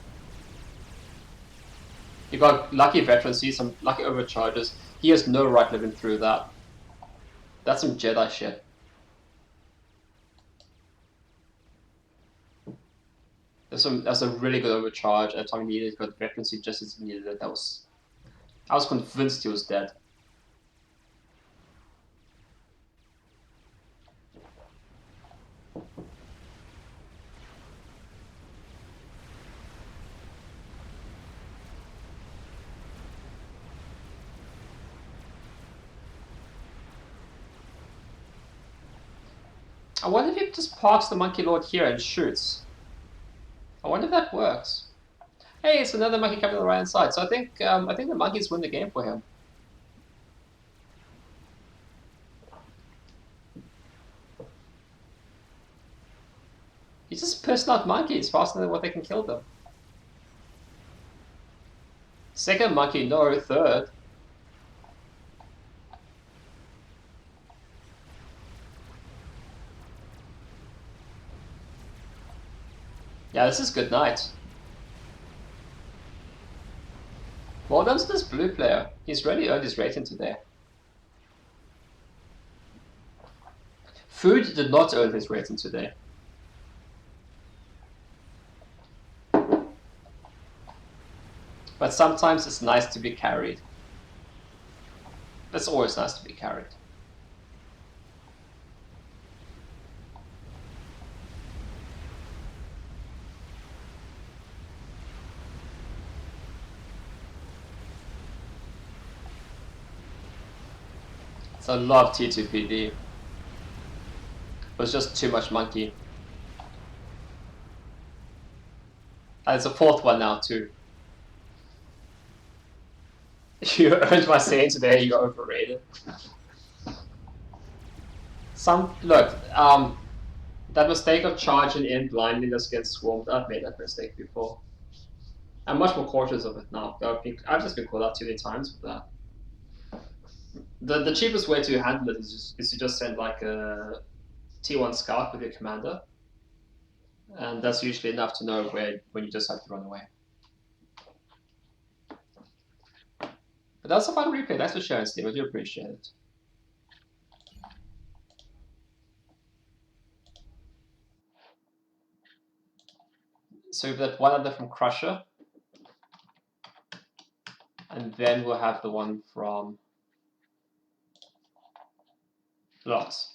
A: You got lucky veterans, see some lucky overcharges. He has no right living through that. That's some Jedi shit. That's a really good overcharge. At the time he needed it, got veterans, he just as he needed it. I was convinced he was dead. I wonder if he just parks the Monkey Lord here and shoots. I wonder if that works. Hey, it's another monkey coming to the right hand side. So I think the monkeys win the game for him. He's just pissing out monkeys faster than what they can kill them. Second monkey, no. Third. Yeah, this is good night. Well done to this blue player. He's really earned his rating today. Food did not earn his rating today. But sometimes it's nice to be carried. It's always nice to be carried. So I love T2PD. It was just too much monkey. And it's a fourth one now too. You earned my saying today, you're overrated. That mistake of charging in blindly just gets swarmed. I've made that mistake before. I'm much more cautious of it now. I've just been called out too many times for that. The cheapest way to handle it is to just send like a T1 scout with your commander, and that's usually enough to know when you just have to run away. But that's a fun replay. Thanks for sharing, Steve. I do appreciate it. So we've got one other from Crusher, and then we'll have the one from Lots.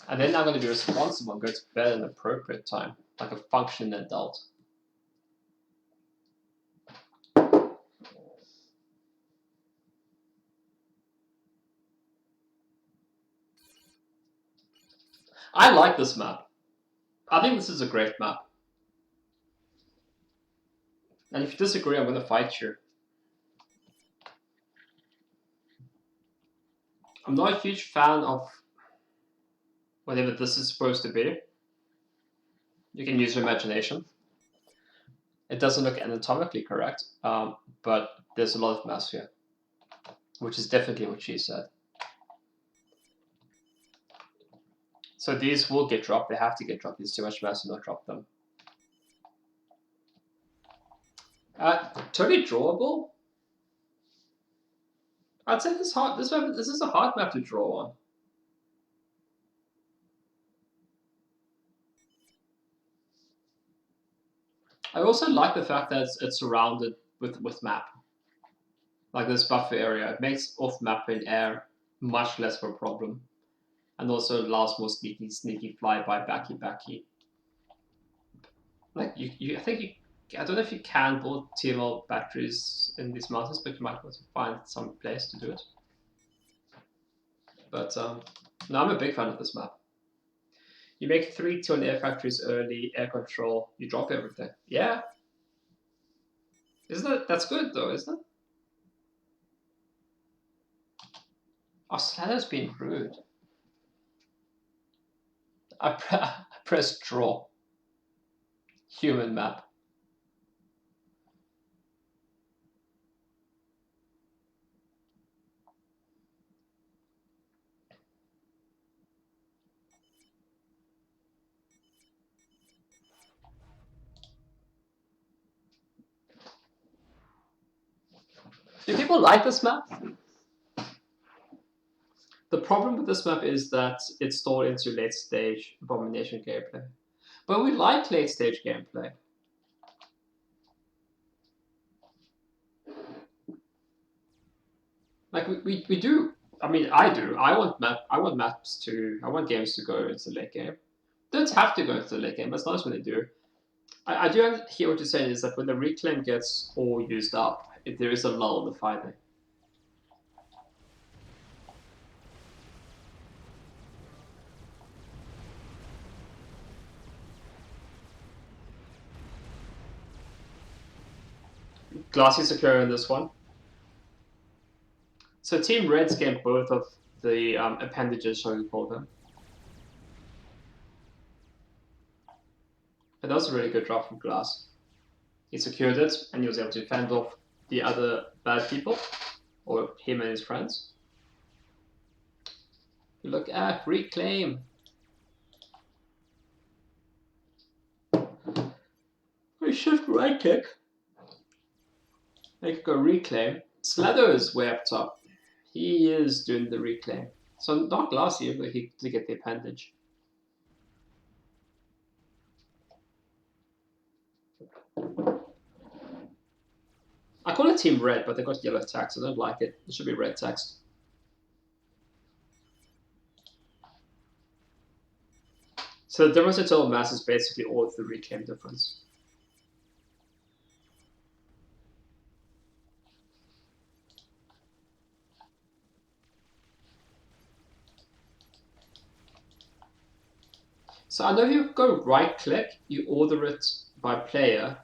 A: And then I'm going to be responsible and go to bed at an appropriate time, like a functioning adult. I like this map. I think this is a great map. And if you disagree, I'm going to fight you. I'm not a huge fan of whatever this is supposed to be. You can use your imagination. It doesn't look anatomically correct, but there's a lot of mass here, which is definitely what she said. So these will get dropped. They have to get dropped. There's too much mass to not drop them. Totally drawable. I'd say this is a hard map to draw on. I also like the fact that it's surrounded with map. Like this buffer area. It makes off-map in air much less of a problem. And also allows more sneaky flyby backy. Like I think I don't know if you can build TML batteries in these mountains, but you might want to find some place to do it. But no, I'm a big fan of this map. You make 3 T1 air factories early, air control, you drop everything. Yeah. Isn't that's good though, isn't it? Oh, Slatter's been rude. I pressed draw. Human map. Do people like this map? The problem with this map is that it's stored into late stage abomination gameplay. But we like late stage gameplay. Like we do. I mean, I do. I want games to go into the late game. Don't have to go into the late game. That's nice when they do. I do hear what you're saying is that when the reclaim gets all used up, if there is a lull in the fighting. Glassy secure in this one. So Team Red's gained both of the appendages, shall we call them. And that was a really good drop from Glass. He secured it, and he was able to fend off the other bad people, or him and his friends. Look at reclaim. We shift right click. Make it go reclaim. Slather is way up top. He is doing the reclaim. So not last year, but he did get the appendage. I call it Team Red, but they got yellow text. I don't like it. It should be red text. So the difference in total mass is basically all of the reclaim difference. So I know if you go right click, you order it by player.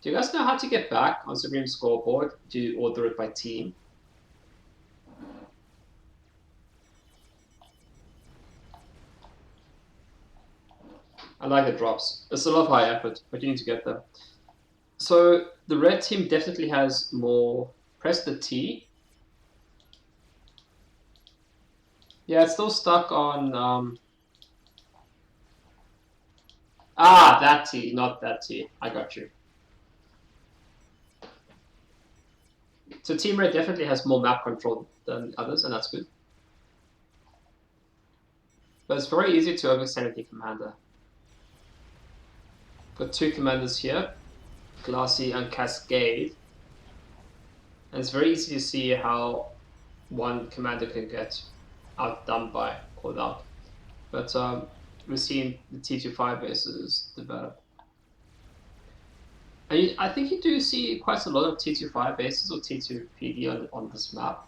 A: Do you guys know how to get back on Supreme Scoreboard? Do you order it by team? I like the drops. It's a lot of high effort, but you need to get them. So the red team definitely has more. Press the T. Yeah, it's still stuck on. That T, not that T. I got you. So Team Red definitely has more map control than others, and that's good. But it's very easy to overextend with your commander. Got 2 commanders here, Glassy and Cascade. And it's very easy to see how one commander can get outdone by, called out. But we're seeing the T25 bases develop. And I think you do see quite a lot of T25 bases or T2 PD on this map.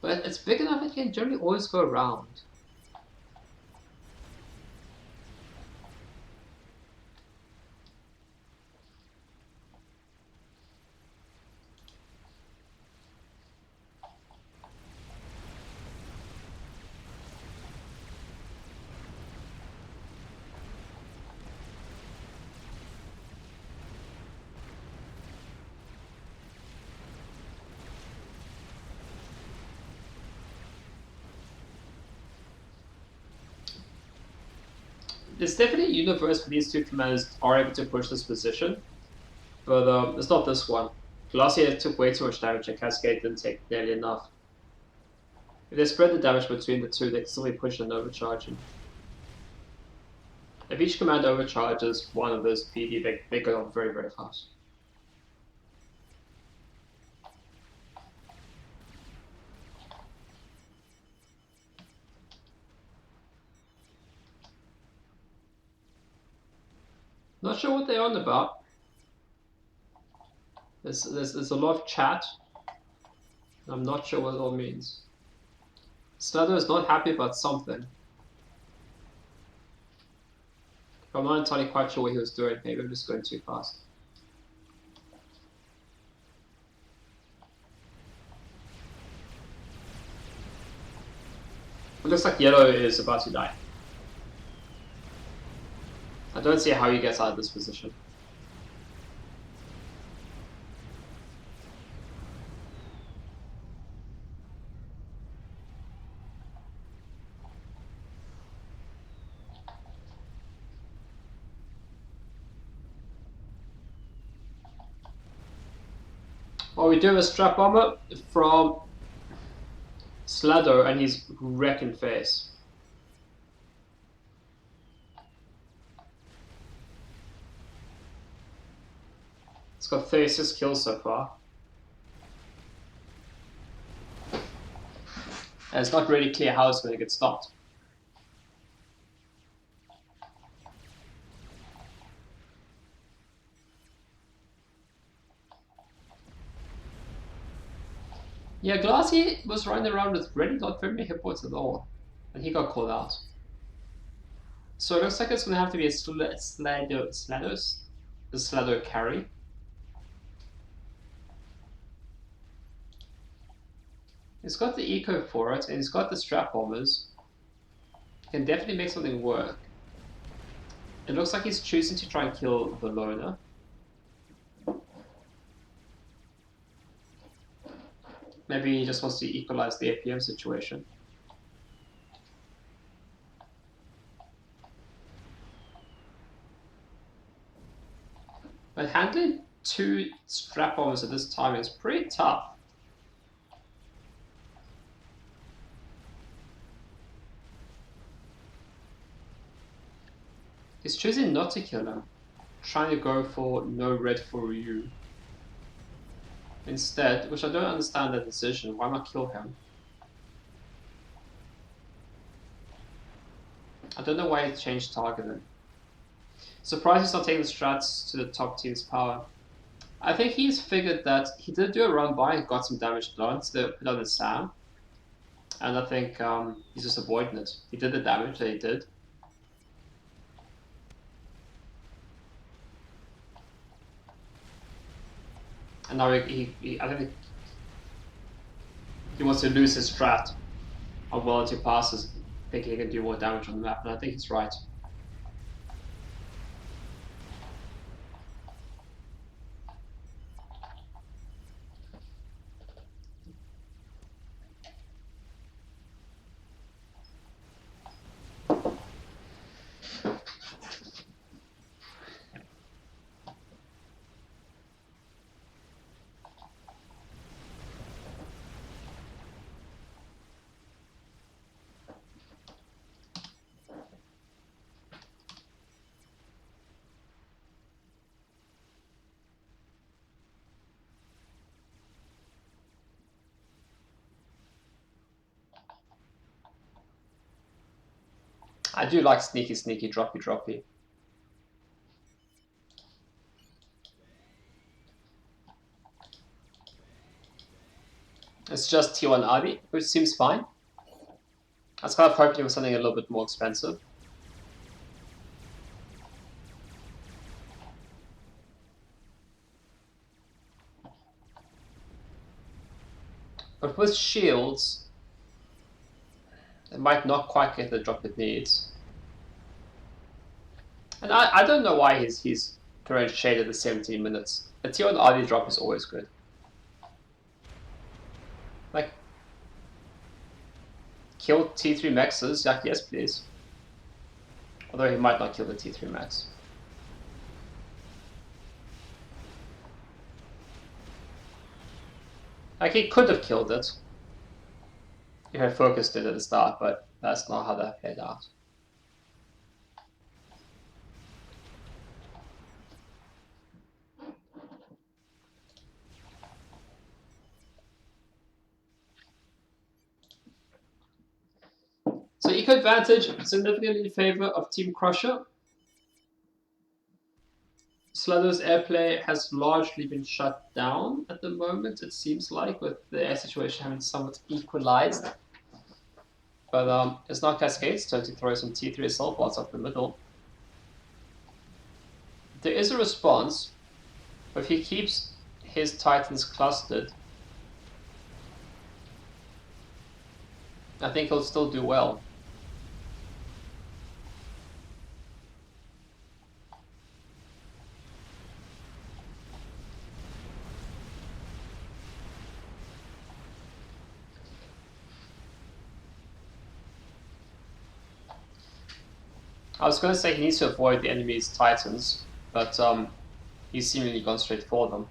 A: But it's big enough it can generally always go around. There's definitely a universe where these 2 commanders are able to push this position, but it's not this one. Glacier took way too much damage and Cascade didn't take nearly enough. If they spread the damage between the 2, they can still be pushing and overcharging. If each commander overcharges one of those PD, they go up very, very fast. Not sure what they're on about. There's a lot of chat. I'm not sure what it all means. Slater is not happy about something. I'm not entirely quite sure what he was doing. Maybe I'm just going too fast. It looks like yellow is about to die. I don't see how he gets out of this position. Well, we do have a strap bomber from Slado, and he's wrecking face. It's got 36 kills so far. And it's not really clear how it's going to get stopped. Yeah, Glassy was running around with really not very many hit points at all. And he got called out. So it looks like it's going to have to be a Slado carry. He's got the eco for it, and he's got the strap bombers. He can definitely make something work. It looks like he's choosing to try and kill the loner. Maybe he just wants to equalize the APM situation. But handling 2 strap bombers at this time is pretty tough. He's choosing not to kill him, trying to go for no red for you. Instead, which I don't understand that decision, why not kill him? I don't know why he changed targeting. Surprised he's not taking the strats to the top team's power. I think he's figured that he did do a run by and got some damage done to put on his Sam. And I think he's just avoiding it. He did the damage that he did. And now I think he wants to lose his strat on volunteer passes, thinking he can do more damage on the map, and I think he's right. I do like sneaky, droppy. It's just T1 Ivy, which seems fine. I was kind of hoping it was something a little bit more expensive. But with shields, it might not quite get the drop it needs. And I don't know why he's current shaded at 17 minutes. A T1 RD drop is always good. Like, kill T3 maxes, like, yes please. Although he might not kill the T3 max. Like, he could have killed it. He had focused it at the start, but that's not how that played out. So eco advantage significantly in favor of Team Crusher. Slather's airplay has largely been shut down at the moment, it seems like, with the air situation having somewhat equalized. But it's not Cascade's turn to throw some T3 assault bots up the middle. There is a response, but if he keeps his Titans clustered, I think he'll still do well. I was going to say he needs to avoid the enemy's Titans, but he's seemingly gone straight for them.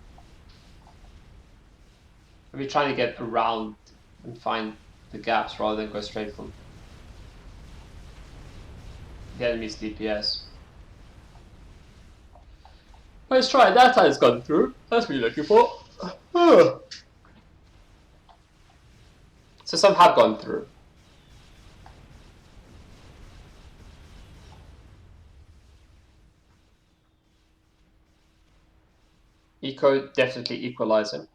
A: Maybe trying to get around and find the gaps rather than go straight for the enemy's DPS. Let's try that time it's gone through. That's what you're looking for. So some have gone through. Eco definitely equalizing.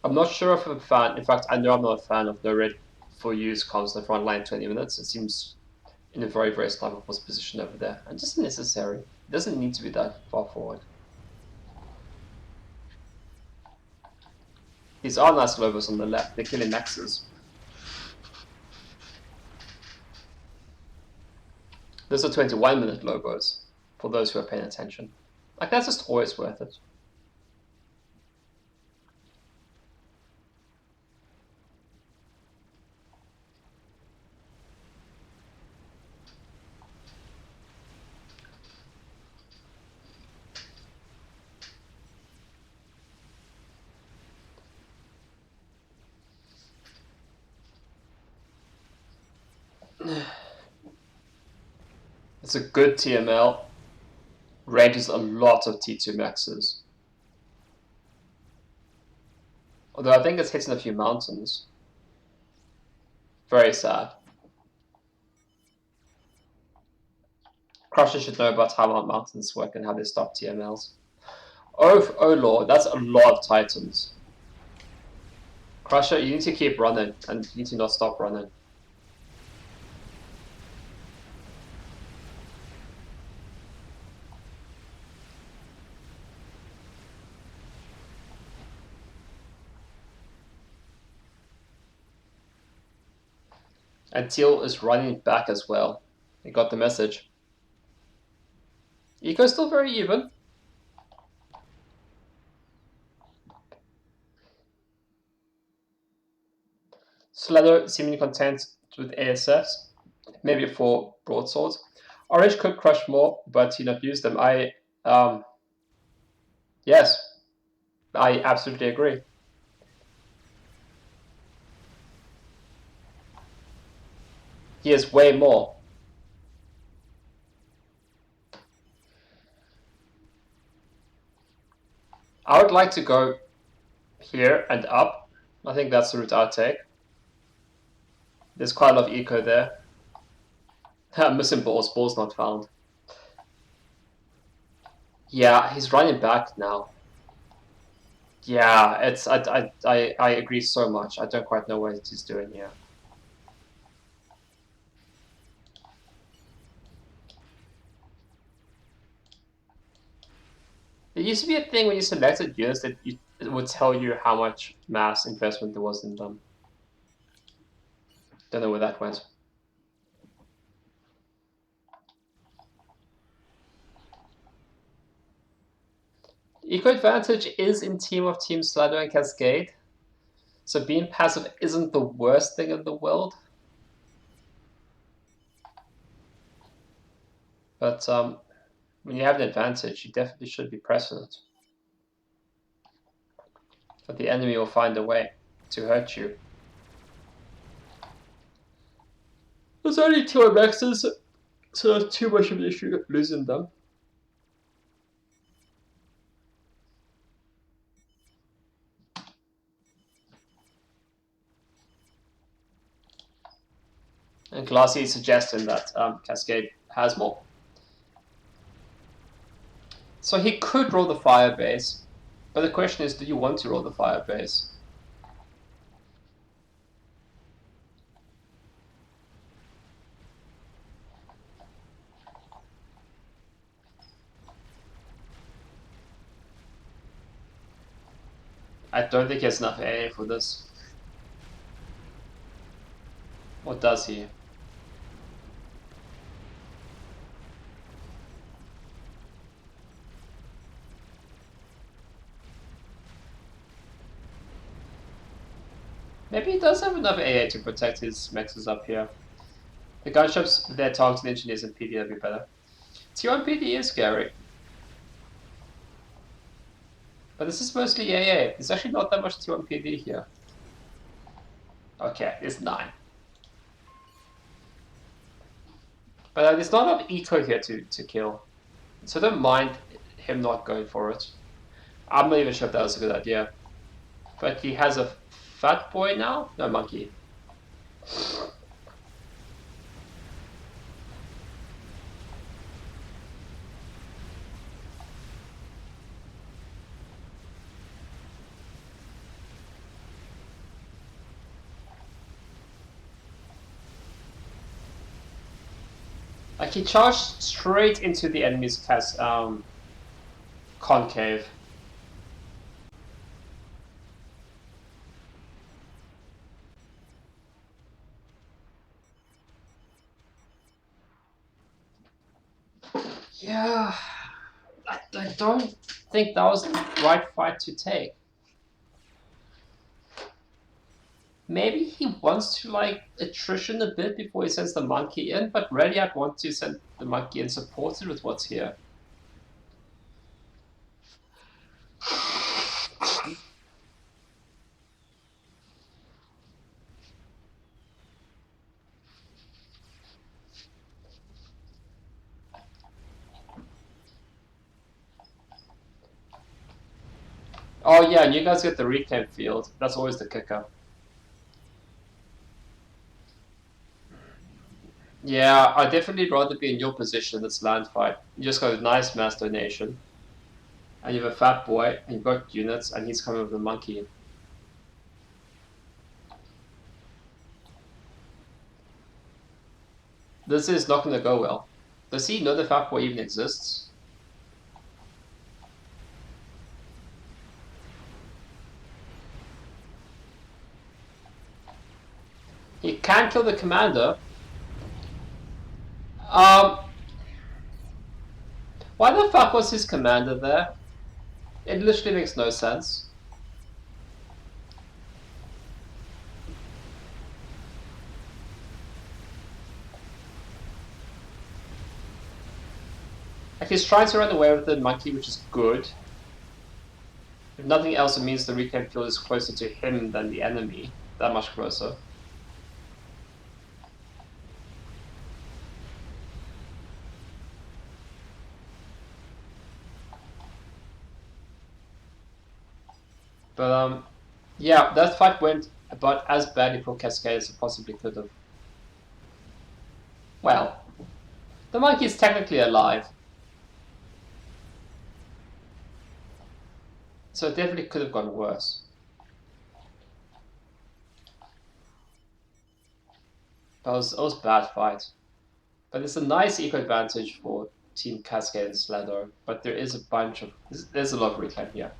A: I'm not sure if I'm a fan. In fact, I know I'm not a fan of no red for use comms in the front line 20 minutes. It seems in a very, very sniper position over there. And just necessary. It doesn't need to be that far forward. These are nice logos on the left. They're killing Nexus. Those are 21-minute logos for those who are paying attention. Like, that's just always worth it. It's a good TML. Ranges a lot of T2 maxes. Although I think it's hitting a few mountains. Very sad. Crusher should know about how mountains work and how they stop TMLs. Oh lord, that's a lot of Titans. Crusher, you need to keep running, and you need to not stop running. And Teal is running back as well. He got the message. Eco's still very even. Slather seemingly content with ASFs, maybe for broadswords. Orange could crush more, but he not use them. Yes, I absolutely agree. He has way more. I would like to go here and up. I think that's the route I'd take. There's quite a lot of eco there. Missing balls, balls not found. Yeah, he's running back now. Yeah, it's I agree so much. I don't quite know what he's doing here. There used to be a thing when you selected units that it would tell you how much mass investment there was in them. Don't know where that went. Eco advantage is in Team of Team Slather and Cascade, so being passive isn't the worst thing in the world. But when you have an advantage, you definitely should be pressing it. But the enemy will find a way to hurt you. There's only 2 MXs, so it's too much of an issue losing them. And Glassy is suggesting that Cascade has more. So he could roll the Firebase, but the question is, do you want to roll the Firebase? I don't think he has enough AA for this. Or does he? Maybe he does have enough AA to protect his mexes up here. The gunships, their targeting engineers and PD would be better. T1 PD is scary. But this is mostly AA. There's actually not that much T1 PD here. Okay, it's 9. But there's not enough eco here to kill. So don't mind him not going for it. I'm not even sure if that was a good idea. But he has a fat boy now? No, monkey. Like he charged straight into the enemy's concave. Yeah, I don't think that was the right fight to take. Maybe he wants to like attrition a bit before he sends the monkey in, but really I'd want to send the monkey in supported with what's here. Oh yeah, and you guys get the reclaim field. That's always the kicker. Yeah, I'd definitely rather be in your position in this land fight. You just got a nice mass donation. And you have a fat boy, and you've got units, and he's coming with a monkey. This is not going to go well. Does he know the fat boy even exists? He can kill the commander. Why the fuck was his commander there? It literally makes no sense. Like he's trying to run away with the monkey, which is good. If nothing else, it means the reclaim field is closer to him than the enemy. That much closer. But yeah, that fight went about as badly for Cascade as it possibly could have. Well, the monkey is technically alive. So it definitely could have gone worse. That was a bad fight. But it's a nice eco advantage for Team Cascade and Slado. But there is a bunch of there's a lot of reclaim here.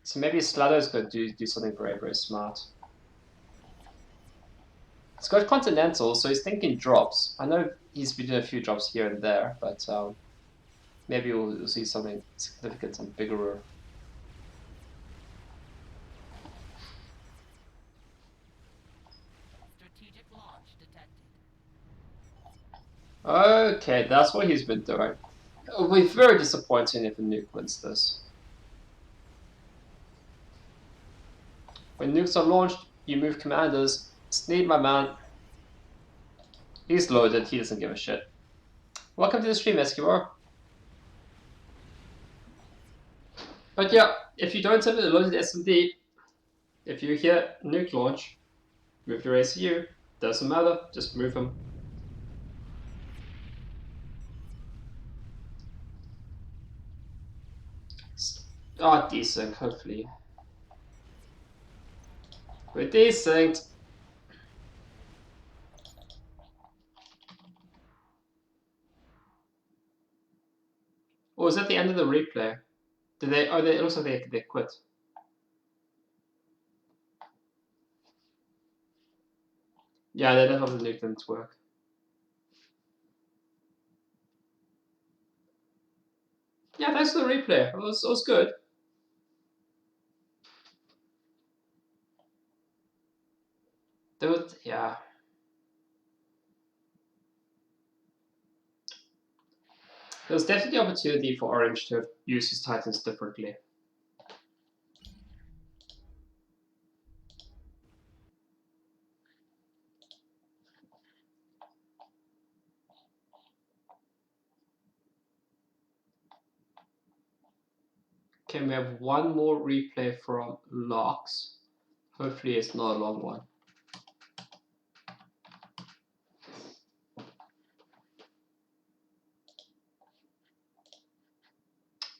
A: So maybe Slado's going to do something very, very smart. He's got Continental, so he's thinking drops. I know he's been doing a few drops here and there, but maybe we'll see something significant and bigger.
B: Strategic launch detected.
A: Okay, that's what he's been doing. It'll be very disappointing if a nuke wins this. When nukes are launched, you move commanders. Sneed, my man. He's loaded, he doesn't give a shit. Welcome to the stream, Eskimo. But yeah, if you don't have a loaded SMD, if you hear nuke launch, move your ACU. Doesn't matter, just move him. Oh, decent, hopefully. We're decent. Or was that the end of the replay? Did they? Oh, it looks like they quit. Yeah, they don't have the nuke didn't work. Yeah, thanks for the replay. It was good. Yeah. There was definitely opportunity for Orange to use his Titans differently. Okay, we have one more replay from Locks. Hopefully it's not a long one.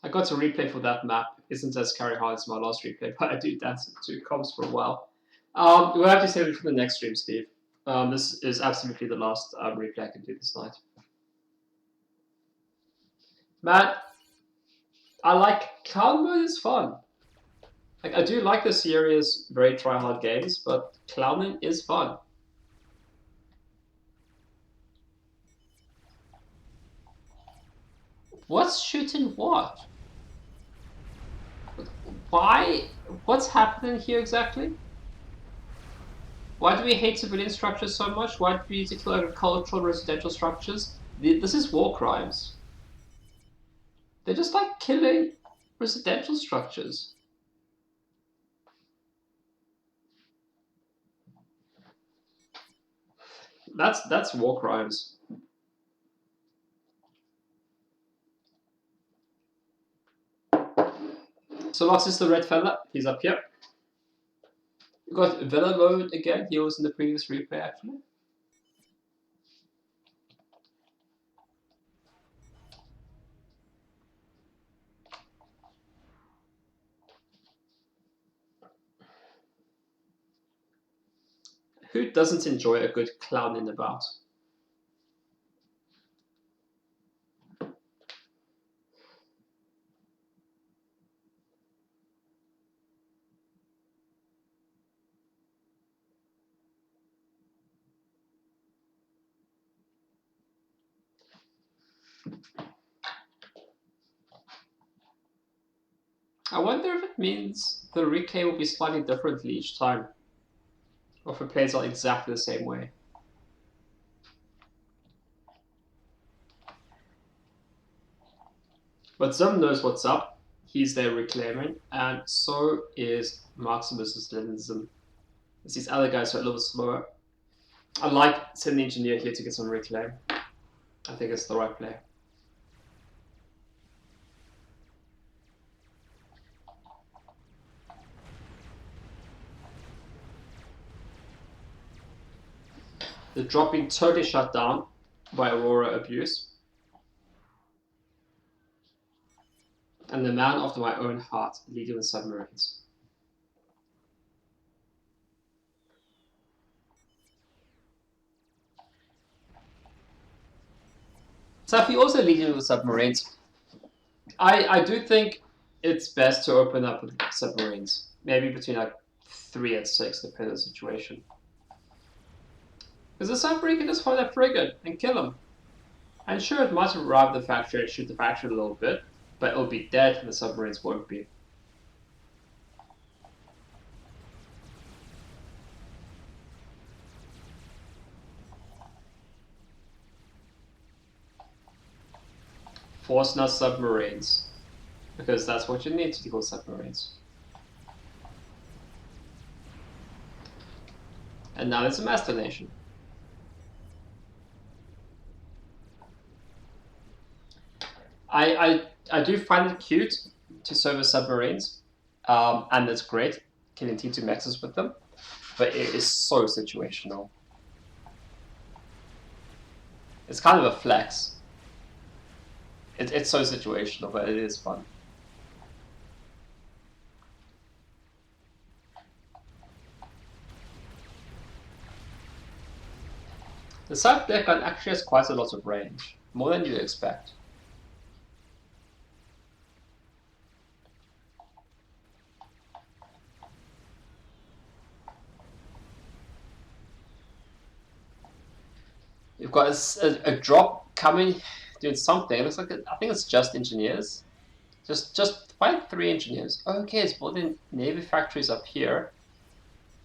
A: I got a replay for that map. Isn't as carry hard as my last replay, but I do dance to comps for a while. We'll have to save it for the next stream, Steve. This is absolutely the last replay I can do this night. Man, I like clown mode is fun. Like I do like the serious, very try-hard games, but clowning is fun. What's shooting what? Why? What's happening here exactly? Why do we hate civilian structures so much? Why do we need to kill agricultural residential structures? This is war crimes. They're just like killing residential structures. That's war crimes. So Lux is the red fella. He's up here. We got Villa mode again. He was in the previous replay actually. Who doesn't enjoy a good clown in the bout? I wonder if it means the replay will be slightly differently each time. Or if it plays out exactly the same way. But Zim knows what's up. He's there reclaiming, and so is Maximus Leninism. As these other guys are a little bit slower. I like sending the engineer here to get some reclaim. I think it's the right play. The drop being totally shut down by Aurora abuse. And the man after my own heart leading the submarines. So if you also lead with the submarines, I do think it's best to open up with submarines. Maybe between like 3 and 6, depending on the situation. Because the submarine can just find that frigate and kill him. And sure, it might arrive the factory and shoot the factory a little bit, but it'll be dead and the submarines won't be. Force not submarines. Because that's what you need to kill submarines. And now it's a master nation. I do find it cute to service submarines, and it's great killing T2 Maxes with them, but it is so situational. It's kind of a flex. It's so situational, but it is fun. The side deck gun actually has quite a lot of range, more than you'd expect. You've got a drop coming, doing something. It looks like I think it's just engineers. Just find 3 engineers. Okay, it's building navy factories up here.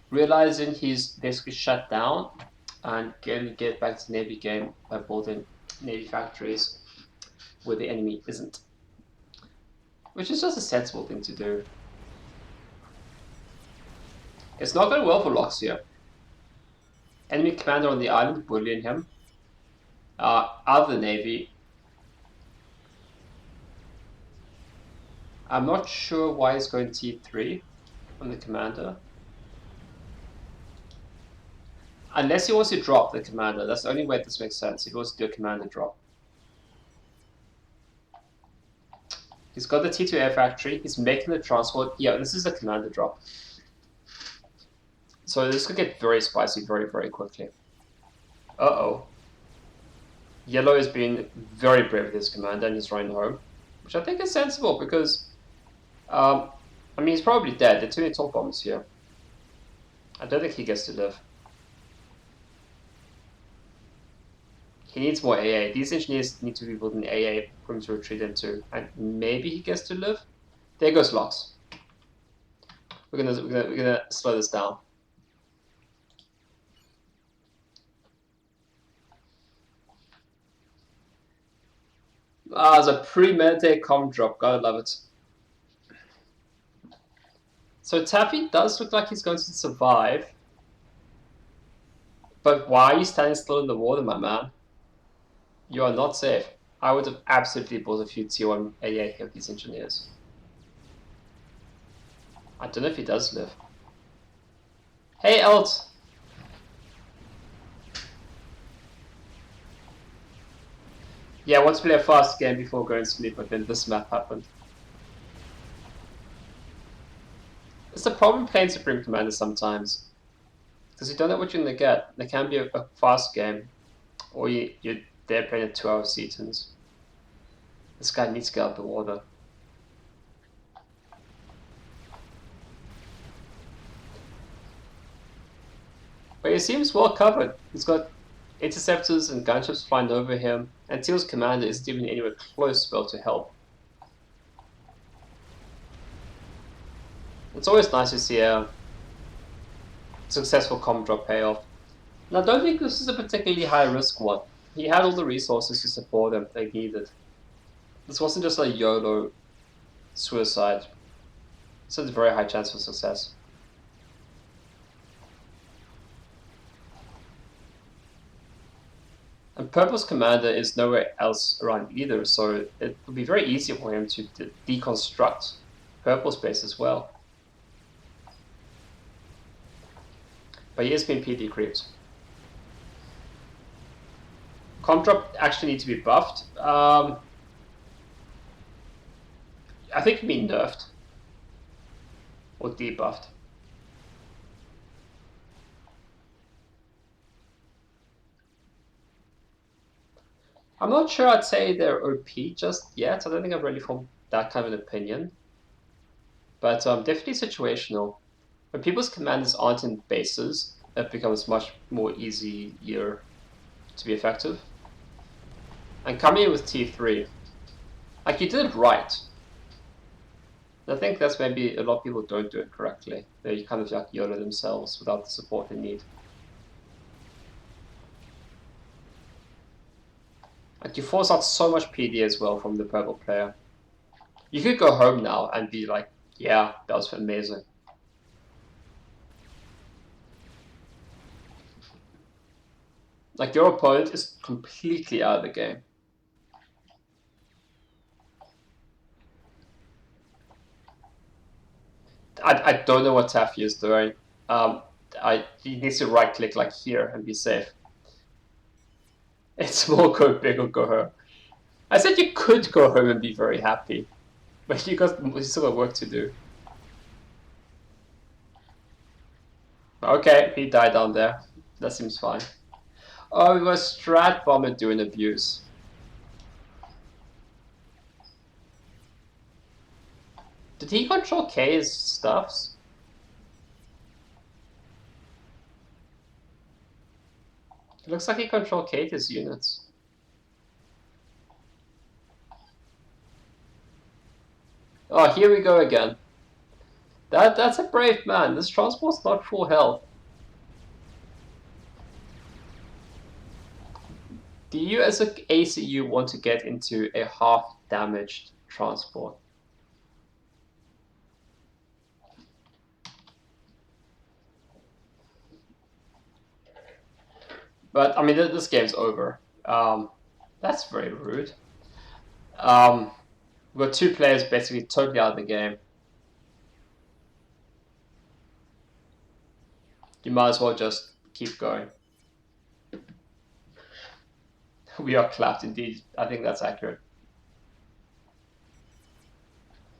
A: Realizing he's basically shut down and can get back to the navy game by building navy factories where the enemy isn't. Which is just a sensible thing to do. It's not going well for Lox here. Enemy commander on the island bullying him. Out of the navy. I'm not sure why he's going T3 on the commander. Unless he wants to drop the commander. That's the only way this makes sense. He wants to do a commander drop. He's got the T2 air factory. He's making the transport. Yeah, this is a commander drop. So this could get very spicy very, very quickly. Uh-oh. Yellow is being very brave with his commander and he's running home. Which I think is sensible because... I mean, he's probably dead. There are too many top bombs here. I don't think he gets to live. He needs more AA. These engineers need to be building AA for him to retreat into. And maybe he gets to live? There goes Lox. We're gonna slow this down. Ah, it's a premeditated com drop. Gotta love it. So Taffy does look like he's going to survive. But why are you standing still in the water, my man? You are not safe. I would have absolutely bought a few T1 AA here with these engineers. I don't know if he does live. Hey, Elt! Yeah, I want to play a fast game before going to sleep, but then this map happened. It's the problem playing Supreme Commander sometimes. Because you don't know what you're going to get. There can be a fast game, or you're there playing at 2-hour Setons. This guy needs to get out of the water. But he seems well covered. He's got interceptors and gunships flying over him, and Teal's commander isn't even anywhere close to be able to help. It's always nice to see a successful com drop payoff. And I don't think this is a particularly high risk one. He had all the resources to support him they needed. This wasn't just a YOLO suicide. So it's a very high chance for success. And Purple's commander is nowhere else around either, so it would be very easy for him to deconstruct Purple's base as well. But he is being PD creeped. Comp drop actually need to be buffed. I think you mean nerfed. Or debuffed. I'm not sure I'd say they're OP just yet. I don't think I've really formed that kind of an opinion. But definitely situational. When people's commanders aren't in bases, it becomes much more easier to be effective. And coming in with T3, like you did it right. I think that's maybe a lot of people don't do it correctly. They kind of like YOLO themselves without the support they need. Like you force out so much PD as well from the purple player. You could go home now and be like, yeah, that was amazing. Like your opponent is completely out of the game. I don't know what Taffy is doing. He needs to right click like here and be safe. It's small, go big, or go home. I said you could go home and be very happy, but you still got work to do. Okay, he died down there. That seems fine. Oh, it was Strat Bomber doing abuse. Did he control K's stuffs? It looks like he controlled Kate's units. Oh, here we go again. That's a brave man. This transport's not full health. Do you, as an ACU, want to get into a half-damaged transport? But, I mean, this game's over. That's very rude. We've got 2 players basically totally out of the game. You might as well just keep going. We are clapped indeed. I think that's accurate.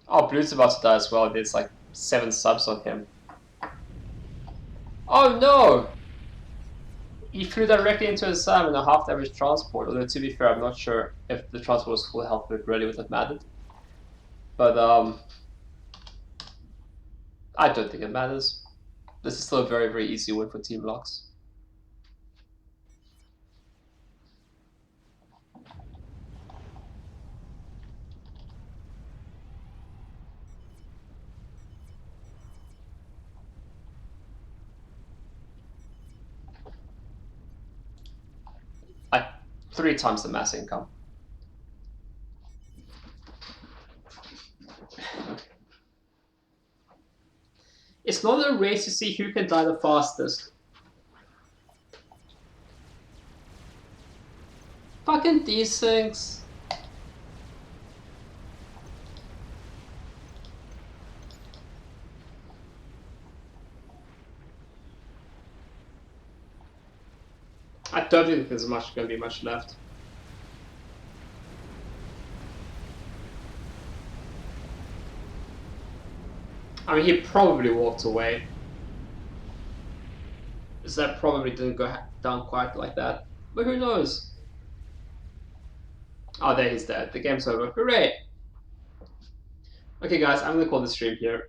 A: Oh, Blue's about to die as well. There's like 7 subs on him. Oh no! He flew directly into a Sam in a half-damage transport. Although to be fair, I'm not sure if the transport was full health, it really would have mattered. But I don't think it matters. This is still a very, very easy win for Team Lux. Like 3 times the mass income. It's not a race to see who can die the fastest. Fucking these things. I don't think there's going to be much left. I mean, he probably walked away. So that probably didn't go down quite like that. But who knows? Oh, there he's dead. The game's over. Hooray! Okay, guys, I'm gonna call the stream here.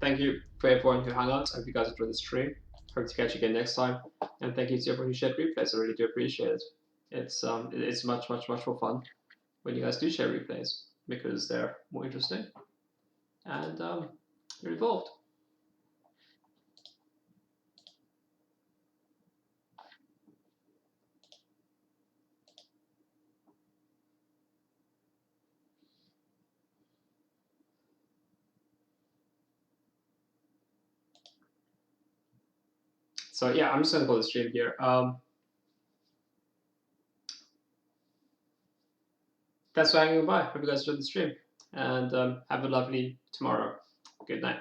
A: Thank you for everyone who hung out. I hope you guys enjoyed the stream. Hope to catch you again next time. And thank you to everyone who shared replays. I really do appreciate it. It's much more fun when you guys do share replays because they're more interesting and you're involved. So yeah, I'm just gonna call the stream here. Thanks for hanging by. Hope you guys enjoyed the stream, and have a lovely tomorrow. Good night.